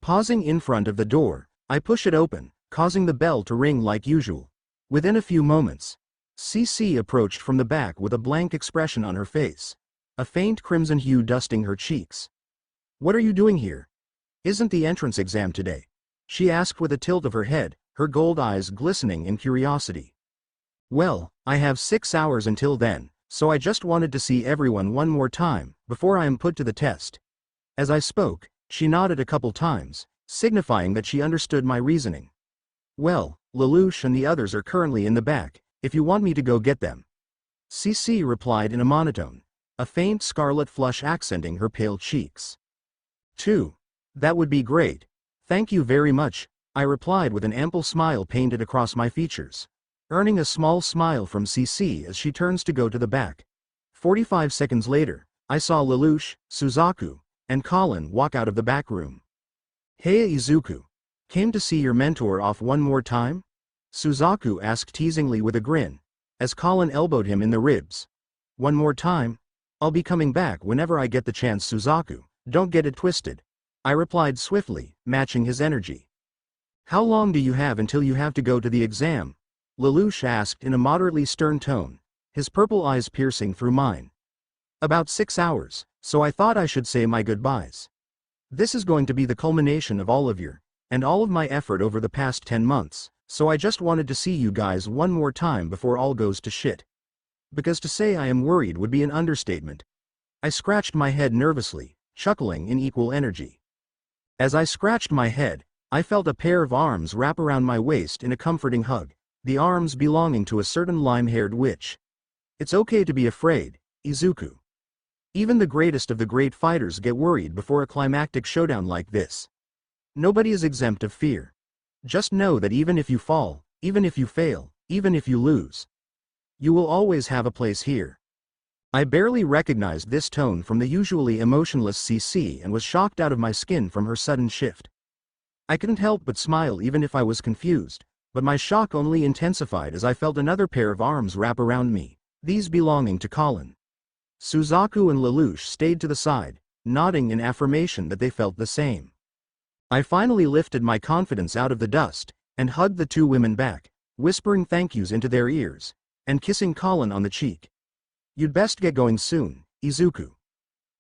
S1: Pausing in front of the door, I push it open, causing the bell to ring like usual. Within a few moments, CC approached from the back with a blank expression on her face, a faint crimson hue dusting her cheeks. "What are you doing here? Isn't the entrance exam today?" she asked with a tilt of her head, her gold eyes glistening in curiosity. "Well, I have 6 hours until then, so I just wanted to see everyone one more time, before I am put to the test." As I spoke, she nodded a couple times, signifying that she understood my reasoning. "Well, Lelouch and the others are currently in the back, if you want me to go get them," CC replied in a monotone, a faint scarlet flush accenting her pale cheeks. "2. That would be great. Thank you very much," I replied with an ample smile painted across my features, earning a small smile from CC as she turns to go to the back. 45 seconds later, I saw Lelouch, Suzaku, and Colin walk out of the back room. "Hey Izuku. Came to see your mentor off one more time? Suzaku asked teasingly with a grin, as Colin elbowed him in the ribs. One more time? I'll be coming back whenever I get the chance, Suzaku, don't get it twisted. I replied swiftly, matching his energy. How long do you have until you have to go to the exam? Lelouch asked in a moderately stern tone, his purple eyes piercing through mine. About 6 hours, so I thought I should say my goodbyes. This is going to be the culmination of all of and all of my effort over the past 10 months, so I just wanted to see you guys one more time before all goes to shit. Because to say I am worried would be an understatement. I scratched my head nervously, chuckling in equal energy. As I scratched my head, I felt a pair of arms wrap around my waist in a comforting hug, the arms belonging to a certain lime-haired witch. It's okay to be afraid, Izuku. Even the greatest of the great fighters get worried before a climactic showdown like this. Nobody is exempt of fear. Just know that even if you fall, even if you fail, even if you lose, you will always have a place here. I barely recognized this tone from the usually emotionless CC and was shocked out of my skin from her sudden shift. I couldn't help but smile even if I was confused, but my shock only intensified as I felt another pair of arms wrap around me, these belonging to Colin. Suzaku and Lelouch stayed to the side, nodding in affirmation that they felt the same. I finally lifted my confidence out of the dust, and hugged the two women back, whispering thank yous into their ears, and kissing Colin on the cheek. You'd best get going soon, Izuku.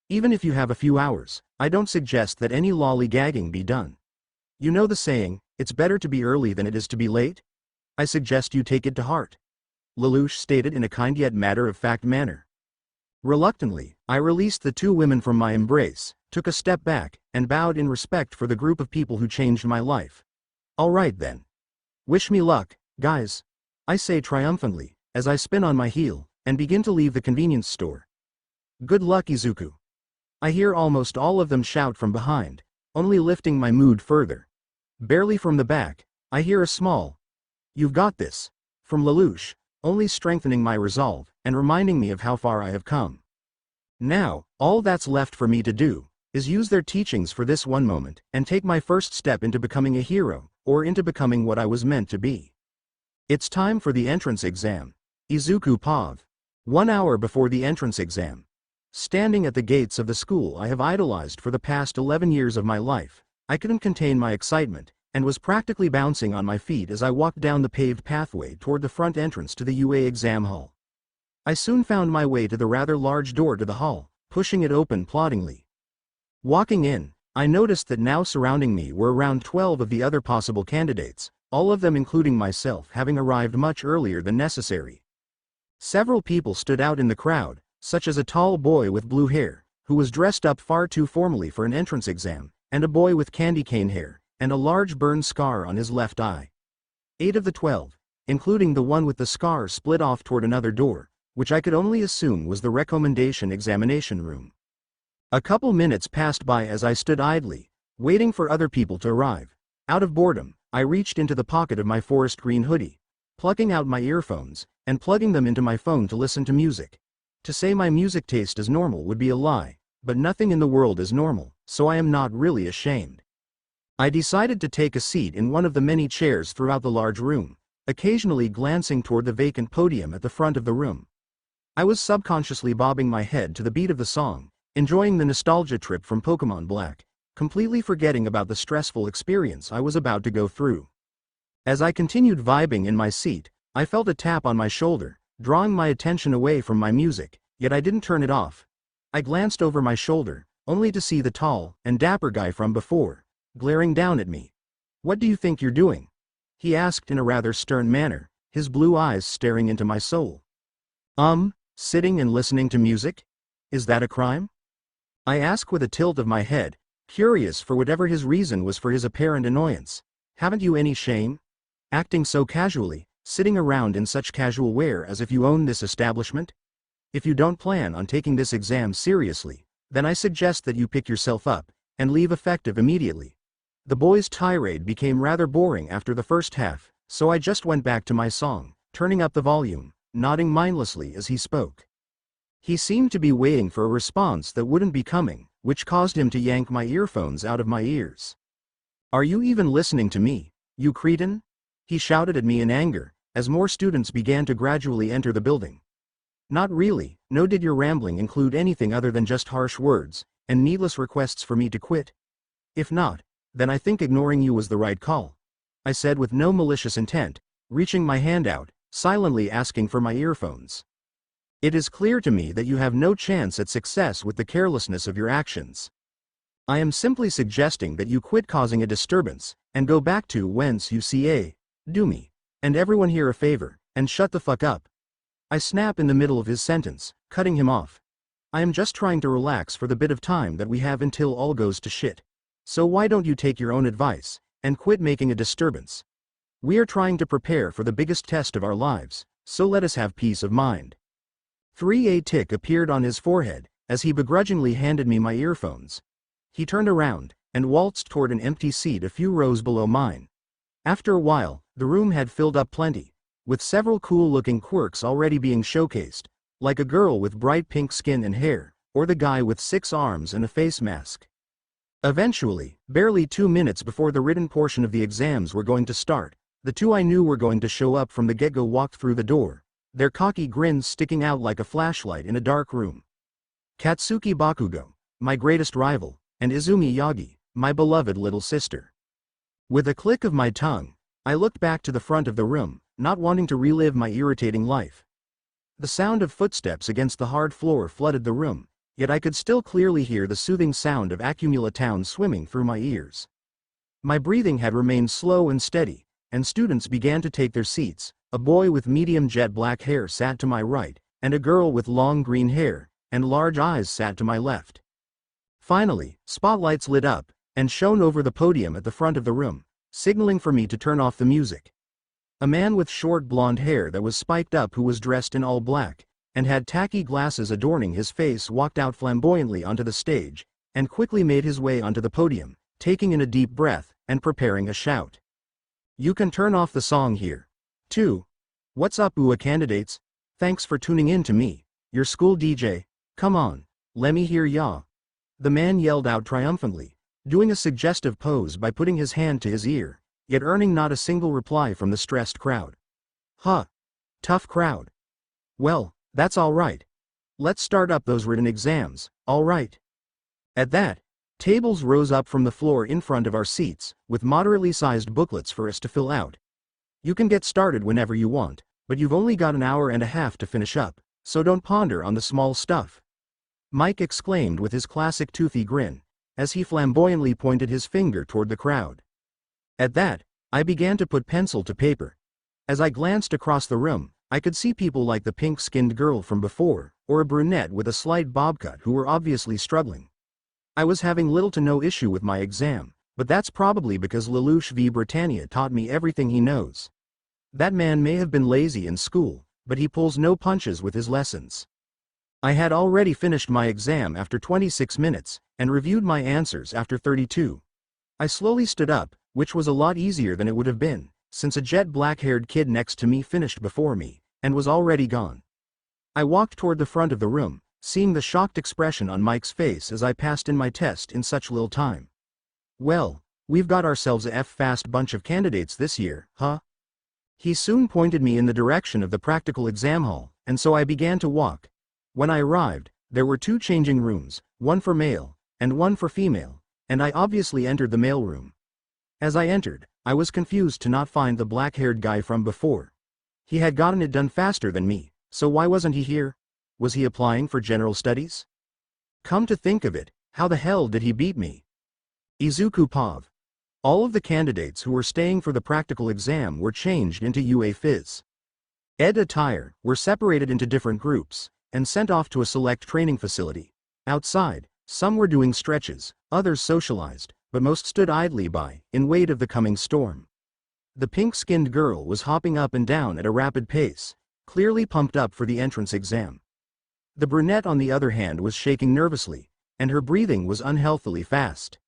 S1: Even if you have a few hours, I don't suggest that any lollygagging be done. You know the saying, it's better to be early than it is to be late? I suggest you take it to heart. Lelouch stated in a kind yet matter-of-fact manner. Reluctantly, I released the two women from my embrace, took a step back, and bowed in respect for the group of people who changed my life. All right then. Wish me luck, guys. I say triumphantly, as I spin on my heel, and begin to leave the convenience store. Good luck, Izuku. I hear almost all of them shout from behind, only lifting my mood further. Barely from the back, I hear a small, "You've got this," from Lelouch, only strengthening my resolve, and reminding me of how far I have come. Now, all that's left for me to do, is use their teachings for this one moment, and take my first step into becoming a hero, or into becoming what I was meant to be. It's time for the entrance exam. Izuku Pav. 1 hour before the entrance exam. Standing at the gates of the school I have idolized for the past 11 years of my life, I couldn't contain my excitement, and was practically bouncing on my feet as I walked down the paved pathway toward the front entrance to the UA exam hall. I soon found my way to the rather large door to the hall, pushing it open ploddingly. Walking in, I noticed that now surrounding me were around 12 of the other possible candidates, all of them including myself having arrived much earlier than necessary. Several people stood out in the crowd, such as a tall boy with blue hair, who was dressed up far too formally for an entrance exam, and a boy with candy cane hair, and a large burn scar on his left eye. 8 of the 12, including the one with the scar, split off toward another door, which I could only assume was the recommendation examination room. A couple minutes passed by as I stood idly, waiting for other people to arrive. Out of boredom, I reached into the pocket of my forest green hoodie, plucking out my earphones, and plugging them into my phone to listen to music. To say my music taste is normal would be a lie, but nothing in the world is normal, so I am not really ashamed. I decided to take a seat in one of the many chairs throughout the large room, occasionally glancing toward the vacant podium at the front of the room. I was subconsciously bobbing my head to the beat of the song, enjoying the nostalgia trip from Pokemon Black, completely forgetting about the stressful experience I was about to go through. As I continued vibing in my seat, I felt a tap on my shoulder, drawing my attention away from my music, yet I didn't turn it off. I glanced over my shoulder, only to see the tall and dapper guy from before, glaring down at me. "What do you think you're doing?" he asked in a rather stern manner, his blue eyes staring into my soul. Sitting and listening to music? Is that a crime?" I asked with a tilt of my head, curious for whatever his reason was for his apparent annoyance. "Haven't you any shame? Acting so casually, sitting around in such casual wear as if you own this establishment? If you don't plan on taking this exam seriously, then I suggest that you pick yourself up, and leave effective immediately." The boy's tirade became rather boring after the first half, so I just went back to my song, turning up the volume, nodding mindlessly as he spoke. He seemed to be waiting for a response that wouldn't be coming, which caused him to yank my earphones out of my ears. Are you even listening to me, you cretin? He shouted at me in anger, as more students began to gradually enter the building. Not really, no. Did your rambling include anything other than just harsh words, and needless requests for me to quit? If not, then I think ignoring you was the right call, I said with no malicious intent, reaching my hand out, silently asking for my earphones. It is clear to me that you have no chance at success with the carelessness of your actions. I am simply suggesting that you quit causing a disturbance, and go back to whence you see do me, and everyone here a favor, and shut the fuck up. I snap in the middle of his sentence, cutting him off. I am just trying to relax for the bit of time that we have until all goes to shit. So why don't you take your own advice, and quit making a disturbance? We are trying to prepare for the biggest test of our lives, so let us have peace of mind. 3A tick appeared on his forehead, as he begrudgingly handed me my earphones. He turned around, and waltzed toward an empty seat a few rows below mine. After a while, the room had filled up plenty, with several cool-looking quirks already being showcased, like a girl with bright pink skin and hair, or the guy with 6 arms and a face mask. Eventually, barely 2 minutes before the written portion of the exams were going to start, the two I knew were going to show up from the get-go walked through the door, their cocky grins sticking out like a flashlight in a dark room. Katsuki Bakugo, my greatest rival, and Izumi Yagi, my beloved little sister. With a click of my tongue, I looked back to the front of the room, not wanting to relive my irritating life. The sound of footsteps against the hard floor flooded the room, yet I could still clearly hear the soothing sound of Accumula Town swimming through my ears. My breathing had remained slow and steady, and students began to take their seats. A boy with medium jet black hair sat to my right, and a girl with long green hair and large eyes sat to my left. Finally, spotlights lit up, and shone over the podium at the front of the room, signaling for me to turn off the music. A man with short blonde hair that was spiked up who was dressed in all black, and had tacky glasses adorning his face walked out flamboyantly onto the stage, and quickly made his way onto the podium, taking in a deep breath, and preparing a shout. You can turn off the song here. 2. What's up, UA candidates? Thanks for tuning in to me, your school DJ. Come on, let me hear ya. The man yelled out triumphantly, doing a suggestive pose by putting his hand to his ear, yet earning not a single reply from the stressed crowd. Huh. Tough crowd. Well, that's all right. Let's start up those written exams, all right? At that, tables rose up from the floor in front of our seats, with moderately sized booklets for us to fill out. You can get started whenever you want, but you've only got an hour and a half to finish up, so don't ponder on the small stuff. Mike exclaimed with his classic toothy grin, as he flamboyantly pointed his finger toward the crowd. At that, I began to put pencil to paper. As I glanced across the room, I could see people like the pink-skinned girl from before, or a brunette with a slight bob cut who were obviously struggling. I was having little to no issue with my exam, but that's probably because Lelouch v Britannia taught me everything he knows. That man may have been lazy in school, but he pulls no punches with his lessons. I had already finished my exam after 26 minutes, and reviewed my answers after 32. I slowly stood up, which was a lot easier than it would have been, since a jet black-haired kid next to me finished before me, and was already gone. I walked toward the front of the room, seeing the shocked expression on Mike's face as I passed in my test in such little time. Well, we've got ourselves a F-fast bunch of candidates this year, huh? He soon pointed me in the direction of the practical exam hall, and so I began to walk. When I arrived, there were 2 changing rooms, one for male, and one for female, and I obviously entered the male room. As I entered, I was confused to not find the black-haired guy from before. He had gotten it done faster than me, so why wasn't he here? Was he applying for general studies? Come to think of it, how the hell did he beat me? Izuku Pav. All of the candidates who were staying for the practical exam were changed into UA Phys Ed attire, were separated into different groups, and sent off to a select training facility. Outside, some were doing stretches, others socialized, but most stood idly by, in wait of the coming storm. The pink-skinned girl was hopping up and down at a rapid pace, clearly pumped up for the entrance exam. The brunette on the other hand was shaking nervously, and her breathing was unhealthily fast.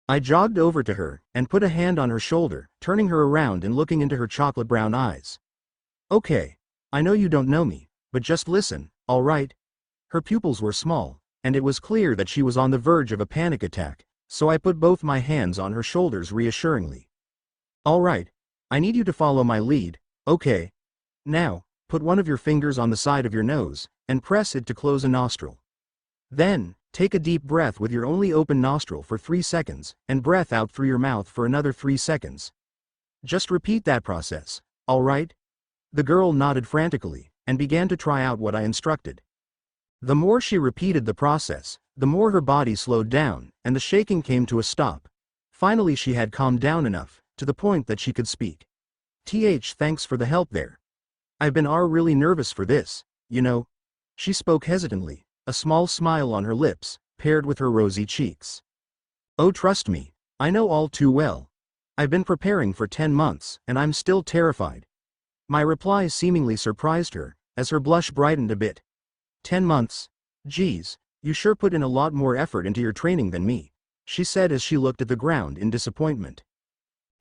S1: I jogged over to her, and put a hand on her shoulder, turning her around and looking into her chocolate brown eyes. Okay, I know you don't know me, but just listen, all right? Her pupils were small, and it was clear that she was on the verge of a panic attack, so I put both my hands on her shoulders reassuringly. Alright, I need you to follow my lead, okay? Now, put one of your fingers on the side of your nose, and press it to close a nostril. Then, take a deep breath with your only open nostril for 3 seconds, and breath out through your mouth for another 3 seconds. Just repeat that process, alright? The girl nodded frantically, and began to try out what I instructed. The more she repeated the process, the more her body slowed down, and the shaking came to a stop. Finally she had calmed down enough, to the point that she could speak. Thanks for the help there. I've been really nervous for this, you know. She spoke hesitantly, a small smile on her lips, paired with her rosy cheeks. Oh, trust me, I know all too well. I've been preparing for 10 months, and I'm still terrified. My reply seemingly surprised her, as her blush brightened a bit. 10 months? Geez, you sure put in a lot more effort into your training than me, she said as she looked at the ground in disappointment.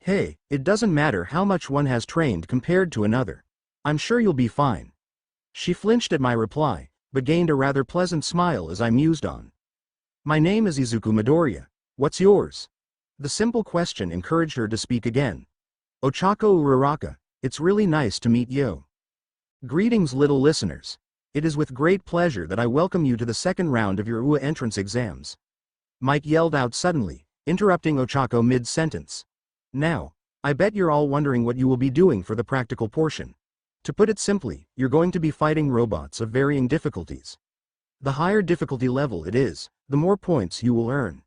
S1: Hey, it doesn't matter how much one has trained compared to another. I'm sure you'll be fine. She flinched at my reply, but gained a rather pleasant smile as I mused on. My name is Izuku Midoriya. What's yours? The simple question encouraged her to speak again. Ochako Uraraka, it's really nice to meet you. Greetings, little listeners. It is with great pleasure that I welcome you to the second round of your UA entrance exams. Mike yelled out suddenly, interrupting Ochako mid-sentence. Now, I bet you're all wondering what you will be doing for the practical portion. To put it simply, you're going to be fighting robots of varying difficulties. The higher difficulty level it is, the more points you will earn.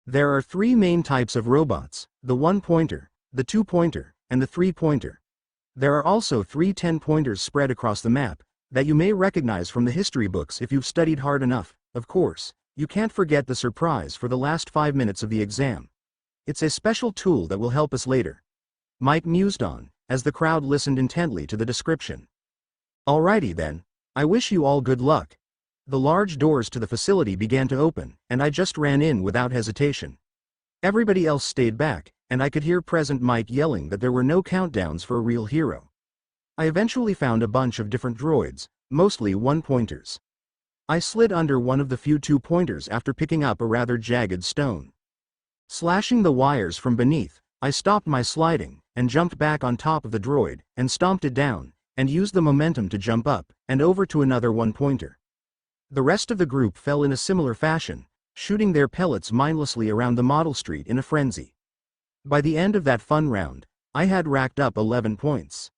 S1: There are 3 main types of robots, the 1-pointer, the 2-pointer, and the 3-pointer. There are also 3 10-pointers spread across the map, that you may recognize from the history books if you've studied hard enough. Of course, you can't forget the surprise for the last 5 minutes of the exam. It's a special tool that will help us later. Mike mused on, as the crowd listened intently to the description. Alrighty then, I wish you all good luck. The large doors to the facility began to open, and I just ran in without hesitation. Everybody else stayed back, and I could hear present Mike yelling that there were no countdowns for a real hero. I eventually found a bunch of different droids, mostly 1-pointers. I slid under one of the few 2-pointers after picking up a rather jagged stone. Slashing the wires from beneath, I stopped my sliding, and jumped back on top of the droid, and stomped it down, and used the momentum to jump up, and over to another 1-pointer. The rest of the group fell in a similar fashion, shooting their pellets mindlessly around the model street in a frenzy. By the end of that fun round, I had racked up 11 points.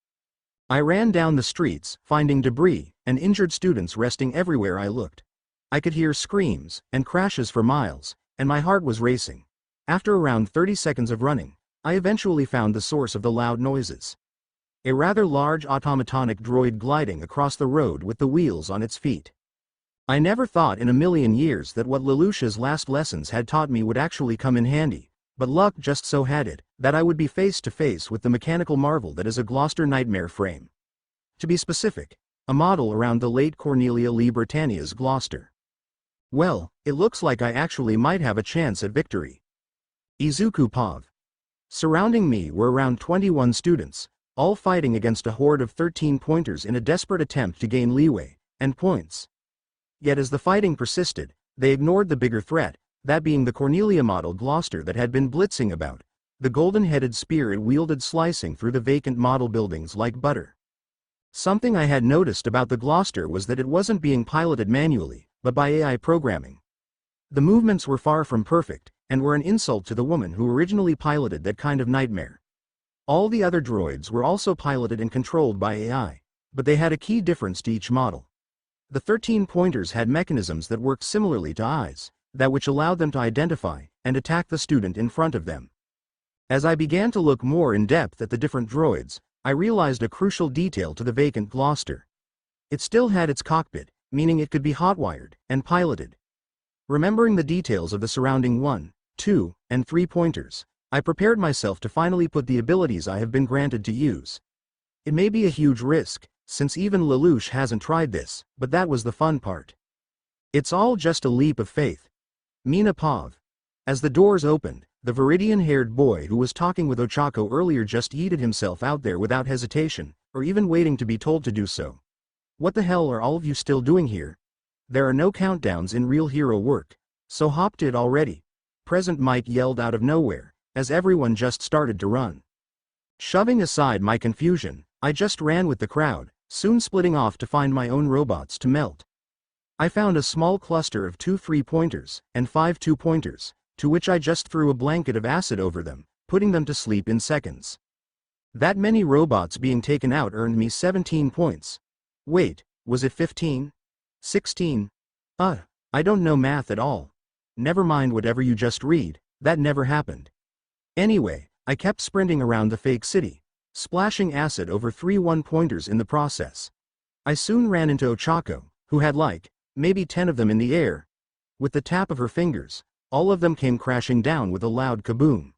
S1: I ran down the streets, finding debris, and injured students resting everywhere I looked. I could hear screams, and crashes for miles, and my heart was racing. After around 30 seconds of running, I eventually found the source of the loud noises. A rather large automatonic droid gliding across the road with the wheels on its feet. I never thought in a million years that what Lelouch's last lessons had taught me would actually come in handy, but luck just so had it, that I would be face to face with the mechanical marvel that is a Gloucester nightmare frame. To be specific, a model around the late Cornelia Lee Britannia's Gloucester. Well, it looks like I actually might have a chance at victory. Izuku Pav. Surrounding me were around 21 students, all fighting against a horde of 13-pointers in a desperate attempt to gain leeway, and points. Yet as the fighting persisted, they ignored the bigger threat, that being the Cornelia model Gloucester that had been blitzing about, the golden-headed spear it wielded slicing through the vacant model buildings like butter. Something I had noticed about the Gloucester was that it wasn't being piloted manually, but by AI programming. The movements were far from perfect, and were an insult to the woman who originally piloted that kind of nightmare. All the other droids were also piloted and controlled by AI, but they had a key difference to each model. The 13-pointers had mechanisms that worked similarly to eyes, that which allowed them to identify and attack the student in front of them. As I began to look more in depth at the different droids, I realized a crucial detail to the vacant Gloucester. It still had its cockpit, meaning it could be hotwired and piloted. Remembering the details of the surrounding 1, 2, and 3-pointers, I prepared myself to finally put the abilities I have been granted to use. It may be a huge risk, since even Lelouch hasn't tried this, but that was the fun part. It's all just a leap of faith. Mina Pav. As the doors opened, the Viridian-haired boy who was talking with Ochako earlier just yeeted himself out there without hesitation, or even waiting to be told to do so. What the hell are all of you still doing here? There are no countdowns in real hero work, so hop to it already. present mic yelled out of nowhere, as everyone just started to run. Shoving aside my confusion, I just ran with the crowd, soon splitting off to find my own robots to melt. I found a small cluster of 2 3-pointers and 5 2-pointers, to which I just threw a blanket of acid over them, putting them to sleep in seconds. That many robots being taken out earned me 17 points. Wait, was it 15? 16? I don't know math at all. Never mind whatever you just read, that never happened. Anyway, I kept sprinting around the fake city, splashing acid over 3 1-pointers in the process. I soon ran into Ochako, who had maybe 10 of them in the air. With the tap of her fingers, all of them came crashing down with a loud kaboom.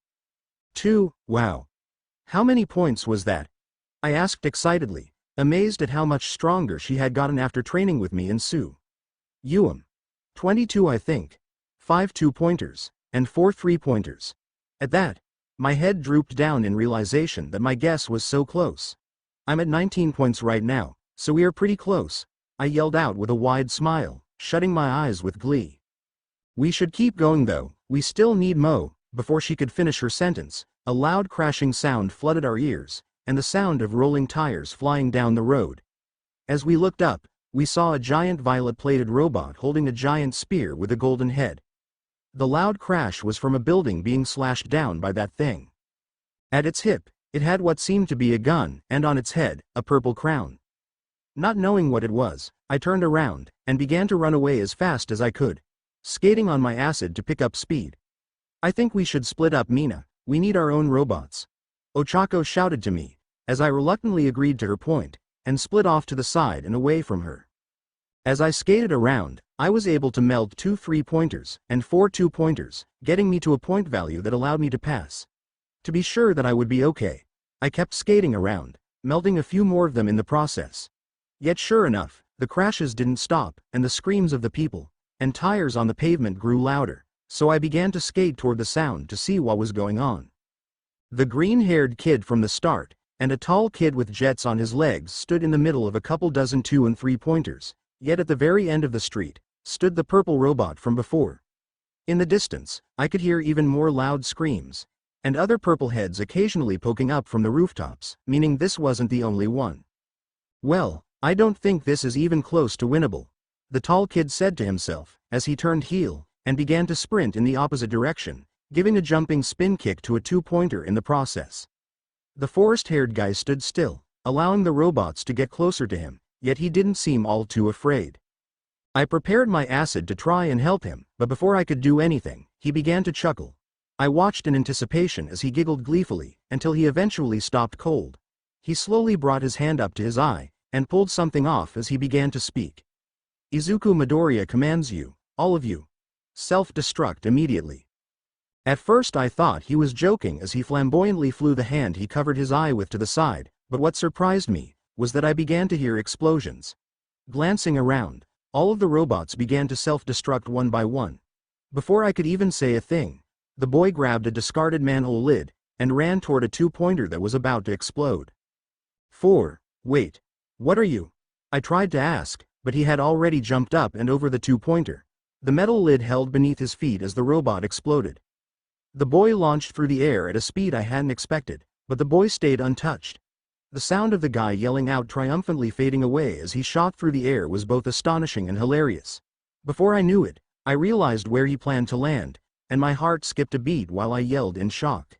S1: 2, wow. How many points was that? I asked excitedly, amazed at how much stronger she had gotten after training with me in Su. 22 I think. 5 2-pointers, and 4 3-pointers. At that, my head drooped down in realization that my guess was so close. I'm at 19 points right now, so we are pretty close, I yelled out with a wide smile, shutting my eyes with glee. We should keep going though, we still need Mo. Before she could finish her sentence, a loud crashing sound flooded our ears, and the sound of rolling tires flying down the road. As we looked up, we saw a giant violet-plated robot holding a giant spear with a golden head. The loud crash was from a building being slashed down by that thing. At its hip, it had what seemed to be a gun, and on its head, a purple crown. Not knowing what it was, I turned around, and began to run away as fast as I could, skating on my acid to pick up speed. I think we should split up, Mina, we need our own robots. Ochako shouted to me, as I reluctantly agreed to her point, and split off to the side and away from her. As I skated around, I was able to melt 2 3-pointers and 4 2-pointers, getting me to a point value that allowed me to pass. To be sure that I would be okay, I kept skating around, melting a few more of them in the process. Yet sure enough, the crashes didn't stop, and the screams of the people and tires on the pavement grew louder, so I began to skate toward the sound to see what was going on. The green-haired kid from the start, and a tall kid with jets on his legs stood in the middle of a couple dozen 2 and 3-pointers, yet at the very end of the street, stood the purple robot from before. In the distance, I could hear even more loud screams, and other purple heads occasionally poking up from the rooftops, meaning this wasn't the only one. Well, I don't think this is even close to winnable, the tall kid said to himself, as he turned heel, and began to sprint in the opposite direction, giving a jumping spin kick to a 2-pointer in the process. The forest-haired guy stood still, allowing the robots to get closer to him, yet he didn't seem all too afraid. I prepared my acid to try and help him, but before I could do anything, he began to chuckle. I watched in anticipation as he giggled gleefully, until he eventually stopped cold. He slowly brought his hand up to his eye, and pulled something off as he began to speak. Izuku Midoriya commands you, all of you. Self-destruct immediately. At first I thought he was joking as he flamboyantly flew the hand he covered his eye with to the side, but what surprised me was that I began to hear explosions. Glancing around, all of the robots began to self-destruct one by one. Before I could even say a thing, the boy grabbed a discarded manhole lid, and ran toward a 2-pointer that was about to explode. Wait. What are you? I tried to ask, but he had already jumped up and over the 2-pointer. The metal lid held beneath his feet as the robot exploded. The boy launched through the air at a speed I hadn't expected, but the boy stayed untouched. The sound of the guy yelling out triumphantly fading away as he shot through the air was both astonishing and hilarious. Before I knew it, I realized where he planned to land, and my heart skipped a beat while I yelled in shock.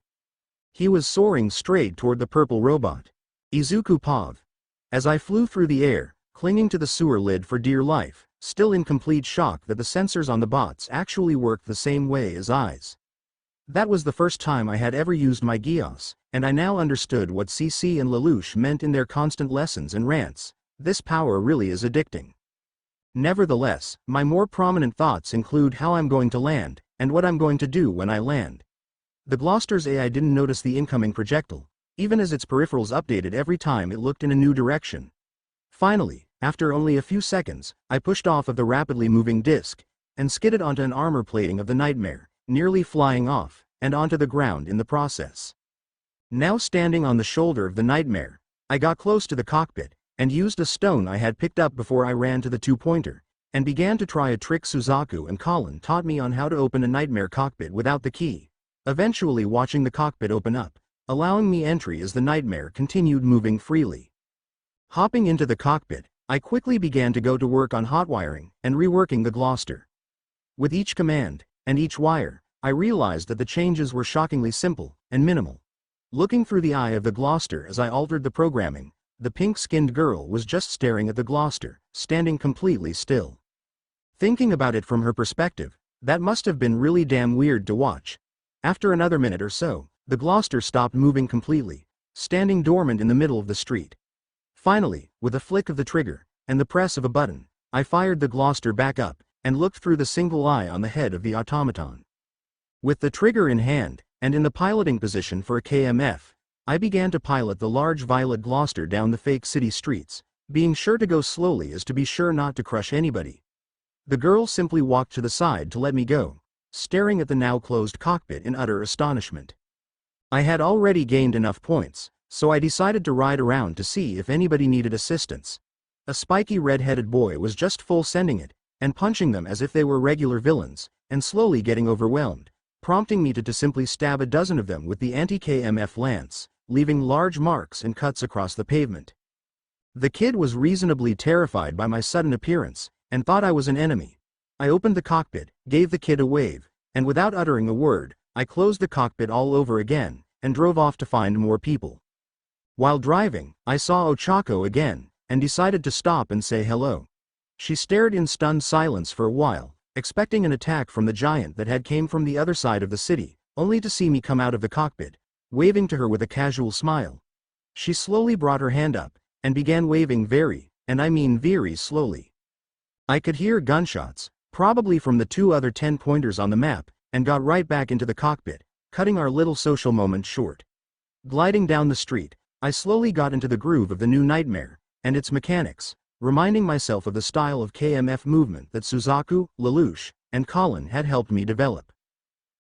S1: He was soaring straight toward the purple robot. Izuku Pav. As I flew through the air, clinging to the sewer lid for dear life, still in complete shock that the sensors on the bots actually worked the same way as eyes. That was the first time I had ever used my Geass, and I now understood what CC and Lelouch meant in their constant lessons and rants. This power really is addicting. Nevertheless, my more prominent thoughts include how I'm going to land, and what I'm going to do when I land. The Gloucester's AI didn't notice the incoming projectile, even as its peripherals updated every time it looked in a new direction. Finally, after only a few seconds, I pushed off of the rapidly moving disc, and skidded onto an armor plating of the Nightmare, nearly flying off, and onto the ground in the process. Now standing on the shoulder of the Nightmare, I got close to the cockpit, and used a stone I had picked up before I ran to the 2-pointer, and began to try a trick Suzaku and Colin taught me on how to open a nightmare cockpit without the key, eventually watching the cockpit open up, allowing me entry as the nightmare continued moving freely. Hopping into the cockpit, I quickly began to go to work on hot wiring and reworking the Gloucester. With each command, and each wire, I realized that the changes were shockingly simple and minimal. Looking through the eye of the Gloucester as I altered the programming, the pink-skinned girl was just staring at the Gloucester, standing completely still. Thinking about it from her perspective, that must have been really damn weird to watch. After another minute or so, the Gloucester stopped moving completely, standing dormant in the middle of the street. Finally, with a flick of the trigger, and the press of a button, I fired the Gloucester back up, and looked through the single eye on the head of the automaton. With the trigger in hand, and in the piloting position for a KMF, I began to pilot the large violet Gloucester down the fake city streets, being sure to go slowly as to be sure not to crush anybody. The girl simply walked to the side to let me go, staring at the now closed cockpit in utter astonishment. I had already gained enough points, so I decided to ride around to see if anybody needed assistance. A spiky red-headed boy was just full sending it, and punching them as if they were regular villains, and slowly getting overwhelmed, prompting me to simply stab a dozen of them with the anti-KMF lance, leaving large marks and cuts across the pavement. The kid was reasonably terrified by my sudden appearance, and thought I was an enemy. I opened the cockpit, gave the kid a wave, and without uttering a word, I closed the cockpit all over again, and drove off to find more people. While driving, I saw Ochako again, and decided to stop and say hello. She stared in stunned silence for a while, expecting an attack from the giant that had came from the other side of the city, only to see me come out of the cockpit, waving to her with a casual smile. She slowly brought her hand up, and began waving very, and I mean very slowly. I could hear gunshots, probably from the 2 other 10-pointers on the map, and got right back into the cockpit, cutting our little social moment short. Gliding down the street, I slowly got into the groove of the new nightmare, and its mechanics, reminding myself of the style of KMF movement that Suzaku, Lelouch, and Colin had helped me develop.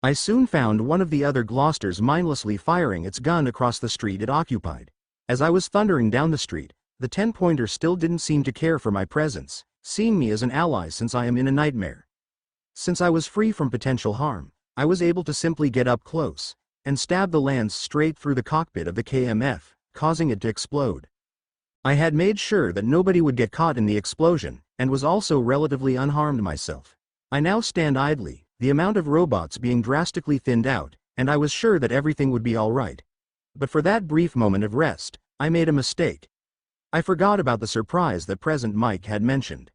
S1: I soon found one of the other Gloucesters mindlessly firing its gun across the street it occupied. As I was thundering down the street, the 10-pointer still didn't seem to care for my presence, seeing me as an ally since I am in a nightmare. Since I was free from potential harm, I was able to simply get up close, and stab the lance straight through the cockpit of the KMF, causing it to explode. I had made sure that nobody would get caught in the explosion, and was also relatively unharmed myself. I now stand idly, the amount of robots being drastically thinned out, and I was sure that everything would be alright. But for that brief moment of rest, I made a mistake. I forgot about the surprise that President Mike had mentioned.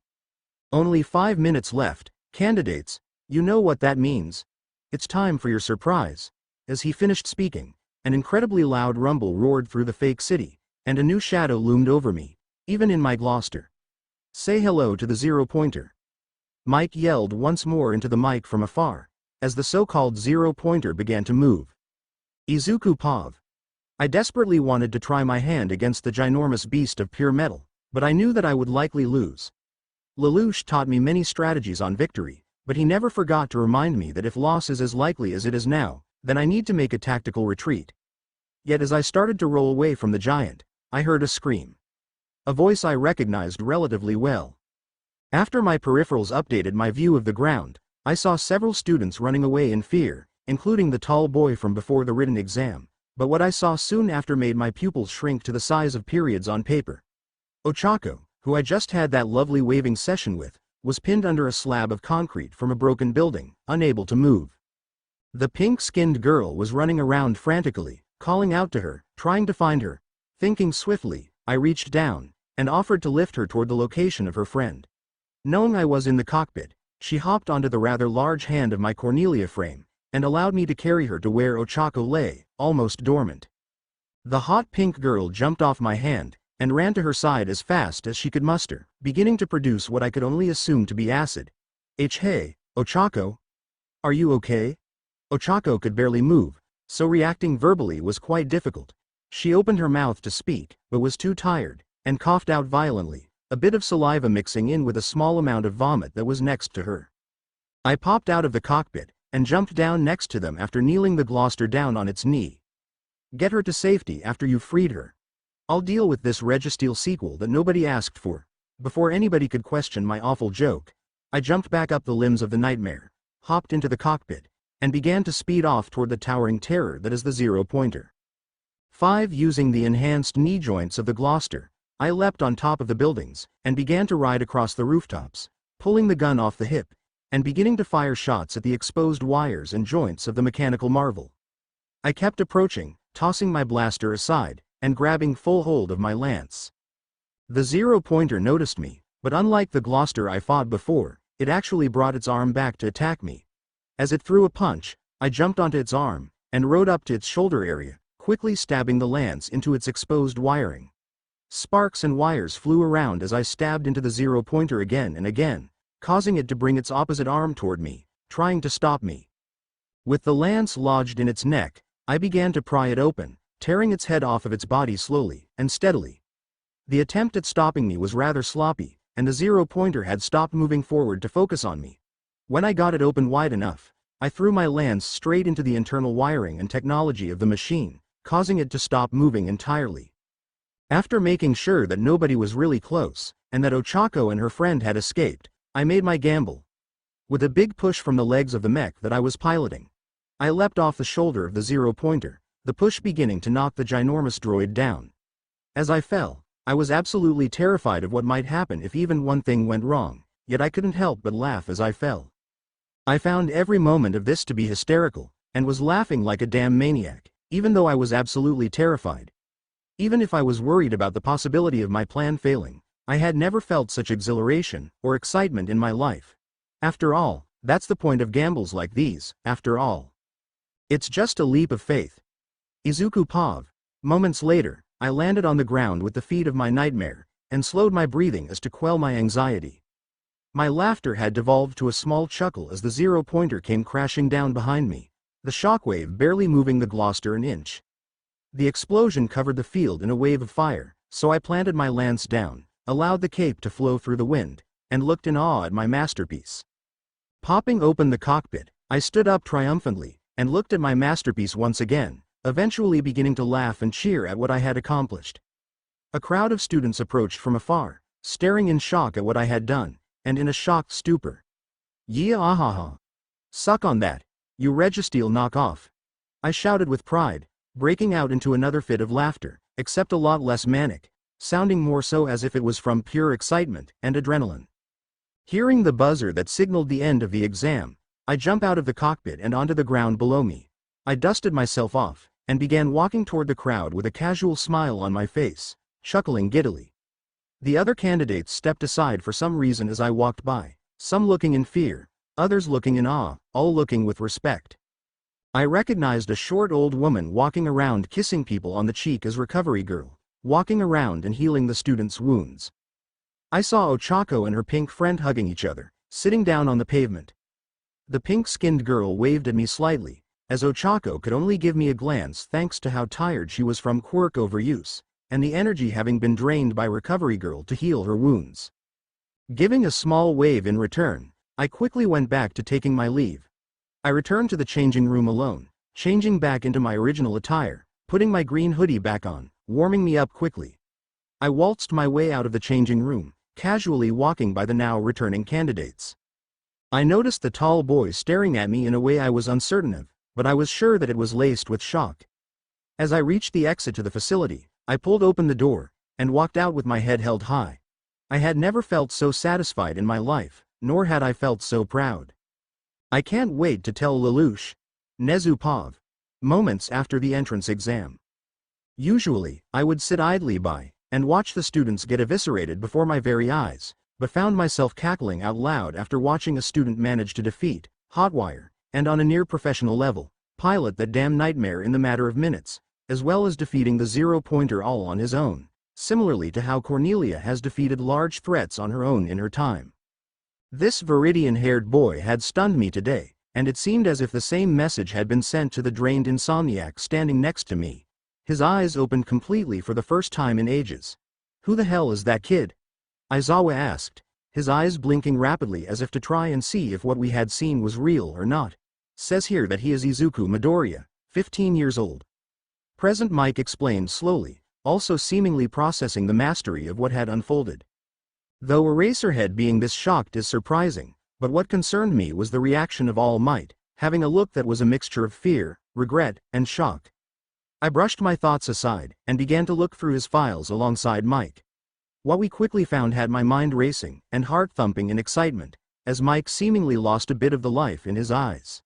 S1: Only 5 minutes left, candidates, you know what that means. It's time for your surprise. As he finished speaking, an incredibly loud rumble roared through the fake city, and a new shadow loomed over me, even in my Gloucester. Say hello to the 0-pointer. Mike yelled once more into the mic from afar, as the so-called 0-pointer began to move. Izuku Pav. I desperately wanted to try my hand against the ginormous beast of pure metal, but I knew that I would likely lose. Lelouch taught me many strategies on victory, but he never forgot to remind me that if loss is as likely as it is now, then I need to make a tactical retreat. Yet as I started to roll away from the giant, I heard a scream. A voice I recognized relatively well. After my peripherals updated my view of the ground, I saw several students running away in fear, including the tall boy from before the written exam, but what I saw soon after made my pupils shrink to the size of periods on paper. Ochako, who I just had that lovely waving session with, was pinned under a slab of concrete from a broken building, unable to move. The pink-skinned girl was running around frantically, calling out to her, trying to find her. Thinking swiftly, I reached down, and offered to lift her toward the location of her friend. Knowing I was in the cockpit, she hopped onto the rather large hand of my Cornelia frame, and allowed me to carry her to where Ochako lay, almost dormant. The hot pink girl jumped off my hand, and ran to her side as fast as she could muster, beginning to produce what I could only assume to be acid. Hey, Ochako? Are you okay? Ochako could barely move, so reacting verbally was quite difficult. She opened her mouth to speak, but was too tired, and coughed out violently, a bit of saliva mixing in with a small amount of vomit that was next to her. I popped out of the cockpit, and jumped down next to them after kneeling the Gloucester down on its knee. Get her to safety after you've freed her. I'll deal with this Registeel sequel that nobody asked for. Before anybody could question my awful joke, I jumped back up the limbs of the nightmare, hopped into the cockpit, and began to speed off toward the towering terror that is the 0-pointer. 5. Using the enhanced knee joints of the Gloucester, I leapt on top of the buildings, and began to ride across the rooftops, pulling the gun off the hip, and beginning to fire shots at the exposed wires and joints of the mechanical marvel. I kept approaching, tossing my blaster aside, and grabbing full hold of my lance. The 0-pointer noticed me, but unlike the Gloucester I fought before, it actually brought its arm back to attack me. As it threw a punch, I jumped onto its arm, and rode up to its shoulder area, quickly stabbing the lance into its exposed wiring. Sparks and wires flew around as I stabbed into the 0-pointer again and again, causing it to bring its opposite arm toward me, trying to stop me. With the lance lodged in its neck, I began to pry it open, tearing its head off of its body slowly and steadily. The attempt at stopping me was rather sloppy, and the 0-pointer had stopped moving forward to focus on me. When I got it open wide enough, I threw my lance straight into the internal wiring and technology of the machine, causing it to stop moving entirely. After making sure that nobody was really close, and that Ochako and her friend had escaped, I made my gamble. With a big push from the legs of the mech that I was piloting, I leapt off the shoulder of the 0-pointer, the push beginning to knock the ginormous droid down. As I fell, I was absolutely terrified of what might happen if even one thing went wrong, yet I couldn't help but laugh as I fell. I found every moment of this to be hysterical, and was laughing like a damn maniac, even though I was absolutely terrified. Even if I was worried about the possibility of my plan failing, I had never felt such exhilaration or excitement in my life. After all, that's the point of gambles like these, after all. It's just a leap of faith. Izuku Pav. Moments later, I landed on the ground with the feet of my nightmare, and slowed my breathing as to quell my anxiety. My laughter had devolved to a small chuckle as the 0-pointer came crashing down behind me, the shockwave barely moving the Gloucester an inch. The explosion covered the field in a wave of fire, so I planted my lance down, allowed the cape to flow through the wind, and looked in awe at my masterpiece. Popping open the cockpit, I stood up triumphantly, and looked at my masterpiece once again, eventually beginning to laugh and cheer at what I had accomplished. A crowd of students approached from afar, staring in shock at what I had done, and in a shocked stupor. "Yeah, ahaha. Suck on that, you Registeel knockoff," I shouted with pride, breaking out into another fit of laughter, except a lot less manic, sounding more so as if it was from pure excitement and adrenaline. Hearing the buzzer that signaled the end of the exam, I jumped out of the cockpit and onto the ground below me. I dusted myself off, and began walking toward the crowd with a casual smile on my face, chuckling giddily. The other candidates stepped aside for some reason as I walked by, some looking in fear, others looking in awe, all looking with respect. I recognized a short old woman walking around kissing people on the cheek as Recovery Girl, walking around and healing the students' wounds. I saw Ochako and her pink friend hugging each other, sitting down on the pavement. The pink-skinned girl waved at me slightly, as Ochako could only give me a glance thanks to how tired she was from quirk overuse, and the energy having been drained by Recovery Girl to heal her wounds. Giving a small wave in return, I quickly went back to taking my leave. I returned to the changing room alone, changing back into my original attire, putting my green hoodie back on, warming me up quickly. I waltzed my way out of the changing room, casually walking by the now returning candidates. I noticed the tall boy staring at me in a way I was uncertain of, but I was sure that it was laced with shock. As I reached the exit to the facility, I pulled open the door, and walked out with my head held high. I had never felt so satisfied in my life, nor had I felt so proud. I can't wait to tell Lelouch. Nezu Pav. Moments after the entrance exam. Usually, I would sit idly by, and watch the students get eviscerated before my very eyes, but found myself cackling out loud after watching a student manage to defeat, Hotwire, and on a near-professional level, pilot that damn nightmare in the matter of minutes, as well as defeating the 0-pointer all on his own, similarly to how Cornelia has defeated large threats on her own in her time. This Viridian-haired boy had stunned me today, and it seemed as if the same message had been sent to the drained insomniac standing next to me. His eyes opened completely for the first time in ages. "Who the hell is that kid?" Aizawa asked, his eyes blinking rapidly as if to try and see if what we had seen was real or not. "Says here that he is Izuku Midoriya, 15 years old." Present Mike explained slowly, also seemingly processing the mastery of what had unfolded. Though Eraserhead being this shocked is surprising, But what concerned me was the reaction of All Might, having a look that was a mixture of fear, regret, and shock. I brushed my thoughts aside, and began to look through his files alongside Mike. What we quickly found had my mind racing, and heart thumping in excitement, as Mike seemingly lost a bit of the life in his eyes.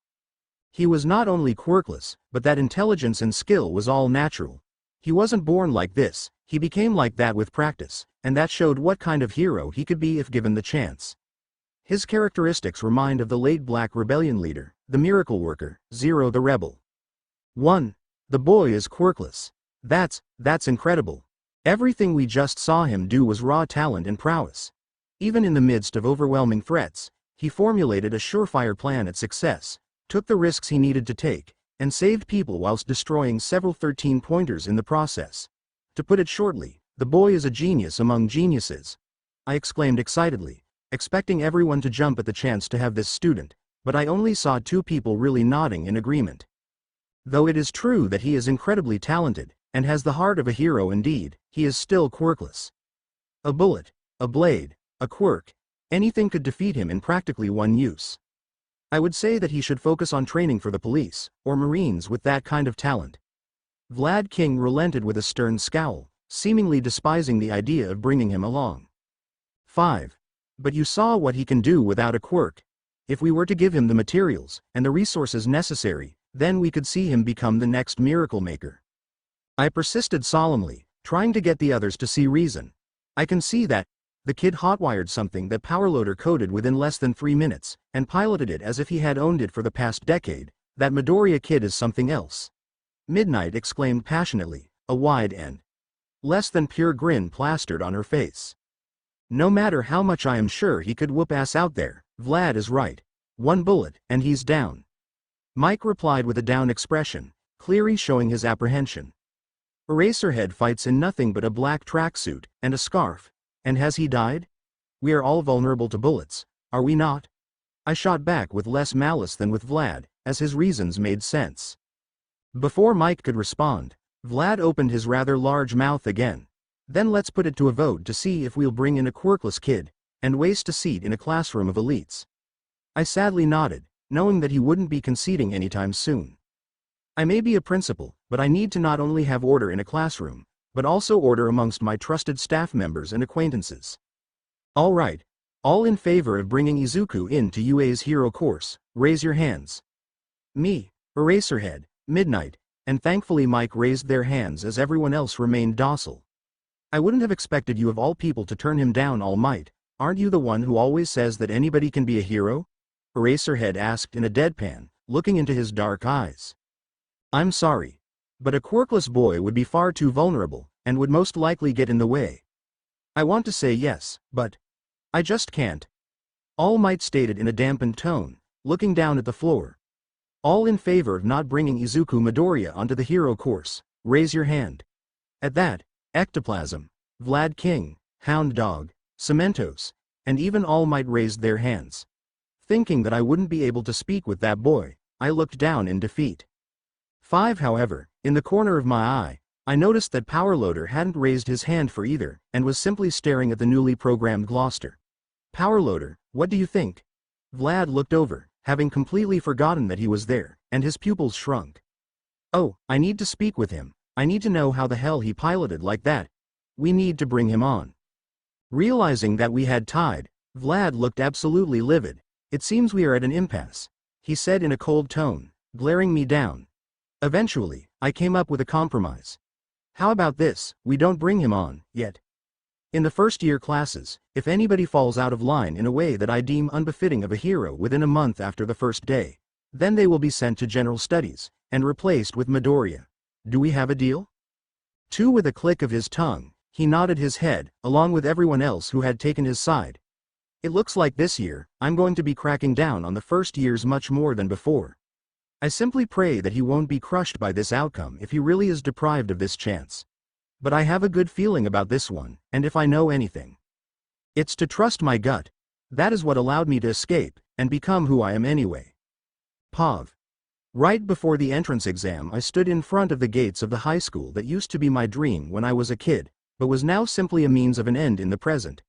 S1: He was not only quirkless, but that intelligence and skill was all natural. He wasn't born like this, he became like that with practice, and that showed what kind of hero he could be if given the chance. His characteristics remind of the late Black Rebellion leader, the miracle worker, Zero the Rebel. 1. The boy is quirkless. That's incredible. Everything we just saw him do was raw talent and prowess. Even in the midst of overwhelming threats, he formulated a surefire plan at success, took the risks he needed to take, and saved people whilst destroying several 13-pointers in the process. To put it shortly, the boy is a genius among geniuses. I exclaimed excitedly, expecting everyone to jump at the chance to have this student, but I only saw 2 people really nodding in agreement. Though it is true that he is incredibly talented, and has the heart of a hero indeed, he is still quirkless. A bullet, a blade, a quirk, anything could defeat him in practically one use. I would say that he should focus on training for the police, or Marines with that kind of talent. Vlad King relented with a stern scowl, seemingly despising the idea of bringing him along. 5. But you saw what he can do without a quirk. If we were to give him the materials, and the resources necessary, then we could see him become the next miracle maker. I persisted solemnly, trying to get the others to see reason. I can see that. The kid hotwired something that Powerloader coded within less than 3 minutes, and piloted it as if he had owned it for the past decade. That Midoriya kid is something else. Midnight exclaimed passionately, a wide and less than pure grin plastered on her face. No matter how much I am sure he could whoop ass out there, Vlad is right. 1 bullet, and he's down. Mike replied with a down expression, clearly showing his apprehension. Eraserhead fights in nothing but a black tracksuit, and a scarf. And has he died? We are all vulnerable to bullets, are we not? I shot back with less malice than with Vlad, as his reasons made sense. Before Mike could respond, Vlad opened his rather large mouth again. Then let's put it to a vote to see if we'll bring in a quirkless kid, and waste a seat in a classroom of elites. I sadly nodded, knowing that he wouldn't be conceding anytime soon. I may be a principal, but I need to not only have order in a classroom, but also order amongst my trusted staff members and acquaintances. All right. All in favor of bringing Izuku in to UA's hero course, raise your hands. Me, Eraserhead, Midnight, and thankfully Mike raised their hands as everyone else remained docile. I wouldn't have expected you of all people to turn him down, All Might. Aren't you the one who always says that anybody can be a hero? Eraserhead asked in a deadpan, looking into his dark eyes. I'm sorry. But a quirkless boy would be far too vulnerable, and would most likely get in the way. I want to say yes, but I just can't. All Might stated in a dampened tone, looking down at the floor. All in favor of not bringing Izuku Midoriya onto the hero course, raise your hand. At that, Ectoplasm, Vlad King, Hound Dog, Cementos, and even All Might raised their hands. Thinking that I wouldn't be able to speak with that boy, I looked down in defeat. 5. However, in the corner of my eye, I noticed that Powerloader hadn't raised his hand for either, and was simply staring at the newly programmed Gloucester. Powerloader, what do you think? Vlad looked over, having completely forgotten that he was there, and his pupils shrunk. Oh, I need to speak with him. I need to know how the hell he piloted like that. We need to bring him on. Realizing that we had tied, Vlad looked absolutely livid. It seems we are at an impasse, he said in a cold tone, glaring me down. Eventually, I came up with a compromise. How about this, we don't bring him on, yet. In the first-year classes, if anybody falls out of line in a way that I deem unbefitting of a hero within a month after the first day, then they will be sent to general studies, and replaced with Midoriya. Do we have a deal? 2. With a click of his tongue, he nodded his head, along with everyone else who had taken his side. It looks like this year, I'm going to be cracking down on the first years much more than before. I simply pray that he won't be crushed by this outcome if he really is deprived of this chance. But I have a good feeling about this one, and if I know anything, it's to trust my gut. That is what allowed me to escape, and become who I am anyway. Pav. Right before the entrance exam, I stood in front of the gates of the high school that used to be my dream when I was a kid, but was now simply a means of an end in the present.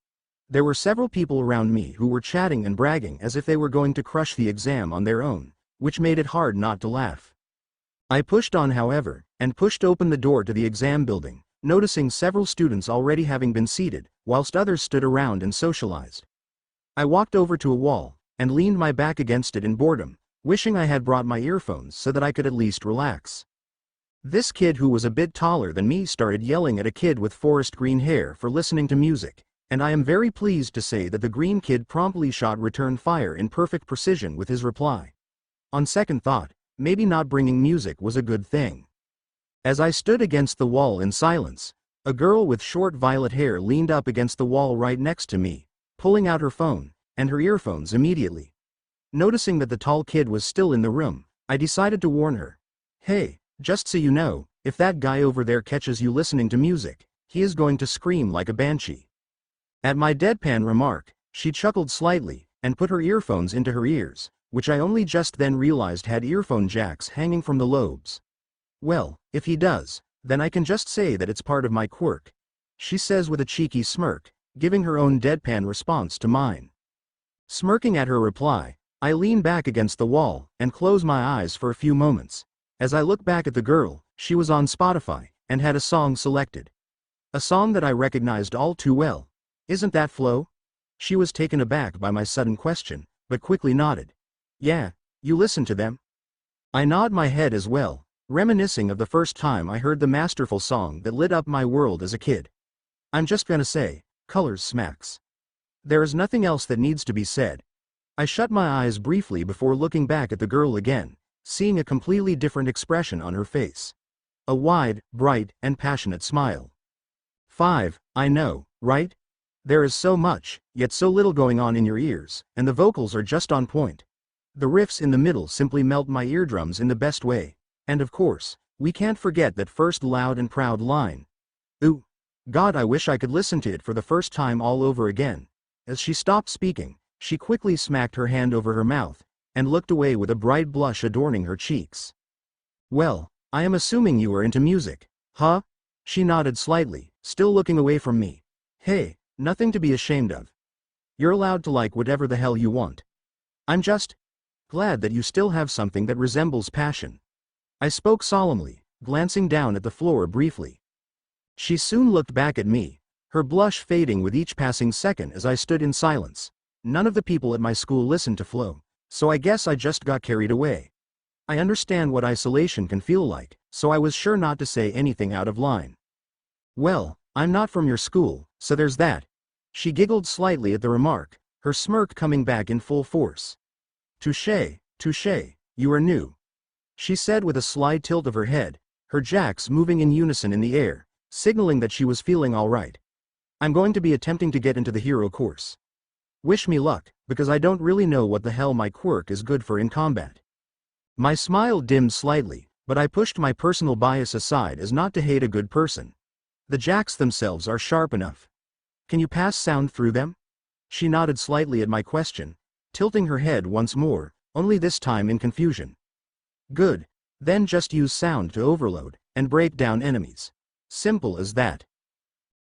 S1: There were several people around me who were chatting and bragging as if they were going to crush the exam on their own, which made it hard not to laugh. I pushed on, however, and pushed open the door to the exam building, noticing several students already having been seated, whilst others stood around and socialized. I walked over to a wall, and leaned my back against it in boredom, wishing I had brought my earphones so that I could at least relax. This kid who was a bit taller than me started yelling at a kid with forest green hair for listening to music, and I am very pleased to say that the green kid promptly shot return fire in perfect precision with his reply. On second thought, maybe not bringing music was a good thing. As I stood against the wall in silence, a girl with short violet hair leaned up against the wall right next to me, pulling out her phone and her earphones immediately. Noticing that the tall kid was still in the room, I decided to warn her. Hey, just so you know, if that guy over there catches you listening to music, he is going to scream like a banshee. At my deadpan remark, she chuckled slightly and put her earphones into her ears, which I only just then realized had earphone jacks hanging from the lobes. Well, if he does, then I can just say that it's part of my quirk, she says with a cheeky smirk, giving her own deadpan response to mine. Smirking at her reply, I lean back against the wall and close my eyes for a few moments. As I look back at the girl, she was on Spotify and had a song selected. A song that I recognized all too well. Isn't that Flo? She was taken aback by my sudden question, but quickly nodded. Yeah, you listen to them? I nod my head as well, reminiscing of the first time I heard the masterful song that lit up my world as a kid. I'm just gonna say, Colors smacks. There is nothing else that needs to be said. I shut my eyes briefly before looking back at the girl again, seeing a completely different expression on her face. A wide, bright, and passionate smile. 5, I know, right? There is so much, yet so little going on in your ears, and the vocals are just on point. The riffs in the middle simply melt my eardrums in the best way, and of course, we can't forget that first loud and proud line. Ooh, God, I wish I could listen to it for the first time all over again. As she stopped speaking, she quickly smacked her hand over her mouth, and looked away with a bright blush adorning her cheeks. Well, I am assuming you are into music, huh? She nodded slightly, still looking away from me. Hey, nothing to be ashamed of. You're allowed to like whatever the hell you want. I'm just glad that you still have something that resembles passion. I spoke solemnly, glancing down at the floor briefly. She soon looked back at me, her blush fading with each passing second as I stood in silence. None of the people at my school listened to Flo, so I guess I just got carried away. I understand what isolation can feel like, so I was sure not to say anything out of line. Well, I'm not from your school, so there's that. She giggled slightly at the remark, her smirk coming back in full force. Touché, touché, you are new, she said with a sly tilt of her head, her jacks moving in unison in the air, signaling that she was feeling all right. I'm going to be attempting to get into the hero course. Wish me luck, because I don't really know what the hell my quirk is good for in combat. My smile dimmed slightly, but I pushed my personal bias aside as not to hate a good person. The jacks themselves are sharp enough. Can you pass sound through them? She nodded slightly at my question, tilting her head once more, only this time in confusion. Good, then just use sound to overload and break down enemies. Simple as that.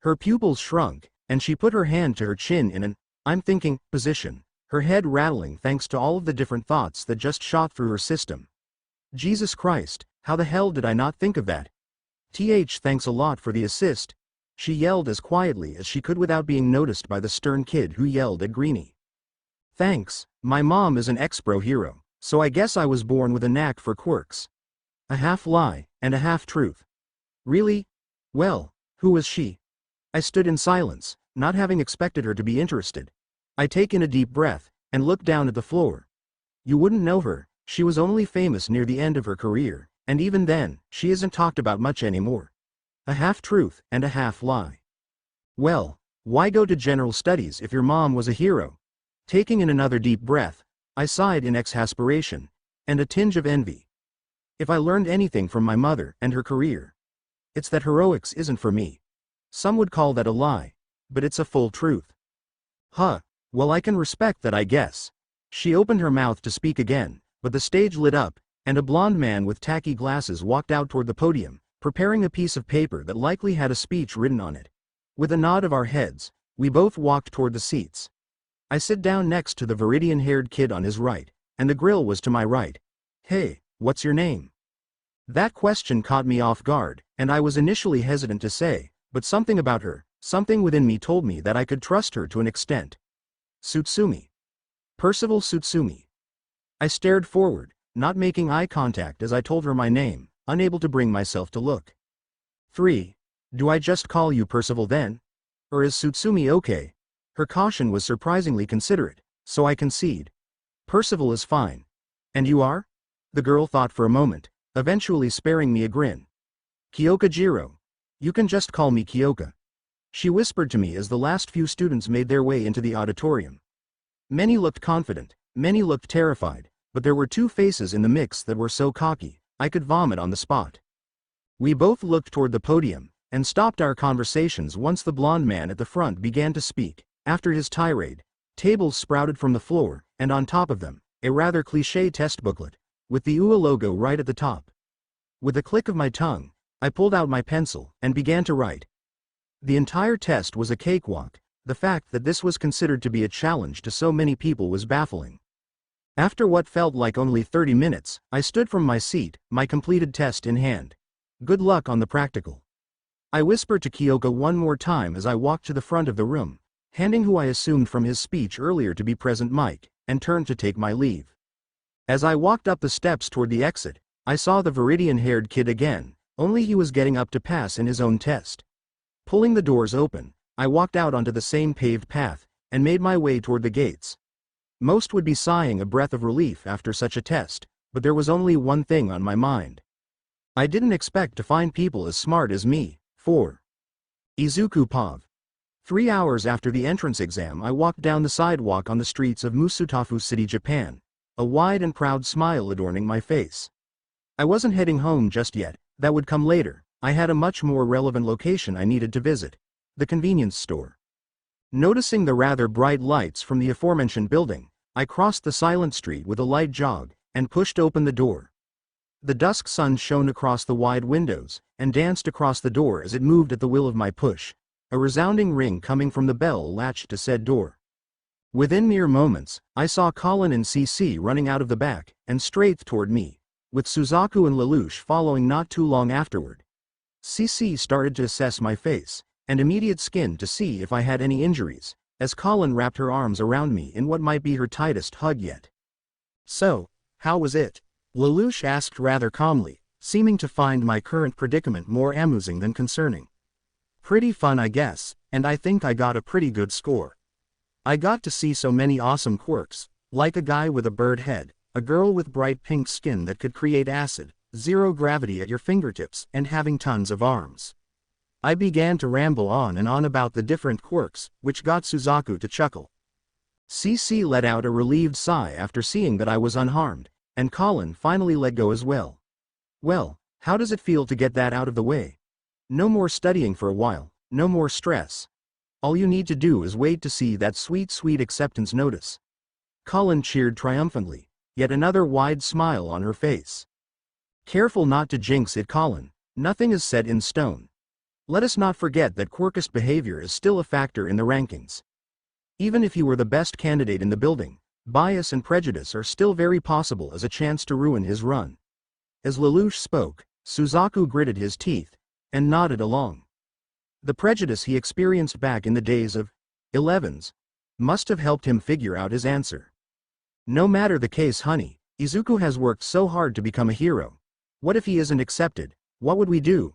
S1: Her pupils shrunk, and she put her hand to her chin in an, I'm thinking, position, her head rattling thanks to all of the different thoughts that just shot through her system. Jesus Christ, how the hell did I not think of that? Thanks a lot for the assist, she yelled as quietly as she could without being noticed by the stern kid who yelled at Greenie. Thanks, my mom is an ex-pro hero, so I guess I was born with a knack for quirks. A half lie, and a half truth. Really? Well, who was she? I stood in silence, not having expected her to be interested. I take in a deep breath, and look down at the floor. You wouldn't know her, she was only famous near the end of her career, and even then, she isn't talked about much anymore. A half-truth and a half-lie. Well, why go to general studies if your mom was a hero? Taking in another deep breath, I sighed in exasperation, and a tinge of envy. If I learned anything from my mother and her career, it's that heroics isn't for me. Some would call that a lie, but it's a full truth. Huh, well I can respect that I guess. She opened her mouth to speak again, but the stage lit up, and a blond man with tacky glasses walked out toward the podium, preparing a piece of paper that likely had a speech written on it. With a nod of our heads, We both walked toward the seats. I sit down next to the Viridian-haired kid on his right, and the grill was to my right. Hey, what's your name? That question caught me off guard, and I was initially hesitant to say, but something about her, something within me told me that I could trust her to an extent. Tsutsumi. Percival Tsutsumi. I stared forward, not making eye contact as I told her my name, unable to bring myself to look. 3. Do I just call you Percival then? Or is Tsutsumi okay? Her caution was surprisingly considerate, so I concede. Percival is fine. And you are? The girl thought for a moment, eventually sparing me a grin. Kyoka Jiro. You can just call me Kyoka. She whispered to me as the last few students made their way into the auditorium. Many looked confident, many looked terrified, but there were two faces in the mix that were so cocky, I could vomit on the spot. We both looked toward the podium, and stopped our conversations once the blond man at the front began to speak. After his tirade, tables sprouted from the floor, and on top of them, a rather cliché test booklet, with the UA logo right at the top. With a click of my tongue, I pulled out my pencil, and began to write. The entire test was a cakewalk. The fact that this was considered to be a challenge to so many people was baffling. After what felt like only 30 minutes, I stood from my seat, my completed test in hand. Good luck on the practical. I whispered to Kyoka one more time as I walked to the front of the room, handing who I assumed from his speech earlier to be present Mike, and turned to take my leave. As I walked up the steps toward the exit, I saw the Viridian-haired kid again, only he was getting up to pass in his own test. Pulling the doors open, I walked out onto the same paved path, and made my way toward the gates. Most would be sighing a breath of relief after such a test, but there was only one thing on my mind. I didn't expect to find people as smart as me. 4. Izuku Pav. 3 hours after the entrance exam, I walked down the sidewalk on the streets of Musutafu City, Japan, a wide and proud smile adorning my face. I wasn't heading home just yet, that would come later. I had a much more relevant location I needed to visit, the convenience store. Noticing the rather bright lights from the aforementioned building, I crossed the silent street with a light jog, and pushed open the door. The dusk sun shone across the wide windows, and danced across the door as it moved at the will of my push. A resounding ring coming from the bell latched to said door. Within mere moments, I saw Colin and CC running out of the back, and straight toward me, with Suzaku and Lelouch following not too long afterward. CC started to assess my face, and immediate skin to see if I had any injuries, as Colin wrapped her arms around me in what might be her tightest hug yet. So, how was it? Lelouch asked rather calmly, seeming to find my current predicament more amusing than concerning. Pretty fun, I guess, and I think I got a pretty good score. I got to see so many awesome quirks, like a guy with a bird head, a girl with bright pink skin that could create acid, zero gravity at your fingertips, and having tons of arms. I began to ramble on and on about the different quirks, which got Suzaku to chuckle. CC let out a relieved sigh after seeing that I was unharmed, and Colin finally let go as well. Well, how does it feel to get that out of the way? No more studying for a while, no more stress. All you need to do is wait to see that sweet, sweet acceptance notice. Colin cheered triumphantly, yet another wide smile on her face. Careful not to jinx it, Colin. Nothing is set in stone. Let us not forget that quirkist behavior is still a factor in the rankings. Even if you were the best candidate in the building, bias and prejudice are still very possible as a chance to ruin his run. As Lelouch spoke, Suzaku gritted his teeth, and nodded along. The prejudice he experienced back in the days of 11s must have helped him figure out his answer. No matter the case, honey, Izuku has worked so hard to become a hero. What if he isn't accepted? What would we do?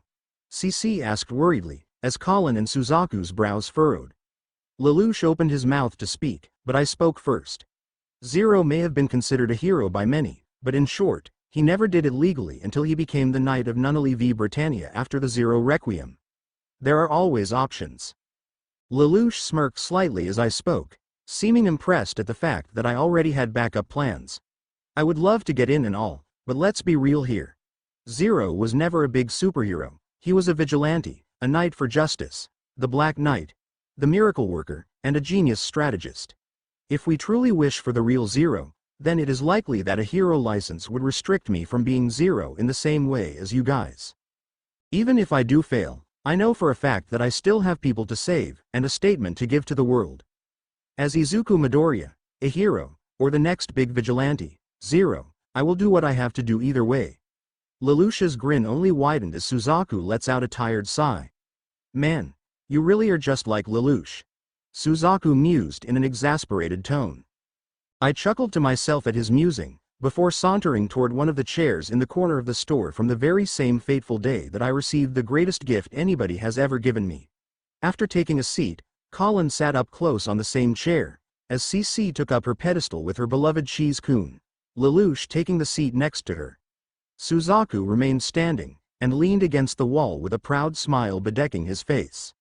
S1: CC asked worriedly, as Colin and Suzaku's brows furrowed. Lelouch opened his mouth to speak, but I spoke first. Zero may have been considered a hero by many, but in short, he never did it legally until he became the Knight of Nunnally v Britannia after the Zero Requiem. There are always options. Lelouch smirked slightly as I spoke, seeming impressed at the fact that I already had backup plans. I would love to get in and all, but let's be real here. Zero was never a big superhero. He was a vigilante, a knight for justice, the Black Knight, the miracle worker, and a genius strategist. If we truly wish for the real Zero, then it is likely that a hero license would restrict me from being Zero in the same way as you guys. Even if I do fail, I know for a fact that I still have people to save, and a statement to give to the world. As Izuku Midoriya, a hero, or the next big vigilante, Zero, I will do what I have to do either way. Lelouch's grin only widened as Suzaku lets out a tired sigh. Man, you really are just like Lelouch. Suzaku mused in an exasperated tone. I chuckled to myself at his musing, before sauntering toward one of the chairs in the corner of the store from the very same fateful day that I received the greatest gift anybody has ever given me. After taking a seat, Colin sat up close on the same chair, as CC took up her pedestal with her beloved Cheese-kun, Lelouch taking the seat next to her. Suzaku remained standing, and leaned against the wall with a proud smile bedecking his face.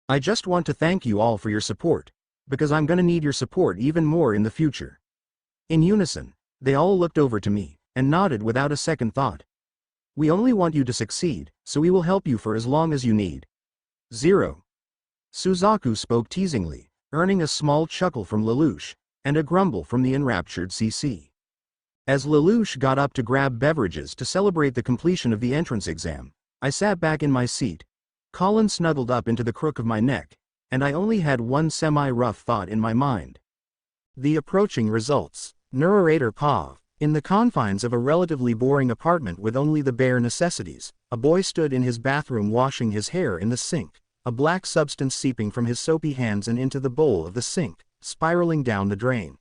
S1: I just want to thank you all for your support, because I'm gonna need your support even more in the future. In unison, they all looked over to me, and nodded without a second thought. We only want you to succeed, so we will help you for as long as you need. Zero. Suzaku spoke teasingly, earning a small chuckle from Lelouch, and a grumble from the enraptured CC. As Lelouch got up to grab beverages to celebrate the completion of the entrance exam, I sat back in my seat. Colin snuggled up into the crook of my neck, and I only had one semi-rough thought in my mind. The approaching results. Narrator Pav. In the confines of a relatively boring apartment with only the bare necessities, a boy stood in his bathroom washing his hair in the sink, a black substance seeping from his soapy hands and into the bowl of the sink, spiraling down the drain.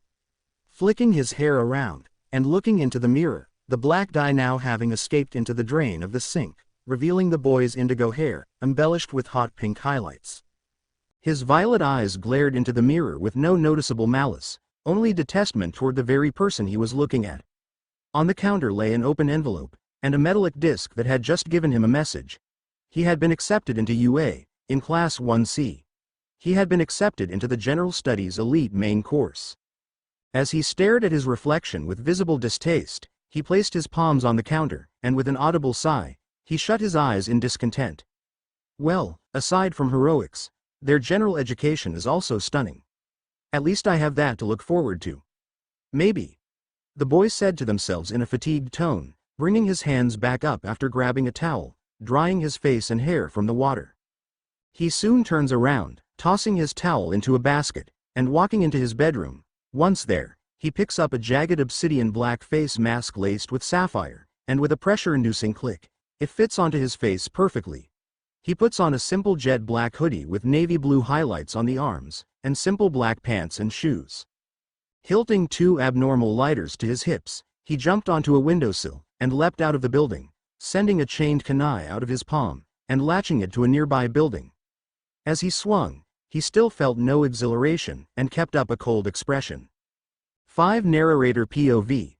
S1: Flicking his hair around, and looking into the mirror, the black dye now having escaped into the drain of the sink, revealing the boy's indigo hair, embellished with hot pink highlights. His violet eyes glared into the mirror with no noticeable malice, only detestment toward the very person he was looking at. On the counter lay an open envelope, and a metallic disc that had just given him a message. He had been accepted into UA, in Class 1C. He had been accepted into the General Studies Elite main course. As he stared at his reflection with visible distaste, he placed his palms on the counter, and with an audible sigh, he shut his eyes in discontent. Well, aside from heroics, their general education is also stunning. At least I have that to look forward to. Maybe. The boys said to themselves in a fatigued tone, bringing his hands back up after grabbing a towel, drying his face and hair from the water. He soon turns around, tossing his towel into a basket, and walking into his bedroom. Once there, he picks up a jagged obsidian black face mask laced with sapphire, and with a pressure-inducing click, it fits onto his face perfectly. He puts on a simple jet black hoodie with navy blue highlights on the arms, and simple black pants and shoes. Hilting two abnormal lighters to his hips, he jumped onto a windowsill, and leapt out of the building, sending a chained kunai out of his palm, and latching it to a nearby building. As he swung, he still felt no exhilaration, and kept up a cold expression. 5 Narrator POV.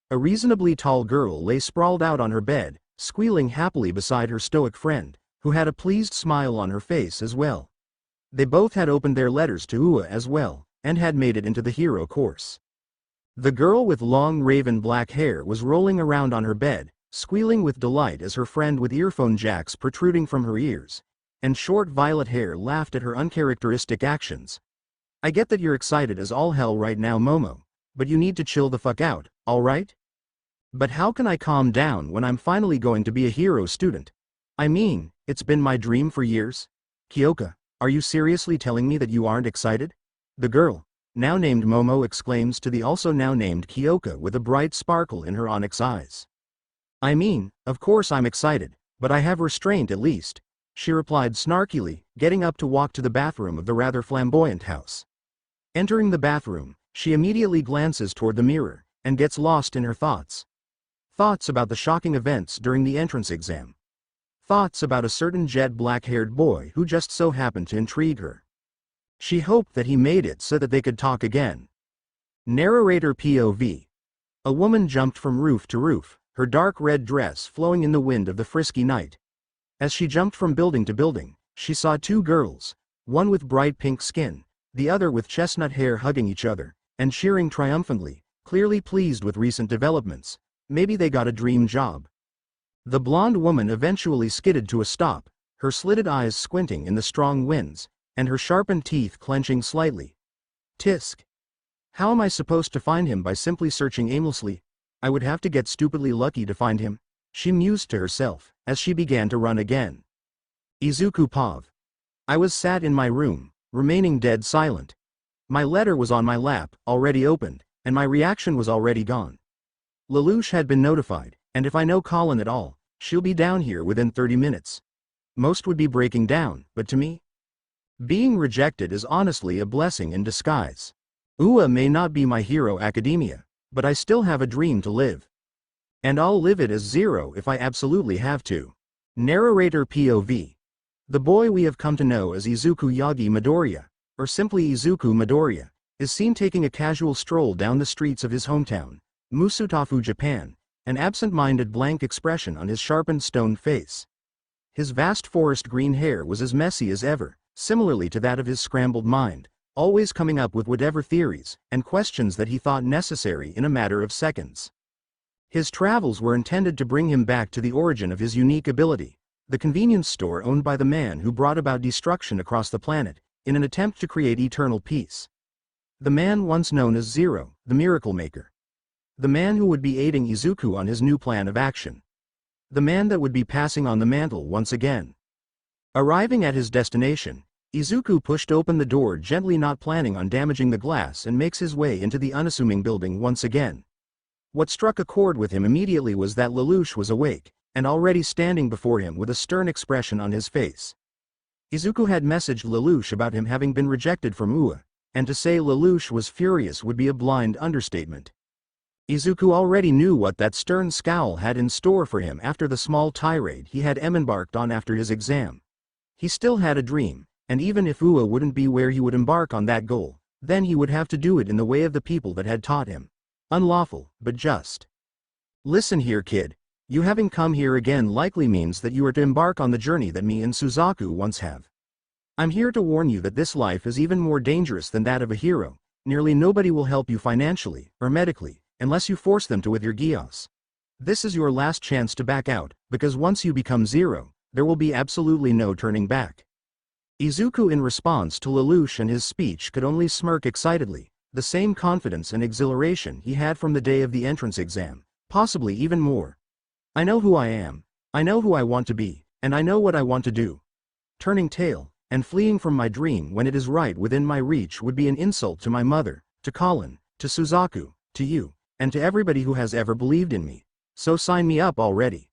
S1: A reasonably tall girl lay sprawled out on her bed, squealing happily beside her stoic friend, who had a pleased smile on her face as well. They both had opened their letters to UA as well, and had made it into the hero course. The girl with long raven black hair was rolling around on her bed, squealing with delight as her friend with earphone jacks protruding from her ears, and short violet hair laughed at her uncharacteristic actions. I get that you're excited as all hell right now, Momo, but you need to chill the fuck out, alright? But how can I calm down when I'm finally going to be a hero student? I mean, it's been my dream for years. Kyoka, are you seriously telling me that you aren't excited? The girl, now named Momo, exclaims to the also now named Kyoka with a bright sparkle in her onyx eyes. I mean, of course I'm excited, but I have restraint at least, she replied snarkily, getting up to walk to the bathroom of the rather flamboyant house. Entering the bathroom, she immediately glances toward the mirror, and gets lost in her thoughts. Thoughts about the shocking events during the entrance exam. Thoughts about a certain jet black-haired boy who just so happened to intrigue her. She hoped that he made it so that they could talk again. Narrator POV. A woman jumped from roof to roof, her dark red dress flowing in the wind of the frisky night. As she jumped from building to building, she saw 2 girls, one with bright pink skin, the other with chestnut hair, hugging each other, and cheering triumphantly, clearly pleased with recent developments. Maybe they got a dream job. The blonde woman eventually skidded to a stop, her slitted eyes squinting in the strong winds, and her sharpened teeth clenching slightly. Tisk. How am I supposed to find him? By simply searching aimlessly? I would have to get stupidly lucky to find him, she mused to herself, as she began to run again. Izuku Pav. I was sat in my room, remaining dead silent. My letter was on my lap, already opened, and my reaction was already gone. Lelouch had been notified, and if I know Colin at all, she'll be down here within 30 minutes. Most would be breaking down, but to me, being rejected is honestly a blessing in disguise. UA may not be my hero academia, but I still have a dream to live. And I'll live it as Zero if I absolutely have to. Narrator POV. The boy we have come to know as Izuku Yagi Midoriya, or simply Izuku Midoriya, is seen taking a casual stroll down the streets of his hometown, Musutafu, Japan, an absent-minded blank expression on his sharpened stone face. His vast forest green hair was as messy as ever, similarly to that of his scrambled mind, always coming up with whatever theories and questions that he thought necessary in a matter of seconds. His travels were intended to bring him back to the origin of his unique ability, the convenience store owned by the man who brought about destruction across the planet, in an attempt to create eternal peace. The man once known as Zero, the Miracle Maker. The man who would be aiding Izuku on his new plan of action. The man that would be passing on the mantle once again. Arriving at his destination, Izuku pushed open the door gently, not planning on damaging the glass, and makes his way into the unassuming building once again. What struck a chord with him immediately was that Lelouch was awake, and already standing before him with a stern expression on his face. Izuku had messaged Lelouch about him having been rejected from UA, and to say Lelouch was furious would be a blind understatement. Izuku already knew what that stern scowl had in store for him after the small tirade he had embarked on after his exam. He still had a dream, and even if UA wouldn't be where he would embark on that goal, then he would have to do it in the way of the people that had taught him. Unlawful, but just. Listen here, kid. You having come here again likely means that you are to embark on the journey that me and Suzaku once have. I'm here to warn you that this life is even more dangerous than that of a hero. Nearly nobody will help you financially, or medically, unless you force them to with your Geass. This is your last chance to back out, because once you become Zero, there will be absolutely no turning back. Izuku, in response to Lelouch and his speech, could only smirk excitedly, the same confidence and exhilaration he had from the day of the entrance exam, possibly even more. I know who I am, I know who I want to be, and I know what I want to do. Turning tail, and fleeing from my dream when it is right within my reach would be an insult to my mother, to Colin, to Suzaku, to you, and to everybody who has ever believed in me. So sign me up already.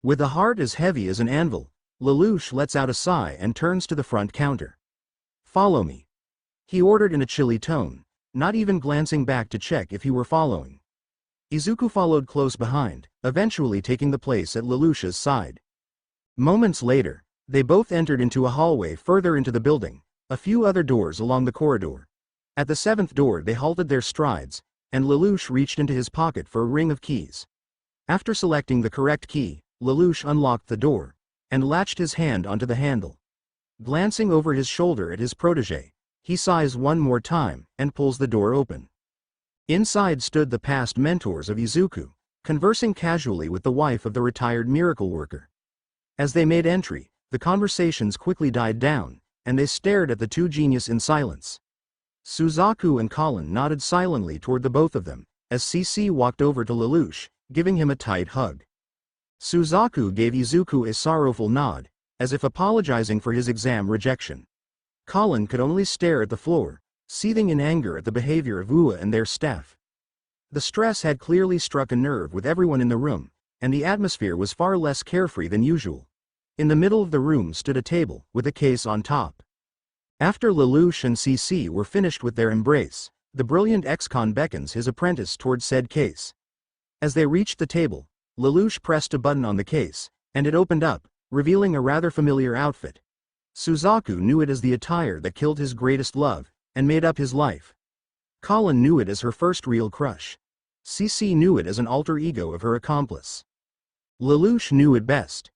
S1: With a heart as heavy as an anvil, Lelouch lets out a sigh and turns to the front counter. Follow me, he ordered in a chilly tone, not even glancing back to check if he were following. Izuku followed close behind, eventually taking the place at Lelouch's side. Moments later, they both entered into a hallway further into the building, a few other doors along the corridor. At the 7th door they halted their strides, and Lelouch reached into his pocket for a ring of keys. After selecting the correct key, Lelouch unlocked the door, and latched his hand onto the handle. Glancing over his shoulder at his protege, he sighs one more time, and pulls the door open. Inside stood the past mentors of Izuku, conversing casually with the wife of the retired miracle worker. As they made entry, the conversations quickly died down, and they stared at the two geniuses in silence. Suzaku and Colin nodded silently toward the both of them, as CC walked over to Lelouch, giving him a tight hug. Suzaku gave Izuku a sorrowful nod, as if apologizing for his exam rejection. Colin could only stare at the floor, seething in anger at the behavior of UA and their staff. The stress had clearly struck a nerve with everyone in the room, and the atmosphere was far less carefree than usual. In the middle of the room stood a table, with a case on top. After Lelouch and CC were finished with their embrace, the brilliant ex-con beckons his apprentice towards said case. As they reached the table, Lelouch pressed a button on the case, and it opened up, revealing a rather familiar outfit. Suzaku knew it as the attire that killed his greatest love, and made up his life. Colin knew it as her first real crush. CC knew it as an alter ego of her accomplice. Lelouch knew it best.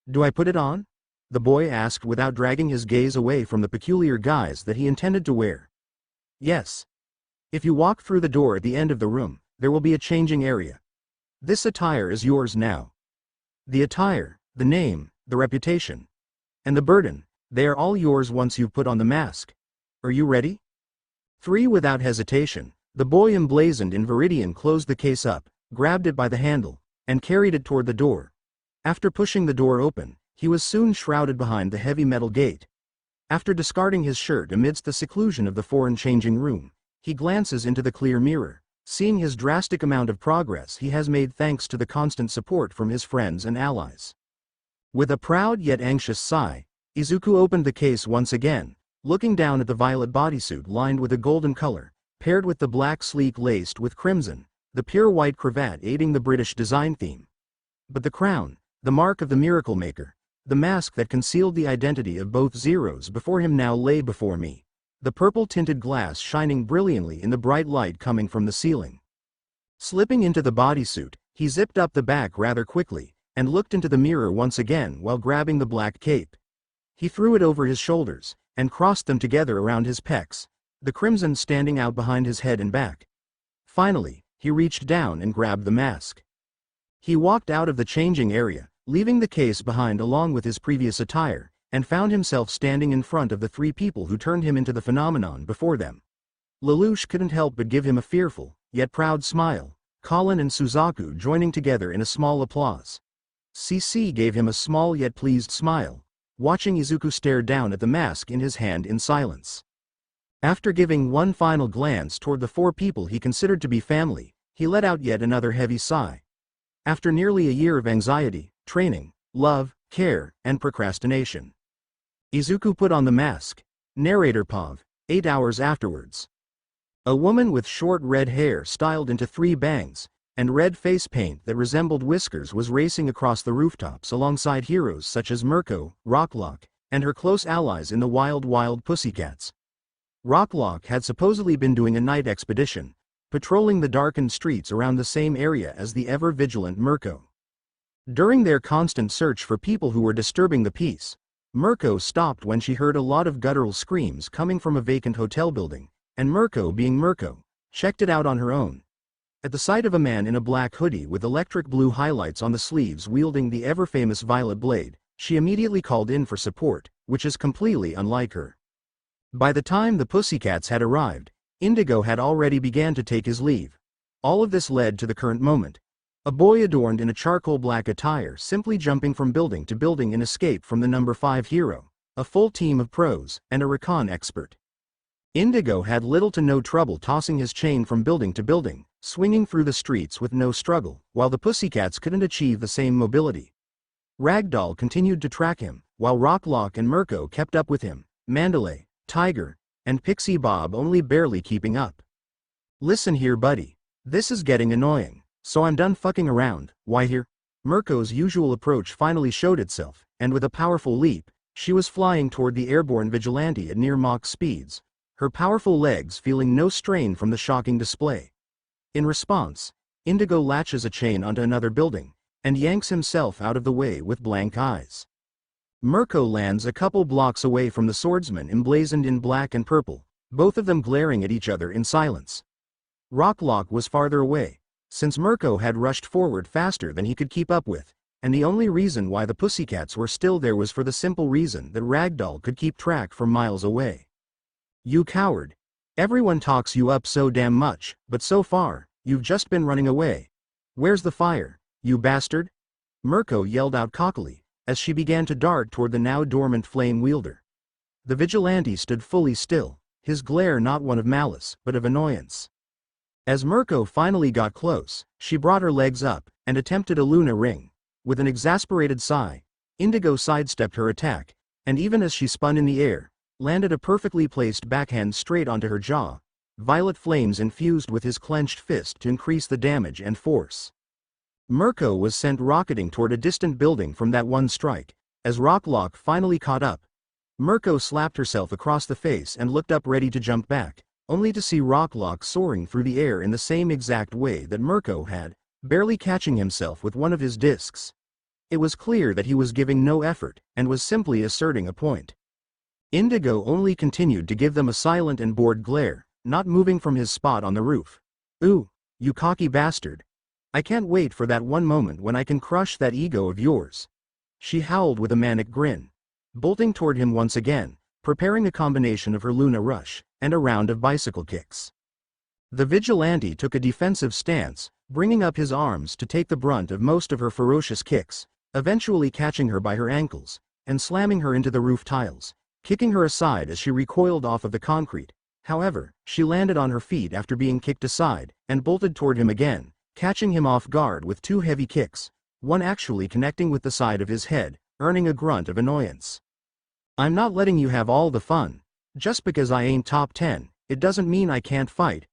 S1: Do I put it on? The boy asked without dragging his gaze away from the peculiar guise that he intended to wear. Yes. If you walk through the door at the end of the room, there will be a changing area. This attire is yours now. The attire, the name, the reputation, and the burden, they are all yours once you've put on the mask. Are you ready? 3. Without hesitation, the boy emblazoned in Viridian closed the case up, grabbed it by the handle, and carried it toward the door. After pushing the door open, He was soon shrouded behind the heavy metal gate. After discarding his shirt amidst the seclusion of the foreign changing room, he glances into the clear mirror, seeing his drastic amount of progress he has made thanks to the constant support from his friends and allies. With a proud yet anxious sigh, Izuku opened the case once again, looking down at the violet bodysuit lined with a golden color, paired with the black sleek laced with crimson, the pure white cravat aiding the British design theme. But the crown, the mark of the Miracle Maker, the mask that concealed the identity of both Zeros before him now lay before me, the purple-tinted glass shining brilliantly in the bright light coming from the ceiling. Slipping into the bodysuit, he zipped up the back rather quickly, and looked into the mirror once again while grabbing the black cape. He threw it over his shoulders, and crossed them together around his pecs, the crimson standing out behind his head and back. Finally, he reached down and grabbed the mask. He walked out of the changing area, leaving the case behind along with his previous attire, and found himself standing in front of the three people who turned him into the phenomenon before them. Lelouch couldn't help but give him a fearful, yet proud smile, Colin and Suzaku joining together in a small applause. CC gave him a small yet pleased smile, watching Izuku stare down at the mask in his hand in silence. After giving one final glance toward the four people he considered to be family, he let out yet another heavy sigh. After nearly a year of anxiety, training, love, care, and procrastination, Izuku put on the mask. Narrator Pav, 8 hours afterwards. A woman with short red hair styled into 3 bangs, and red face paint that resembled whiskers was racing across the rooftops alongside heroes such as Mirko, Rocklock, and her close allies in the Wild Pussycats. Rocklock had supposedly been doing a night expedition, patrolling the darkened streets around the same area as the ever-vigilant Mirko. During their constant search for people who were disturbing the peace, Mirko stopped when she heard a lot of guttural screams coming from a vacant hotel building, and Mirko, being Mirko, checked it out on her own. At the sight of a man in a black hoodie with electric blue highlights on the sleeves wielding the ever-famous violet blade, she immediately called in for support, which is completely unlike her. By the time the Pussycats had arrived, Indigo had already began to take his leave. All of this led to the current moment. A boy adorned in a charcoal black attire simply jumping from building to building in escape from the number 5 hero, a full team of pros, and a recon expert. Indigo had little to no trouble tossing his chain from building to building, swinging through the streets with no struggle, while the Pussycats couldn't achieve the same mobility. Ragdoll continued to track him, while Rocklock and Mirko kept up with him, Mandalay, Tiger, and Pixie Bob only barely keeping up. "Listen here, buddy. This is getting annoying, so I'm done fucking around. Why here?" Mirko's usual approach finally showed itself, and with a powerful leap, she was flying toward the airborne vigilante at near Mach speeds, her powerful legs feeling no strain from the shocking display. In response, Indigo latches a chain onto another building, and yanks himself out of the way with blank eyes. Mirko lands a couple blocks away from the swordsman emblazoned in black and purple, both of them glaring at each other in silence. Rocklock was farther away, since Mirko had rushed forward faster than he could keep up with, and the only reason why the Pussycats were still there was for the simple reason that Ragdoll could keep track from miles away. "You coward. Everyone talks you up so damn much, but so far, you've just been running away. Where's the fire, you bastard?" Mirko yelled out cockily, as she began to dart toward the now dormant flame wielder. The vigilante stood fully still, his glare not one of malice, but of annoyance. As Mirko finally got close, she brought her legs up, and attempted a Luna ring. With an exasperated sigh, Indigo sidestepped her attack, and even as she spun in the air, landed a perfectly placed backhand straight onto her jaw, violet flames infused with his clenched fist to increase the damage and force. Mirko was sent rocketing toward a distant building from that one strike. As Rocklock finally caught up, Mirko slapped herself across the face and looked up ready to jump back, only to see Rocklock soaring through the air in the same exact way that Mirko had, barely catching himself with one of his discs. It was clear that he was giving no effort, and was simply asserting a point. Indigo only continued to give them a silent and bored glare, not moving from his spot on the roof. "Ooh, you cocky bastard. I can't wait for that one moment when I can crush that ego of yours," she howled with a manic grin, bolting toward him once again, preparing a combination of her Luna Rush, and a round of bicycle kicks. The vigilante took a defensive stance, bringing up his arms to take the brunt of most of her ferocious kicks, eventually catching her by her ankles, and slamming her into the roof tiles, kicking her aside as she recoiled off of the concrete. However, she landed on her feet after being kicked aside, and bolted toward him again, catching him off guard with 2 heavy kicks, one actually connecting with the side of his head, earning a grunt of annoyance. "I'm not letting you have all the fun. Just because I ain't top 10, it doesn't mean I can't fight,"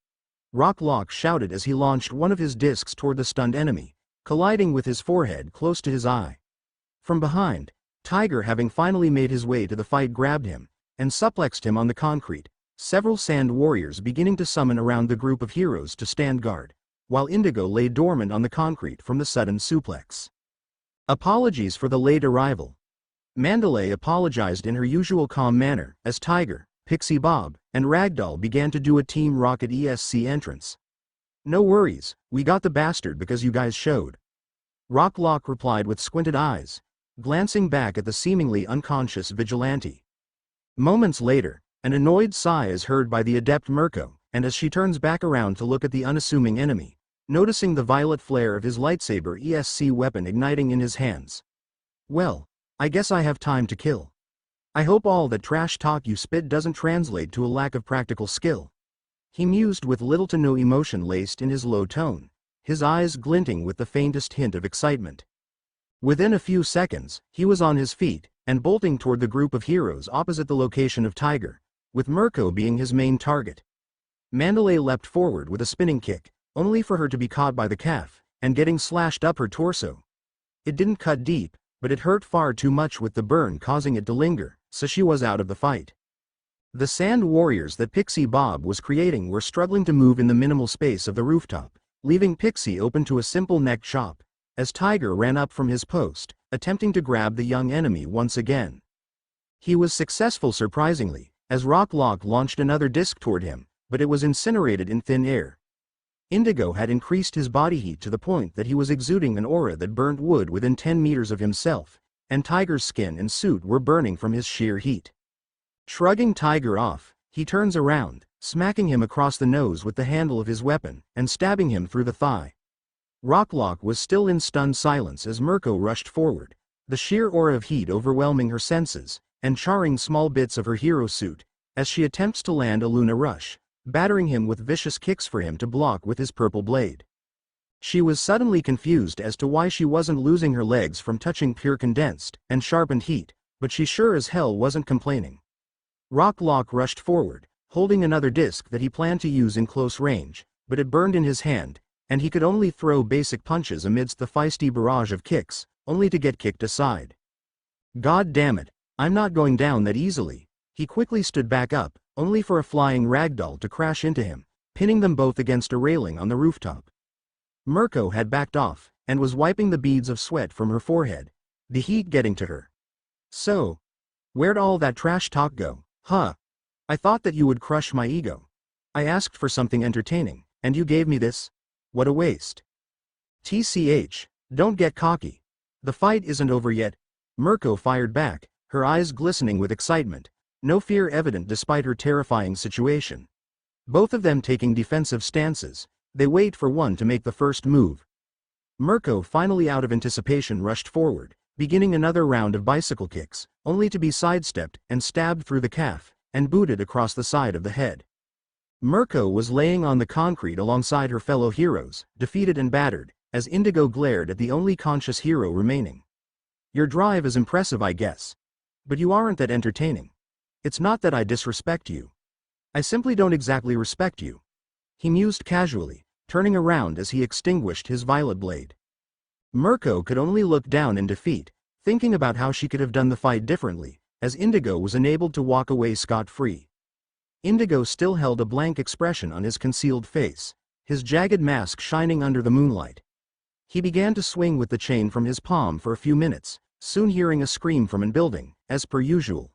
S1: Rocklock shouted as he launched one of his discs toward the stunned enemy, colliding with his forehead close to his eye. From behind, Tiger, having finally made his way to the fight, grabbed him and suplexed him on the concrete, several sand warriors beginning to summon around the group of heroes to stand guard, while Indigo lay dormant on the concrete from the sudden suplex. "Apologies for the late arrival." Mandalay apologized in her usual calm manner as Tiger, Pixie Bob, and Ragdoll began to do a Team Rocket ESC entrance. "No worries, we got the bastard because you guys showed," Rocklock replied with squinted eyes, glancing back at the seemingly unconscious vigilante. Moments later, an annoyed sigh is heard by the adept Mirko, and as she turns back around to look at the unassuming enemy, noticing the violet flare of his lightsaber ESC weapon igniting in his hands. "Well, I guess I have time to kill. I hope all that trash talk you spit doesn't translate to a lack of practical skill," he mused with little to no emotion laced in his low tone, his eyes glinting with the faintest hint of excitement. Within a few seconds, he was on his feet, and bolting toward the group of heroes opposite the location of Tiger, with Mirko being his main target. Mandalay leapt forward with a spinning kick, only for her to be caught by the calf, and getting slashed up her torso. It didn't cut deep, but it hurt far too much with the burn causing it to linger, so she was out of the fight. The sand warriors that Pixie Bob was creating were struggling to move in the minimal space of the rooftop, leaving Pixie open to a simple neck chop, as Tiger ran up from his post, attempting to grab the young enemy once again. He was successful surprisingly, as Rocklock launched another disc toward him, but it was incinerated in thin air. Indigo had increased his body heat to the point that he was exuding an aura that burnt wood within 10 meters of himself, and Tiger's skin and suit were burning from his sheer heat. Shrugging Tiger off, he turns around, smacking him across the nose with the handle of his weapon, and stabbing him through the thigh. Rocklock was still in stunned silence as Mirko rushed forward, the sheer aura of heat overwhelming her senses, and charring small bits of her hero suit, as she attempts to land a Luna Rush, battering him with vicious kicks for him to block with his purple blade. She was suddenly confused as to why she wasn't losing her legs from touching pure condensed and sharpened heat, but she sure as hell wasn't complaining. Rocklock rushed forward, holding another disc that he planned to use in close range, but it burned in his hand, and he could only throw basic punches amidst the feisty barrage of kicks, only to get kicked aside. "God damn it, I'm not going down that easily." He quickly stood back up, only for a flying ragdoll to crash into him, pinning them both against a railing on the rooftop. Mirko had backed off, and was wiping the beads of sweat from her forehead, the heat getting to her. "So, where'd all that trash talk go, huh? I thought that you would crush my ego. I asked for something entertaining, and you gave me this? What a waste." "TCH, don't get cocky. The fight isn't over yet," Mirko fired back, her eyes glistening with excitement, no fear evident despite her terrifying situation. Both of them taking defensive stances, they wait for one to make the first move. Mirko, finally out of anticipation, rushed forward, beginning another round of bicycle kicks, only to be sidestepped and stabbed through the calf, and booted across the side of the head. Mirko was laying on the concrete alongside her fellow heroes, defeated and battered, as Indigo glared at the only conscious hero remaining. "Your drive is impressive, I guess. But you aren't that entertaining. It's not that I disrespect you. I simply don't exactly respect you," he mused casually, turning around as he extinguished his violet blade. Mirko could only look down in defeat, thinking about how she could have done the fight differently, as Indigo was enabled to walk away scot-free. Indigo still held a blank expression on his concealed face, his jagged mask shining under the moonlight. He began to swing with the chain from his palm for a few minutes, soon hearing a scream from an building, as per usual.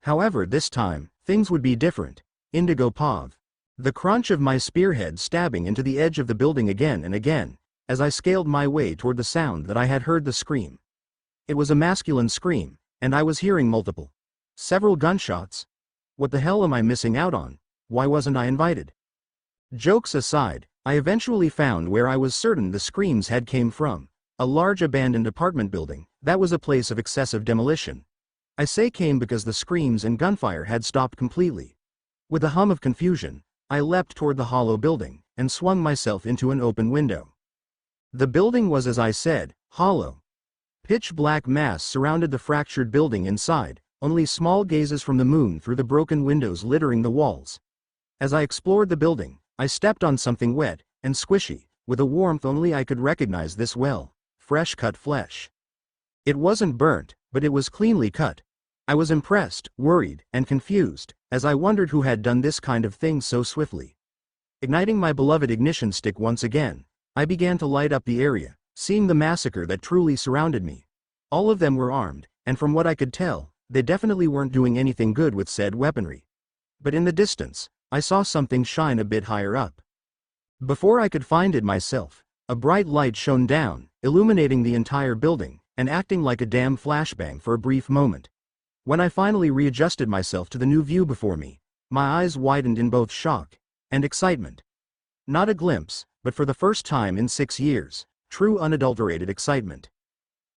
S1: However, this time, things would be different. Indigo Pav. The crunch of my spearhead stabbing into the edge of the building again and again, as I scaled my way toward the sound that I had heard the scream. It was a masculine scream, and I was hearing several gunshots. What the hell am I missing out on? Why wasn't I invited? Jokes aside, I eventually found where I was certain the screams had came from, A large abandoned apartment building, that was a place of excessive demolition. I say came because the screams and gunfire had stopped completely. With a hum of confusion, I leapt toward the hollow building, and swung myself into an open window. The building was, as I said, hollow. Pitch black mass surrounded the fractured building inside, only small gazes from the moon through the broken windows littering the walls. As I explored the building, I stepped on something wet and squishy, with a warmth only I could recognize this well. Fresh cut flesh. It wasn't burnt, but it was cleanly cut. I was impressed, worried, and confused, as I wondered who had done this kind of thing so swiftly. Igniting my beloved ignition stick once again, I began to light up the area, seeing the massacre that truly surrounded me. All of them were armed, and from what I could tell, they definitely weren't doing anything good with said weaponry. But in the distance, I saw something shine a bit higher up. Before I could find it myself, a bright light shone down, illuminating the entire building, and acting like a damn flashbang for a brief moment. When I finally readjusted myself to the new view before me, my eyes widened in both shock and excitement. Not a glimpse, but for the first time in 6 years, true unadulterated excitement.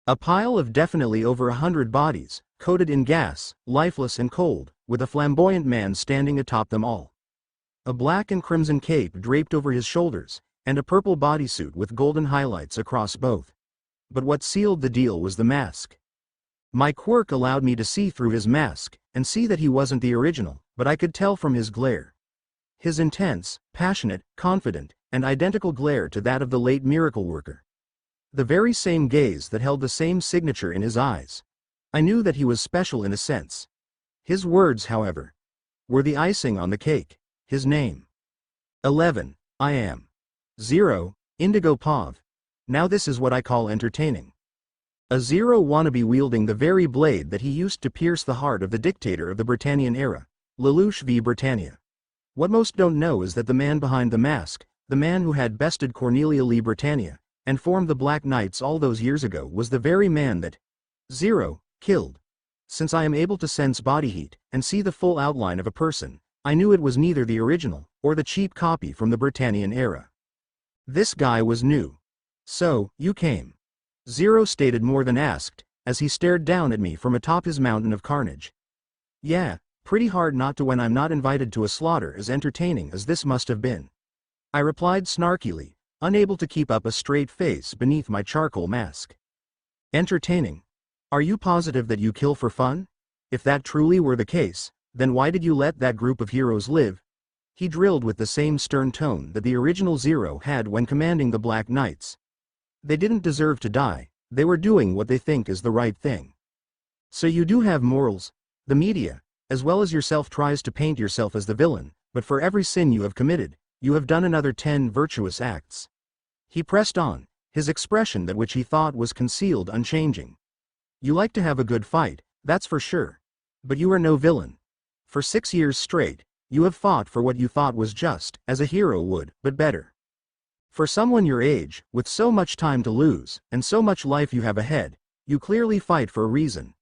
S1: A pile of definitely over 100 bodies, coated in gas, lifeless and cold, with a flamboyant man standing atop them all. A black and crimson cape draped over his shoulders, and a purple bodysuit with golden highlights across both. But what sealed the deal was the mask. My quirk allowed me to see through his mask, and see that he wasn't the original, but I could tell from his glare. His intense, passionate, confident, and identical glare to that of the late miracle worker. The very same gaze that held the same signature in his eyes. I knew that he was special in a sense. His words, however, were the icing on the cake. His name. 11. I am. 0. Indigo Pav. Now this is what I call entertaining. A Zero wannabe wielding the very blade that he used to pierce the heart of the dictator of the Britannian era, Lelouch v. Britannia. What most don't know is that the man behind the mask, the man who had bested Cornelia Lee Britannia, and formed the Black Knights all those years ago, was the very man that Zero killed. Since I am able to sense body heat, and see the full outline of a person, I knew it was neither the original, or the cheap copy from the Britannian era. This guy was new. So, you came. Zero stated more than asked, as he stared down at me from atop his mountain of carnage. Yeah, pretty hard not to when I'm not invited to a slaughter as entertaining as this must have been. I replied snarkily, unable to keep up a straight face beneath my charcoal mask. Entertaining? Are you positive that you kill for fun? If that truly were the case, then why did you let that group of heroes live? He drilled with the same stern tone that the original Zero had when commanding the Black Knights. They didn't deserve to die, they were doing what they think is the right thing. So you do have morals. The media, as well as yourself, tries to paint yourself as the villain, but for every sin you have committed, you have done another 10 virtuous acts. He pressed on, his expression that which he thought was concealed unchanging. You like to have a good fight, that's for sure. But you are no villain. For 6 years straight, you have fought for what you thought was just, as a hero would, but better. For someone your age, with so much time to lose, and so much life you have ahead, you clearly fight for a reason.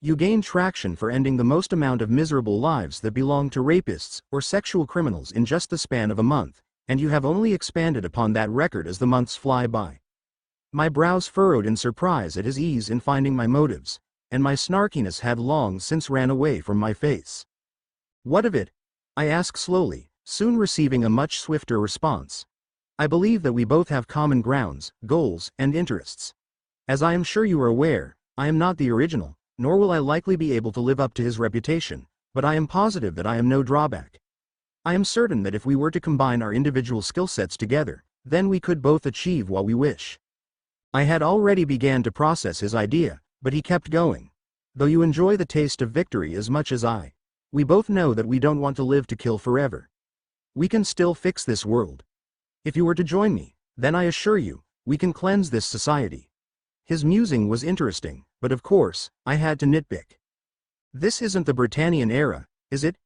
S1: You gain traction for ending the most amount of miserable lives that belong to rapists or sexual criminals in just the span of a month, and you have only expanded upon that record as the months fly by. My brows furrowed in surprise at his ease in finding my motives, and my snarkiness had long since ran away from my face. What of it? I asked slowly, soon receiving a much swifter response. I believe that we both have common grounds, goals, and interests. As I am sure you are aware, I am not the original, nor will I likely be able to live up to his reputation, but I am positive that I am no drawback. I am certain that if we were to combine our individual skill sets together, then we could both achieve what we wish. I had already began to process his idea, but he kept going. Though you enjoy the taste of victory as much as I, we both know that we don't want to live to kill forever. We can still fix this world. If you were to join me, then I assure you, we can cleanse this society. His musing was interesting, but of course, I had to nitpick. This isn't the Britannian era, is it?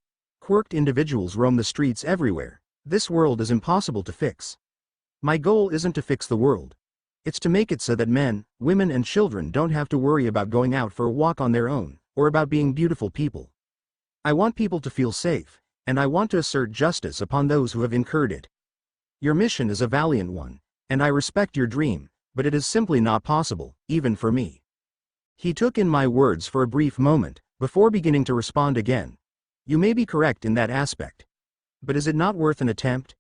S1: Quirked individuals roam the streets everywhere. This world is impossible to fix. My goal isn't to fix the world. It's to make it so that men, women, and children don't have to worry about going out for a walk on their own, or about being beautiful people. I want people to feel safe, and I want to assert justice upon those who have incurred it. Your mission is a valiant one, and I respect your dream, but it is simply not possible, even for me. He took in my words for a brief moment, before beginning to respond again. You may be correct in that aspect. But is it not worth an attempt?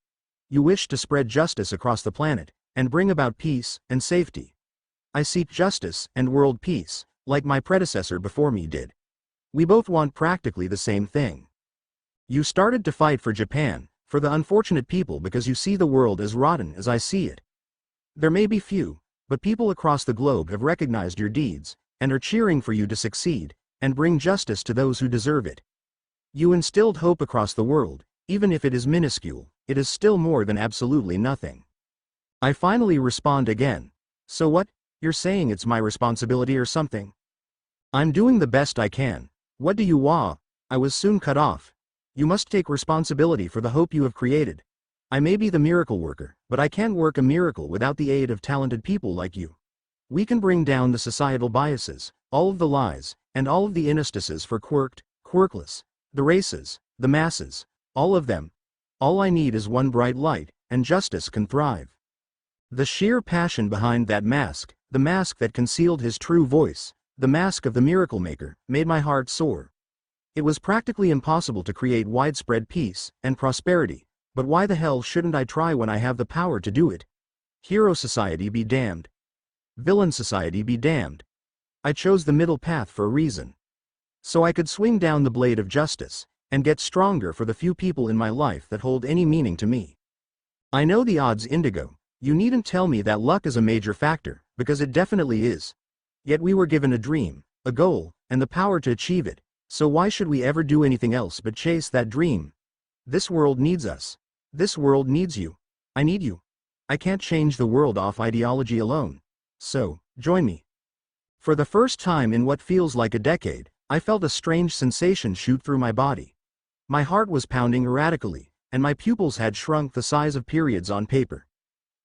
S1: You wish to spread justice across the planet, and bring about peace and safety. I seek justice and world peace, like my predecessor before me did. We both want practically the same thing. You started to fight for Japan, for the unfortunate people, because you see the world as rotten as I see it. There may be few, but people across the globe have recognized your deeds, and are cheering for you to succeed, and bring justice to those who deserve it. You instilled hope across the world. Even if it is minuscule, it is still more than absolutely nothing. I finally respond again. So what? You're saying it's my responsibility or something? I'm doing the best I can. What do you want? I was soon cut off. You must take responsibility for the hope you have created. I may be the miracle worker, but I can't work a miracle without the aid of talented people like you. We can bring down the societal biases, all of the lies, and all of the injustices for quirked, quirkless, the races, the masses. All of them. All I need is one bright light, and justice can thrive. The sheer passion behind that mask, the mask that concealed his true voice, the mask of the miracle maker, made my heart soar. It was practically impossible to create widespread peace and prosperity, but why the hell shouldn't I try when I have the power to do it? Hero society be damned. Villain society be damned. I chose the middle path for a reason. So I could swing down the blade of justice, and get stronger for the few people in my life that hold any meaning to me. I know the odds, Indigo. You needn't tell me that luck is a major factor, because it definitely is. Yet we were given a dream, a goal, and the power to achieve it, so why should we ever do anything else but chase that dream? This world needs us. This world needs you. I need you. I can't change the world off ideology alone. So, join me. For the first time in what feels like a decade, I felt a strange sensation shoot through my body. My heart was pounding erratically, and my pupils had shrunk the size of periods on paper.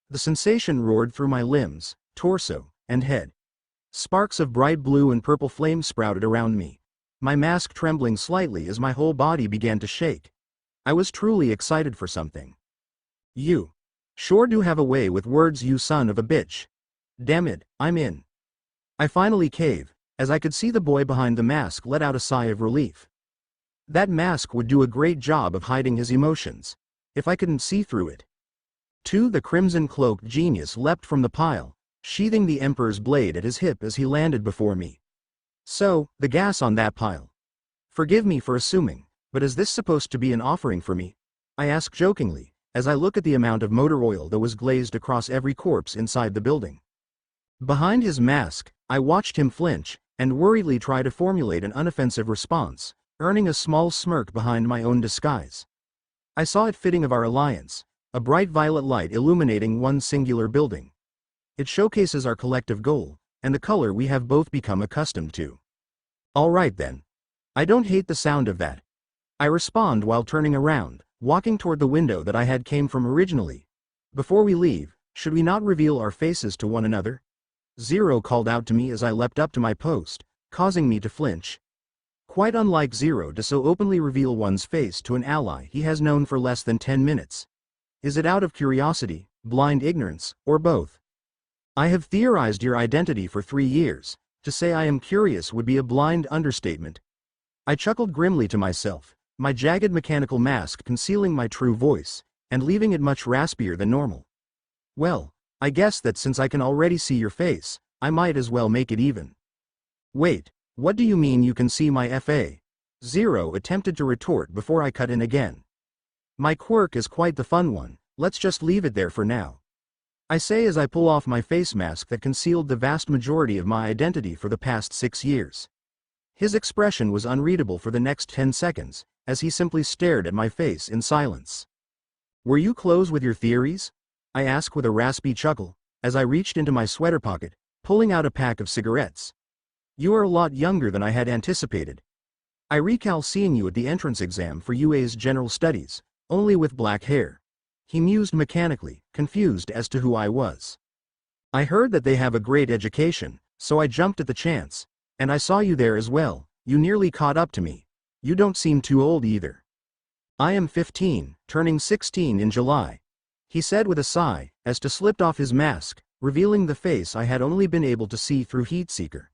S1: The sensation roared through my limbs, torso, and head. Sparks of bright blue and purple flame sprouted around me, my mask trembling slightly as my whole body began to shake. I was truly excited for something. You sure do have a way with words, you son of a bitch. Damn it, I'm in. I finally caved, as I could see the boy behind the mask let out a sigh of relief. That mask would do a great job of hiding his emotions, if I couldn't see through it. The crimson-cloaked genius leapt from the pile, sheathing the Emperor's blade at his hip as he landed before me. So, the gas on that pile. Forgive me for assuming, but is this supposed to be an offering for me? I asked jokingly, as I look at the amount of motor oil that was glazed across every corpse inside the building. Behind his mask, I watched him flinch, and worriedly try to formulate an unoffensive response, earning a small smirk behind my own disguise. I saw it fitting of our alliance, a bright violet light illuminating one singular building. It showcases our collective goal, and the color we have both become accustomed to. All right then. I don't hate the sound of that. I respond while turning around, walking toward the window that I had came from originally. Before we leave, should we not reveal our faces to one another? Zero called out to me as I leapt up to my post, causing me to flinch. Quite unlike Zero to so openly reveal one's face to an ally he has known for less than 10 minutes. Is it out of curiosity, blind ignorance, or both? I have theorized your identity for 3 years. To say I am curious would be a blind understatement. I chuckled grimly to myself, my jagged mechanical mask concealing my true voice, and leaving it much raspier than normal. Well, I guess that since I can already see your face, I might as well make it even. Wait, what do you mean you can see my FA? Zero attempted to retort before I cut in again. My quirk is quite the fun one, let's just leave it there for now. I say as I pull off my face mask that concealed the vast majority of my identity for the past 6 years. His expression was unreadable for the next 10 seconds, as he simply stared at my face in silence. Were you close with your theories? I asked with a raspy chuckle, as I reached into my sweater pocket, pulling out a pack of cigarettes. You are a lot younger than I had anticipated. I recall seeing you at the entrance exam for UA's General Studies, only with black hair. He mused mechanically, confused as to who I was. I heard that they have a great education, so I jumped at the chance. And I saw you there as well. You nearly caught up to me. You don't seem too old either. I am 15, turning 16 in July. He said with a sigh, as to slipped off his mask, revealing the face I had only been able to see through Heatseeker.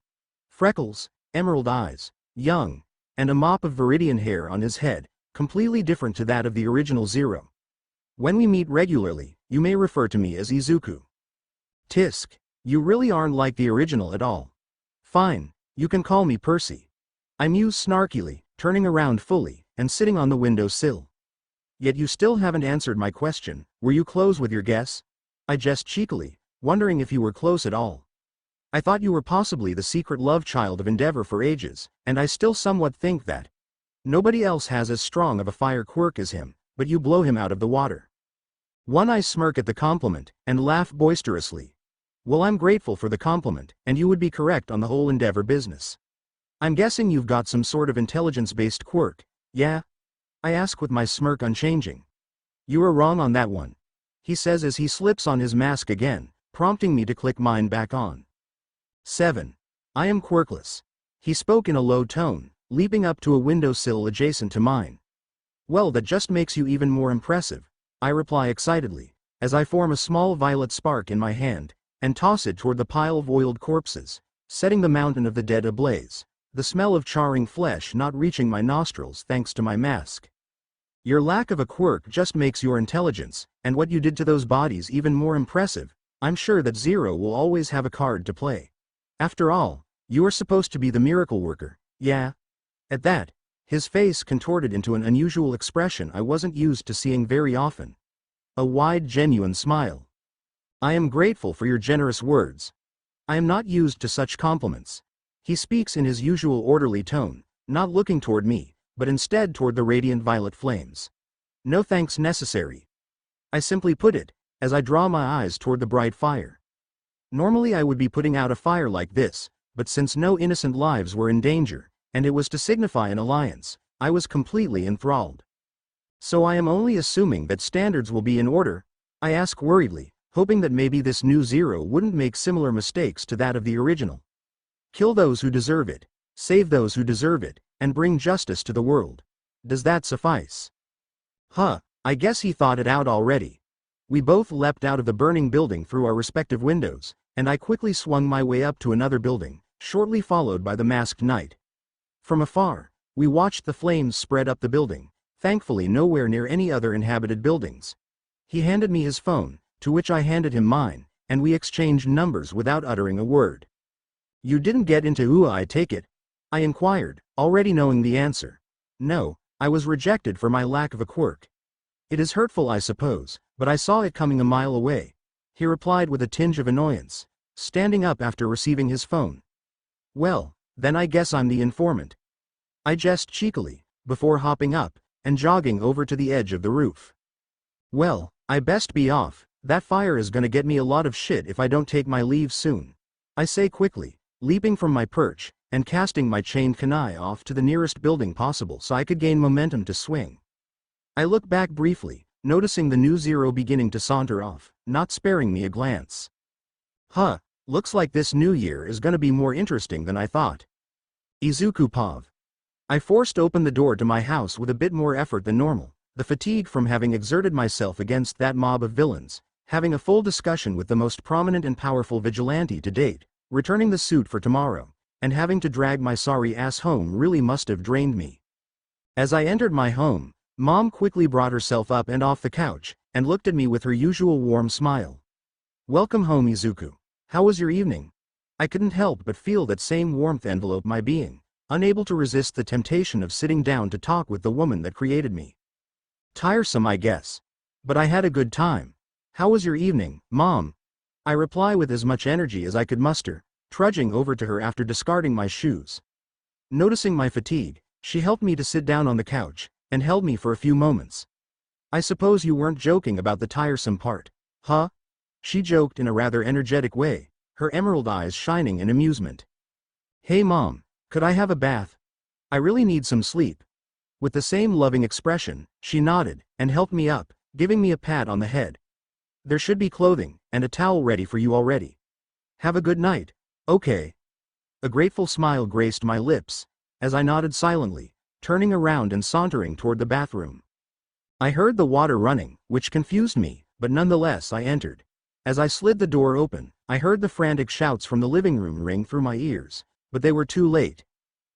S1: Freckles, emerald eyes, young, and a mop of viridian hair on his head, completely different to that of the original Zero. When we meet regularly, you may refer to me as Izuku. Tisk, you really aren't like the original at all. Fine, you can call me Percy. I muse snarkily, turning around fully, and sitting on the window sill. Yet you still haven't answered my question. Were you close with your guess? I jest cheekily, wondering if you were close at all. I thought you were possibly the secret love child of Endeavor for ages, and I still somewhat think that. Nobody else has as strong of a fire quirk as him, but you blow him out of the water. One I smirk at the compliment, and laugh boisterously. Well, I'm grateful for the compliment, and you would be correct on the whole Endeavor business. I'm guessing you've got some sort of intelligence-based quirk, yeah? I ask with my smirk unchanging. You are wrong on that one, he says as he slips on his mask again, prompting me to click mine back on. 7. I am quirkless. He spoke in a low tone, leaping up to a windowsill adjacent to mine. Well, that just makes you even more impressive, I reply excitedly, as I form a small violet spark in my hand, and toss it toward the pile of oiled corpses, setting the mountain of the dead ablaze, the smell of charring flesh not reaching my nostrils thanks to my mask. Your lack of a quirk just makes your intelligence, and what you did to those bodies even more impressive. I'm sure that Zero will always have a card to play. After all, you are supposed to be the miracle worker, yeah? At that, his face contorted into an unusual expression I wasn't used to seeing very often. A wide, genuine smile. I am grateful for your generous words. I am not used to such compliments. He speaks in his usual orderly tone, not looking toward me, but instead toward the radiant violet flames. No thanks necessary. I simply put it, as I draw my eyes toward the bright fire. Normally I would be putting out a fire like this, but since no innocent lives were in danger, and it was to signify an alliance, I was completely enthralled. So I am only assuming that standards will be in order? I ask worriedly, hoping that maybe this new Zero wouldn't make similar mistakes to that of the original. Kill those who deserve it, save those who deserve it, and bring justice to the world. Does that suffice? I guess he thought it out already. We both leapt out of the burning building through our respective windows, and I quickly swung my way up to another building, shortly followed by the masked knight. From afar, we watched the flames spread up the building, thankfully nowhere near any other inhabited buildings. He handed me his phone, to which I handed him mine, and we exchanged numbers without uttering a word. You didn't get into UA, I take it? I inquired, already knowing the answer. No, I was rejected for my lack of a quirk. It is hurtful, I suppose, but I saw it coming a mile away, he replied with a tinge of annoyance, standing up after receiving his phone. Well, then I guess I'm the informant. I jest cheekily, before hopping up, and jogging over to the edge of the roof. Well, I best be off, that fire is gonna get me a lot of shit if I don't take my leave soon, I say quickly, leaping from my perch, and casting my chained kunai off to the nearest building possible so I could gain momentum to swing. I look back briefly, noticing the new Zero beginning to saunter off, not sparing me a glance. Looks like this new year is gonna be more interesting than I thought. Izuku Pav. I forced open the door to my house with a bit more effort than normal, the fatigue from having exerted myself against that mob of villains, having a full discussion with the most prominent and powerful vigilante to date, returning the suit for tomorrow, and having to drag my sorry ass home really must have drained me. As I entered my home, Mom quickly brought herself up and off the couch, and looked at me with her usual warm smile. Welcome home, Izuku. How was your evening? I couldn't help but feel that same warmth envelope my being, unable to resist the temptation of sitting down to talk with the woman that created me. Tiresome, I guess. But I had a good time. How was your evening, Mom? I reply with as much energy as I could muster, trudging over to her after discarding my shoes. Noticing my fatigue, she helped me to sit down on the couch, and held me for a few moments. I suppose you weren't joking about the tiresome part, huh? She joked in a rather energetic way, her emerald eyes shining in amusement. Hey Mom, could I have a bath? I really need some sleep. With the same loving expression, she nodded, and helped me up, giving me a pat on the head. There should be clothing, and a towel ready for you already. Have a good night. Okay. A grateful smile graced my lips, as I nodded silently, turning around and sauntering toward the bathroom. I heard the water running, which confused me, but nonetheless I entered. As I slid the door open, I heard the frantic shouts from the living room ring through my ears, but they were too late.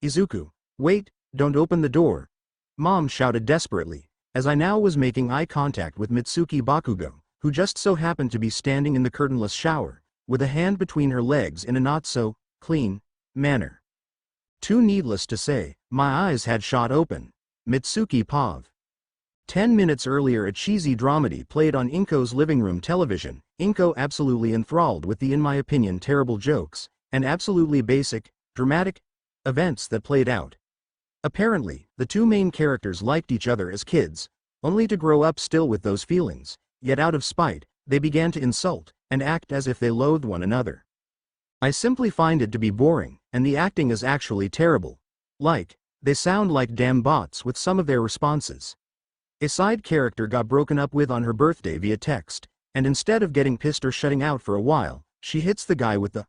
S1: "Izuku, wait, don't open the door," Mom shouted desperately, as I now was making eye contact with Mitsuki Bakugo, who just so happened to be standing in the curtainless shower, with a hand between her legs in a not-so-clean manner. Too needless to say, my eyes had shot open. Mitsuki Pav. 10 minutes earlier, a cheesy dramedy played on Inko's living room television, Inko absolutely enthralled with the, in my opinion, terrible jokes, and absolutely basic, dramatic events that played out. Apparently, the two main characters liked each other as kids, only to grow up still with those feelings, yet out of spite, they began to insult and act as if they loathed one another. I simply find it to be boring, and the acting is actually terrible. They sound like damn bots with some of their responses. A side character got broken up with on her birthday via text, and instead of getting pissed or shutting out for a while, she hits the guy with the,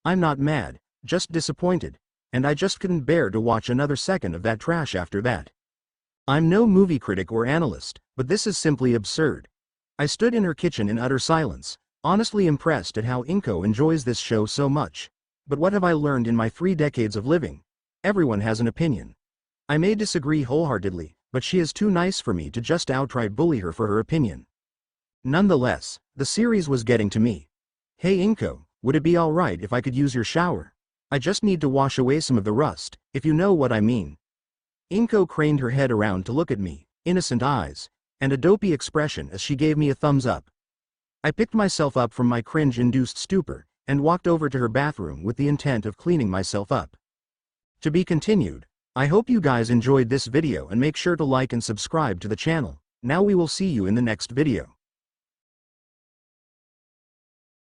S1: "I'm not mad, just disappointed," and I just couldn't bear to watch another second of that trash after that. I'm no movie critic or analyst, but this is simply absurd. I stood in her kitchen in utter silence, honestly impressed at how Inko enjoys this show so much. But what have I learned in my 3 decades of living? Everyone has an opinion. I may disagree wholeheartedly, but she is too nice for me to just outright bully her for her opinion. Nonetheless, the series was getting to me. "Hey Inko, would it be alright if I could use your shower? I just need to wash away some of the rust, if you know what I mean." Inko craned her head around to look at me, innocent eyes, and a dopey expression as she gave me a thumbs up. I picked myself up from my cringe-induced stupor, and walked over to her bathroom with the intent of cleaning myself up. To be continued. I hope you guys enjoyed this video and make sure to like and subscribe to the channel. Now we will see you in the next video.